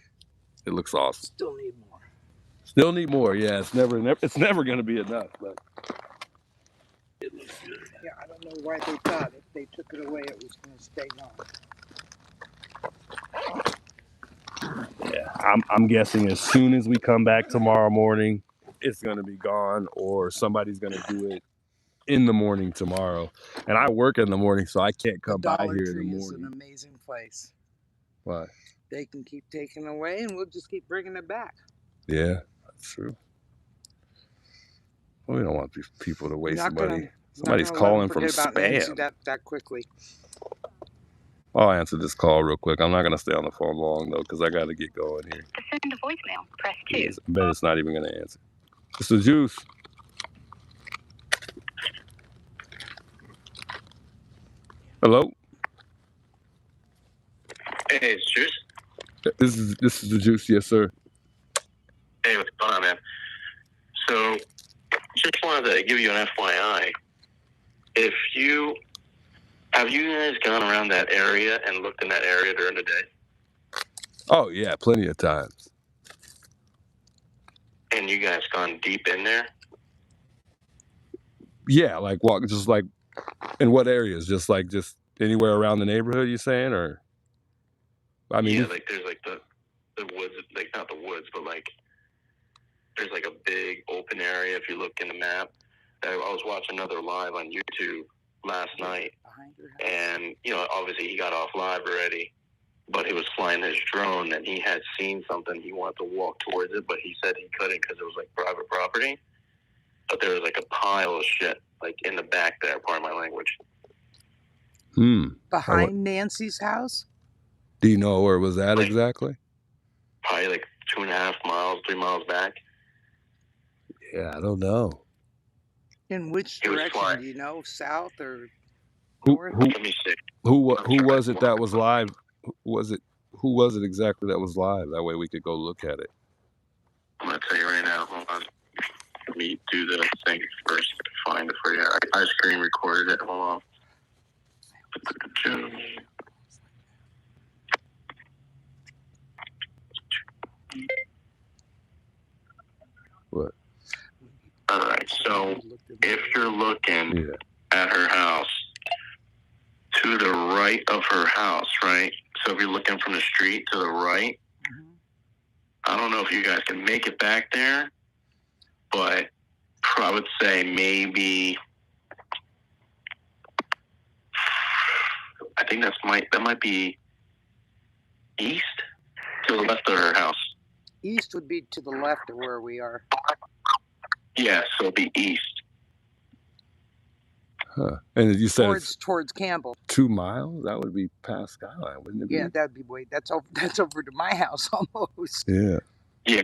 It looks awesome. Still need more. Still need more. Yeah, it's never going to be enough, but it looks good. Yeah, I don't know why they thought if they took it away it was going to stay on. Yeah, I'm guessing as soon as we come back tomorrow morning, it's going to be gone, or somebody's going to do it in the morning tomorrow. And I work in the morning, so I can't come by here in the morning. Dollar Tree is an amazing place. Why? They can keep taking away, and we'll just keep bringing it back. Yeah, that's true. Well, we don't want these people to waste money. Somebody's calling from spam. That quickly. I'll answer this call real quick. I'm not going to stay on the phone long, though, because I got to get going here. To send a voicemail, press 2. I bet it's not even going to answer. It's the juice. Hello? Hey, it's Juice. This is the juice, yes, sir. Hey, what's going on, man? So, just wanted to give you an FYI. Have you guys gone around that area and looked in that area during the day? Oh, yeah, plenty of times. And you guys gone deep in there? Yeah, like walk, just like in what areas? Just anywhere around the neighborhood, you saying, or? I mean, yeah, like there's like the woods, like not the woods, but like there's like a big open area if you look in the map. I was watching another live on YouTube last night, and obviously he got off live already, but he was flying his drone and he had seen something. He wanted to walk towards it, but he said he couldn't because it was like private property. But there was like a pile of shit like in the back there. Pardon my language. Behind Nancy's house? Do you know where it was at exactly? Probably like 2.5 miles, 3 miles back. Yeah, I don't know. In which direction? Do you know? South or north? Let me see. Who was it that was live? Who was it exactly that was live? That way we could go look at it. I'm gonna tell you right now. Hold on. Let me do the thing first to find it for you. I screen recorded it. Hold on. What? All right. So if you're looking at her house, to the right of her house, right? So if you're looking from the street to the right, I don't know if you guys can make it back there, but I would say maybe, I think that might be east to the left of her house. East would be to the left of where we are. Yeah, so it'd be east. Huh. And you said towards Campbell. 2 miles? That would be past Skyline, wouldn't it be? Yeah, that'd be that's over to my house almost. Yeah. Yeah.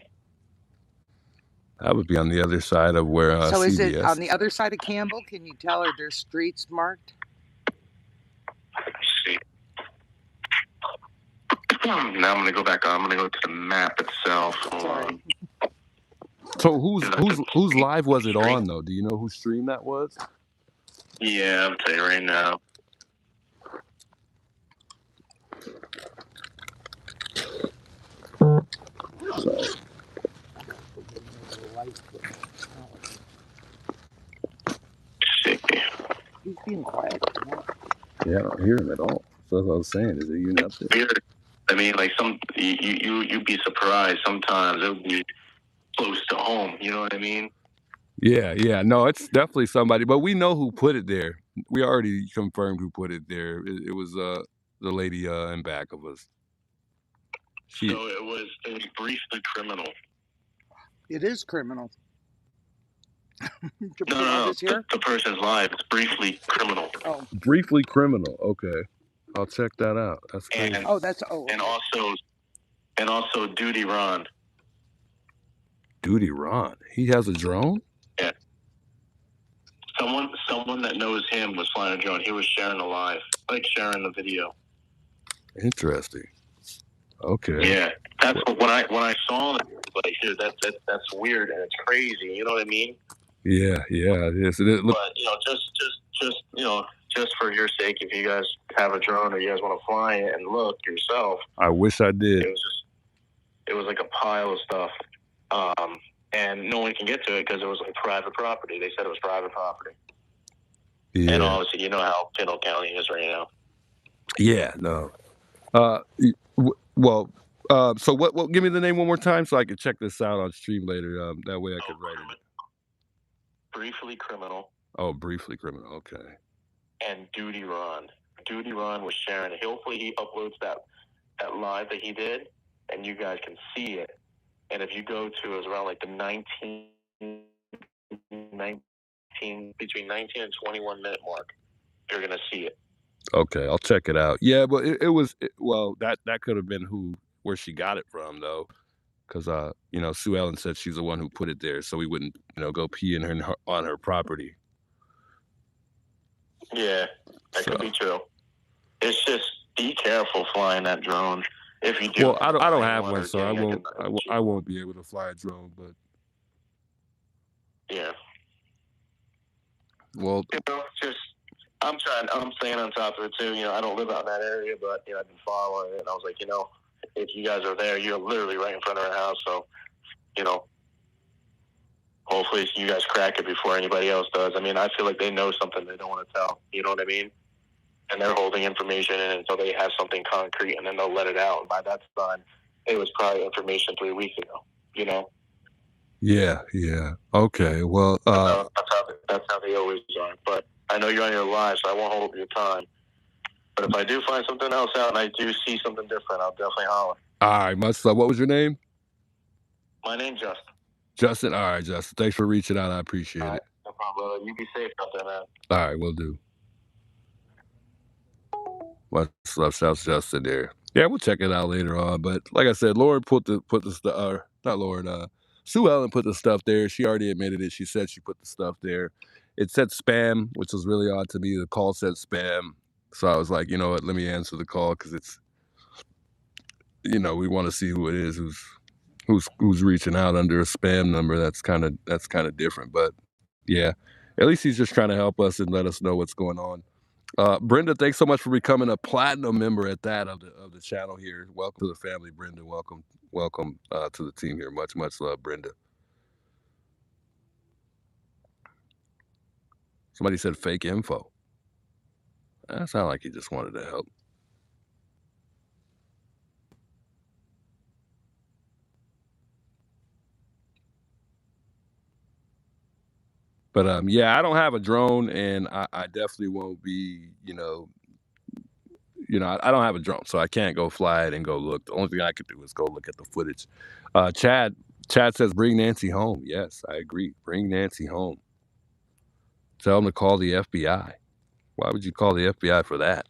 That would be on the other side of where So CBS. Is it on the other side of Campbell? Can you tell, are there streets marked? Let me see. Now I'm going to go back on. I'm going to go to the map itself. Hold on. So whose live was it on, though? Do you know whose stream that was? Yeah, I'll tell you right now. Sorry. He's being quiet. Yeah, I don't hear him at all. So that's what I was saying. Is it you up there? I mean, like you'd be surprised. Sometimes it would be close to home. You know what I mean? Yeah. No, it's definitely somebody, but we know who put it there. We already confirmed who put it there. It was the lady in back of us. So it was briefly criminal. It is criminal. No. The person's life is briefly criminal. Oh. Briefly criminal. Okay. I'll check that out. That's crazy. And also Duty Ron. Duty Ron. He has a drone? Yeah. Someone that knows him was flying a drone. He was sharing the live, like sharing the video. Interesting. Okay. Yeah. That's when I saw it, like, dude, that's weird and it's crazy. You know what I mean? Yeah, it is. But just for your sake, if you guys have a drone or you guys want to fly it and look yourself. I wish I did. It was like a pile of stuff, and no one can get to it because it was like private property. They said it was private property. Yeah. And obviously, you know how Kendall County is right now. Yeah. No. So what? Give me the name one more time so I can check this out on stream later. That way I could write it. Briefly Criminal. Oh, Briefly Criminal. Okay. And Duty Ron. Duty Ron was sharing it. Hopefully he uploads that live that he did, and you guys can see it. And if you go to, it was around like the 19 between 19 and 21 minute mark, you're gonna see it. Okay, I'll check it out. Yeah, but it was that could have been where she got it from though, because Sue Ellen said she's the one who put it there, so we wouldn't go pee on her property. Yeah, that could be true. It's just be careful flying that drone. If you do, well, I don't have one, so I won't be able to fly a drone. But yeah, well, I'm staying on top of it too. I don't live out in that area, but I've been following it, and I was like, if you guys are there, you're literally right in front of our house, so hopefully you guys crack it before anybody else does. I mean, I feel like they know something they don't want to tell. You know what I mean? And they're holding information in until they have something concrete, and then they'll let it out. And by that time, it was probably information 3 weeks ago. Yeah. Okay. Well, that's how they always are. But I know you're on your live, so I won't hold up your time. But if I do find something else out and I do see something different, I'll definitely holler. All right, much love. What was your name? My name's Justin. Justin. All right, Justin. Thanks for reaching out. I appreciate it. No problem. You be safe out there, man. All right, will do. Much love. Shouts Justin there. Yeah, we'll check it out later on. But like I said, Lauren put the stuff. Not Lauren. Sue Ellen put the stuff there. She already admitted it. She said she put the stuff there. It said spam, which was really odd to me. The call said spam. So I was like, you know what? Let me answer the call because it's, we want to see who it is who's reaching out under a spam number. That's kind of different. But yeah, at least he's just trying to help us and let us know what's going on. Brenda, thanks so much for becoming a platinum member at that of the channel here. Welcome to the family, Brenda. Welcome to the team here. Much love, Brenda. Somebody said fake info. That sounded like he just wanted to help. But yeah, I don't have a drone, and I definitely won't be, I don't have a drone, so I can't go fly it and go look. The only thing I could do is go look at the footage. Chad says, bring Nancy home. Yes, I agree. Bring Nancy home. Tell them to call the FBI. Why would you call the FBI for that?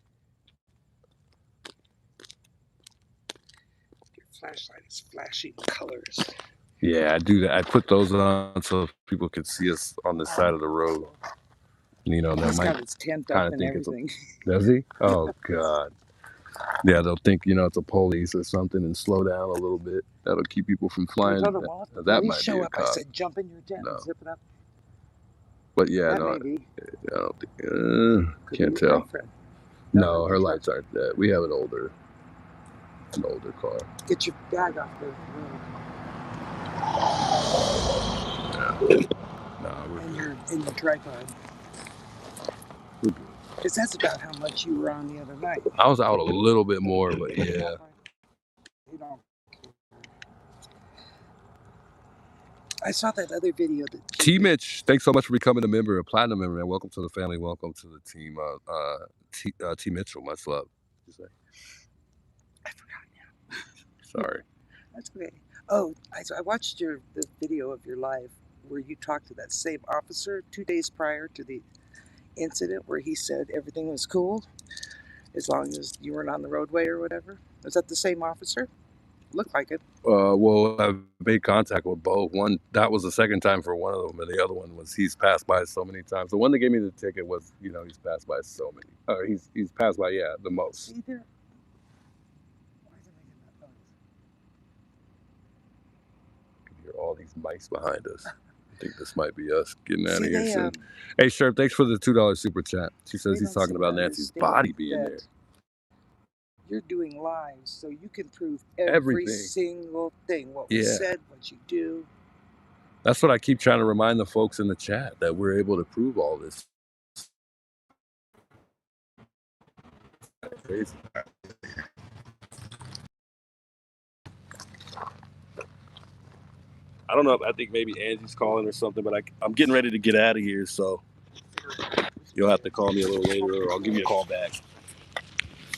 Your flashlight is flashing colors. Yeah, I do that. I put those on so people can see us on the side of the road. That He's might got his tent up and think everything. Does he? Oh God. Yeah, they'll think it's a police or something and slow down a little bit. That'll keep people from flying. That might show be a up. cop. I said, jump in your tent and zip it up. But yeah, that no, may be. I don't think. Can't tell. No, her lights aren't that. We have an older car. Get your bag off the road. No, in your tripod. We're good. Because that's about how much you were on the other night. I was out a little bit more, but yeah. They don't. I saw that other video that T Mitch, thanks so much for becoming a member, a platinum member, man. Welcome to the family. Welcome to the team. T Mitchell, much love. I forgot now. Sorry. That's okay. Oh, I watched the video of your live where you talked to that same officer 2 days prior to the incident where he said everything was cool as long as you weren't on the roadway or whatever. Was that the same officer? Looked like it. Well, I've made contact with both. One, that was the second time for one of them, and the other one was he's passed by so many times. The one that gave me the ticket was, he's passed by so many. He's passed by, the most. See there? Why is it making that noise? You can hear all these mice behind us. I think this might be us getting out of See, here they, soon. Hey, Sherp, thanks for the $2 super chat. She says they he's don't talking seem about to Nancy's understand body being that there. You're doing lives, so you can prove every Everything. single thing. What was said, what you do. That's what I keep trying to remind the folks in the chat, that we're able to prove all this. Crazy. I don't know. I think maybe Angie's calling or something, but I'm getting ready to get out of here, so you'll have to call me a little later, or I'll give you a call back.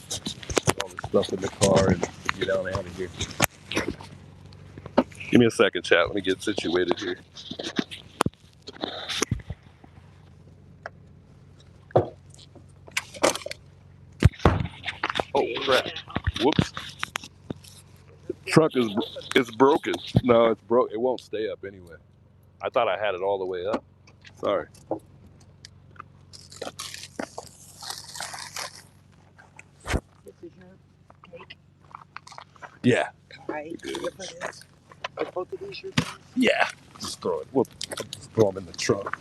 Put all this stuff in the car and get out of here. Give me a second, chat. Let me get situated here. Oh crap! Whoops. Truck is broken. No, it's broke. It won't stay up anyway. I thought I had it all the way up. Sorry. This is your cake. Yeah. Pie, whatever it is. Are both of these your things? Yeah. Just throw it. We'll just throw them in the trunk.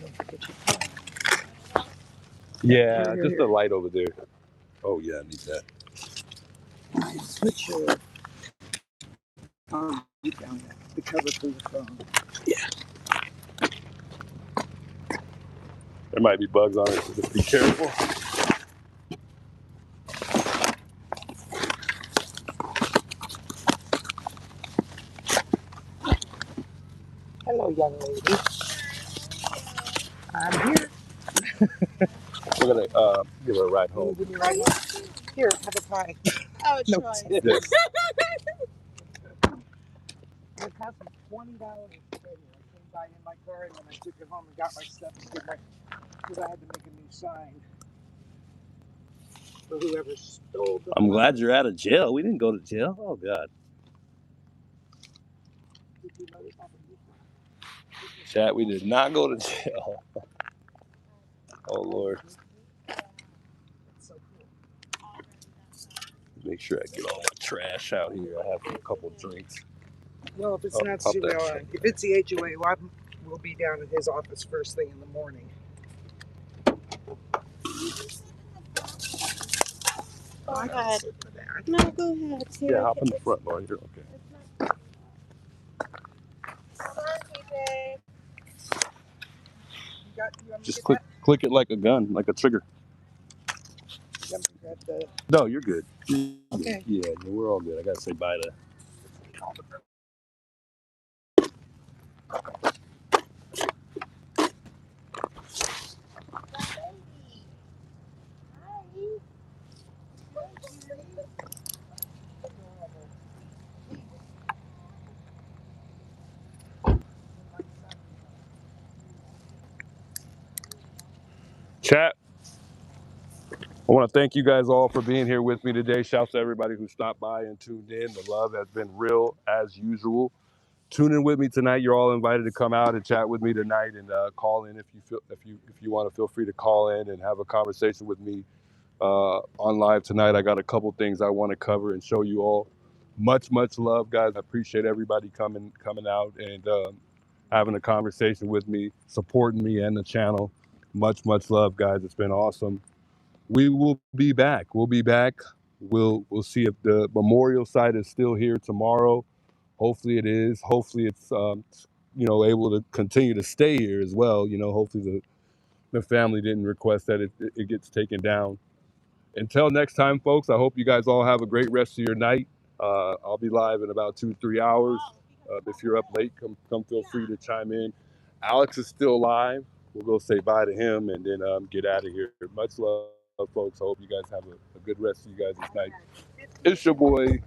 Don't forget your pie. Yeah, just the light over there. Oh yeah, I need that. Put your you found that. The cover for the phone. Yeah. There might be bugs on it, so just be careful. Hello, young lady. I'm here. We're gonna give her a ride home. Here, have a pie. Oh, No choice. tips. Yes. It cost me $20 to stay here. I came by in my car and then I took it home and got my stuff because I had to make a new sign for whoever stole the I'm glad you're out of jail. We didn't go to jail. Oh God. Chat, we did not go to jail. Oh Lord. Make sure I get all my trash out here. I have a couple drinks. Well, if it's not too well, if it's the HOA, well, we'll be down at his office first thing in the morning. Go ahead. No, go ahead. Yeah, hop in the front, Lauren. You're okay. Just click it like a gun, like a trigger. No, you're good. Okay. Yeah, we're all good. I gotta say bye to. Chat. I want to thank you guys all for being here with me today. Shouts to everybody who stopped by and tuned in. The love has been real as usual. Tune in with me tonight. You're all invited to come out and chat with me tonight, and call in if you want to. Feel free to call in and have a conversation with me on live tonight. I got a couple things I want to cover and show you all. Much love, guys. I appreciate everybody coming out and having a conversation with me, supporting me and the channel. Much love, guys. It's been awesome. We will be back. We'll see if the memorial site is still here tomorrow. Hopefully it is. Hopefully it's able to continue to stay here as well. Hopefully the family didn't request that it gets taken down. until next time, folks, I hope you guys all have a great rest of your night. I'll be live in about 2-3 hours. If you're up late, come feel free to chime in. Alex is still live. We'll go say bye to him and then get out of here. Much love, folks. I hope you guys have a good rest of you guys this night. It's your boy,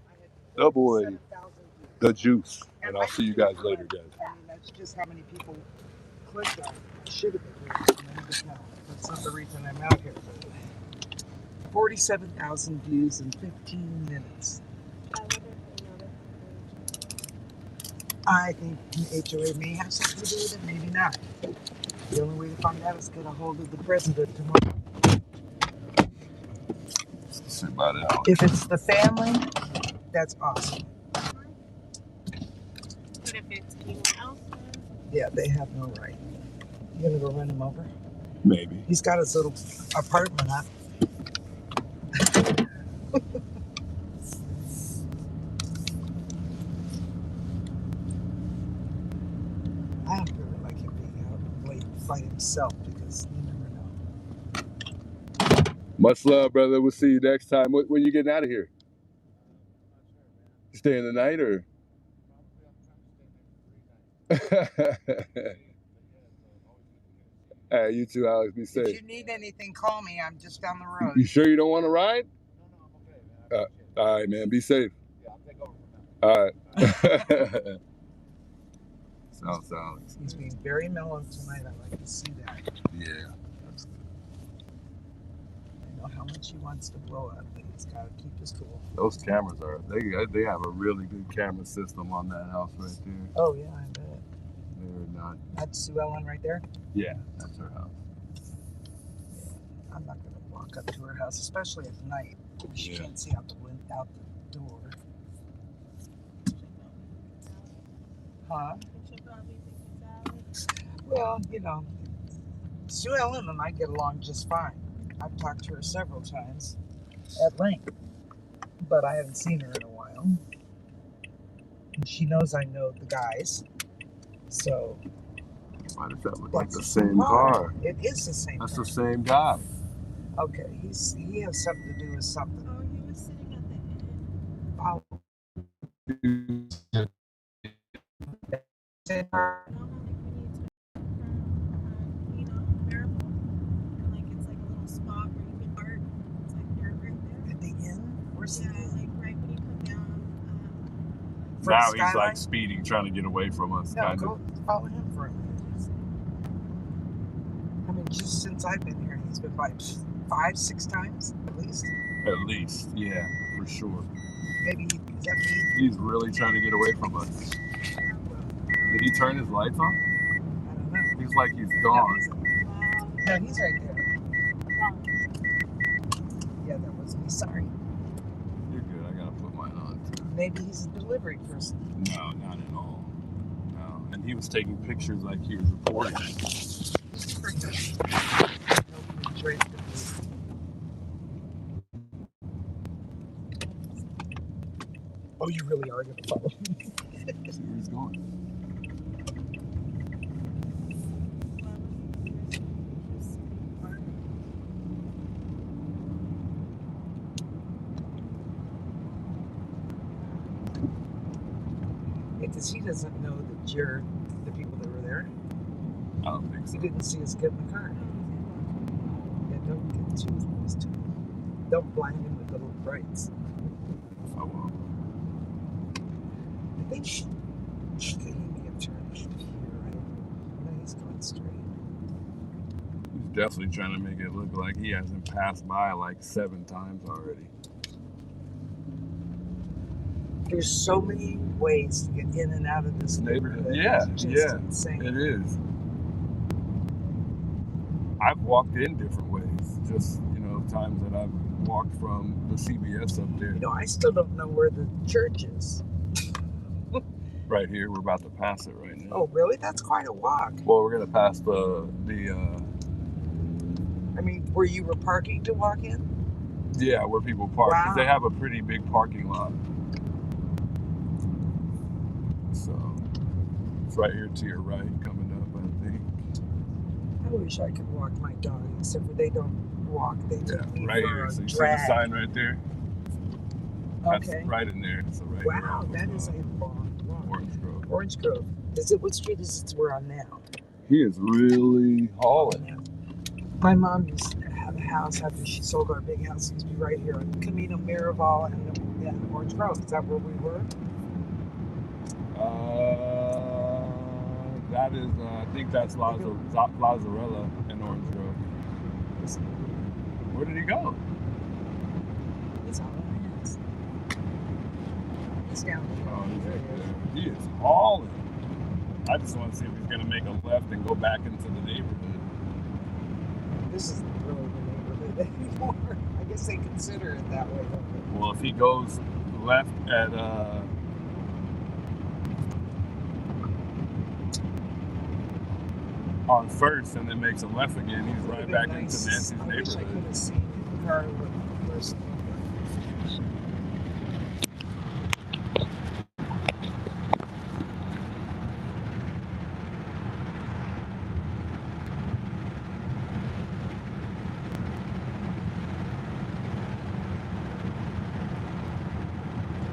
the Juice, and I'll see you guys later, guys. I mean, that's just how many people clicked on it. I should have been here, but no, that's not the reason I'm out here. 47,000 views in 15 minutes. I think the HOA may have something to do with it, maybe not. The only way to find out is get a hold of the president tomorrow. Say bye to Alex. If it's the family, that's awesome. But if it's anyone else, Yeah, they have no right. You gonna go run him over? Maybe. He's got his little apartment up. I don't really like him being out late by himself because you never know. Much love, brother. We'll see you next time. When you getting out of here? You staying the night or? Hey, you too, Alex. Be safe. If you need anything, call me. I'm just down the road. You sure you don't want to ride? No, I'm okay, man. All right, man. Be safe. Yeah, I'll take over from now. All right. Sounds Alex. He's being very mellow tonight. I like to see that. Yeah. That's good. I know how much he wants to blow up, but he's got to keep his cool. Those cameras they have a really good camera system on that house right there. Oh, yeah, I bet. They're not. That's Sue Ellen right there? Yeah, that's her house. I'm not going to walk up to her house, especially at night. She Yeah. can't see out the door. Huh? Well, you know, Sue Ellen and I get along just fine. I've talked to her several times at length, but I haven't seen her in a while. And she knows I know the guys, so. Why does that look like the same car? It is the same That's car. the same guy. Okay, he has something to do with something. oh, he was sitting at the end. Oh, You know how like we need to from Miracle, and like it's like a little spot where you can park. It's like they're right there. at the inn? Where's the Yeah, inn? like right when you come down. From Now he's Skyline? like speeding, trying to get away from us, No, kind go of. follow him for a minute. I mean, just since I've been here, he's been by 5-6 times at least. At least, yeah, for sure. Maybe is that me? He's really trying to get away from us. Did he turn his lights on? I don't know. He's like he's gone. No, he's right there. Yeah, that was me. Sorry. You're good. I gotta put mine on too. Maybe he's a delivery person. No, not at all. No. And he was taking pictures like he was reporting. Oh, you really are going to follow me? See where he's going. Because he doesn't know that you're the people that were there. I don't think so. He didn't see us get in the car. Yeah, don't get too close to him. Don't blind him with the little brights. I won't. I think okay, he may have turned here. I don't know. No, he's going straight. He's definitely trying to make it look like he hasn't passed by like 7 times already. There's so many ways to get in and out of this neighborhood. Yeah, It's just yeah, insane. it is. I've walked in different ways. Just, times that I've walked from the CBS up there. You know, I still don't know where the church is. Right here, we're about to pass it right now. Oh, really? That's quite a walk. Well, we're gonna pass the I mean, where you were parking to walk in? yeah, where people park. 'Cause Wow. they have a pretty big parking lot. So it's right here to your right coming up, I think. I wish I could walk my dog, except for they don't walk. They took me right for here. a So you drag. see the sign right there? That's Okay. right in there. So right Wow, here. that is a long walk. Orange Grove. Orange Grove. Is it? What street is it we're on now? He is really hauling. My mom used to have a house after she sold our big house. It used to be right here on Camino Miraval and Orange Grove. Is that where we were? That is, I think that's Lazzarella in Orange Grove. Where did he go? He's on the house. He's down there. Oh, he's right there. He is hauling. I just want to see if he's going to make a left and go back into the neighborhood. This isn't really the neighborhood anymore. I guess they consider it that way. Well, if he goes left at on First and then makes a left again, he's right back into Nancy's neighborhood. I wish I could have seen the car first.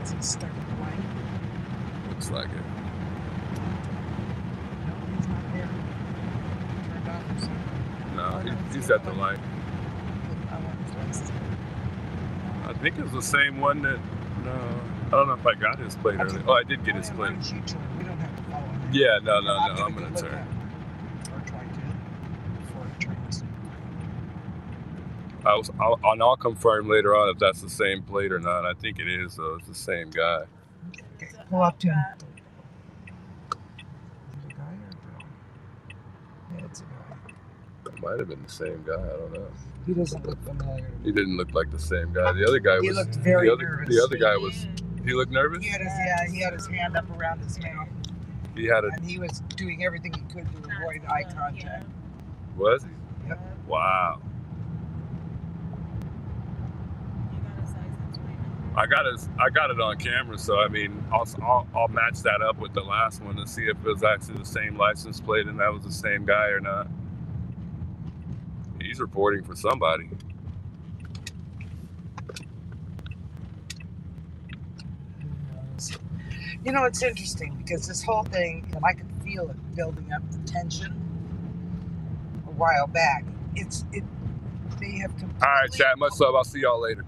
Is he stuck in the light? Looks like it. No, he's not there. Turned on or something. No, he's at the light. I think it's the same one that, no, I don't know if I got his plate earlier. Oh, I did get his plate. We don't have to follow him. Yeah, no, I'm going to turn. Or try to before it turns. I'll confirm later on if that's the same plate or not. I think it is, though. It's the same guy. Okay, pull up to him. Is it a guy or a girl? Yeah, it's a guy. It might have been the same guy. I don't know. He doesn't look familiar. He didn't look like the same guy. The other guy was. He looked very nervous. The other guy was. He looked nervous. He had his hand up around his mouth. And he was doing everything he could to avoid eye contact. Was he? Yep. Wow. I got it on camera, so I mean, I'll match that up with the last one to see if it was actually the same license plate and that was the same guy or not. He's reporting for somebody. You know, it's interesting because this whole thing, and I could feel it building up the tension a while back. They have completely. All right, chat. Much love. I'll see y'all later.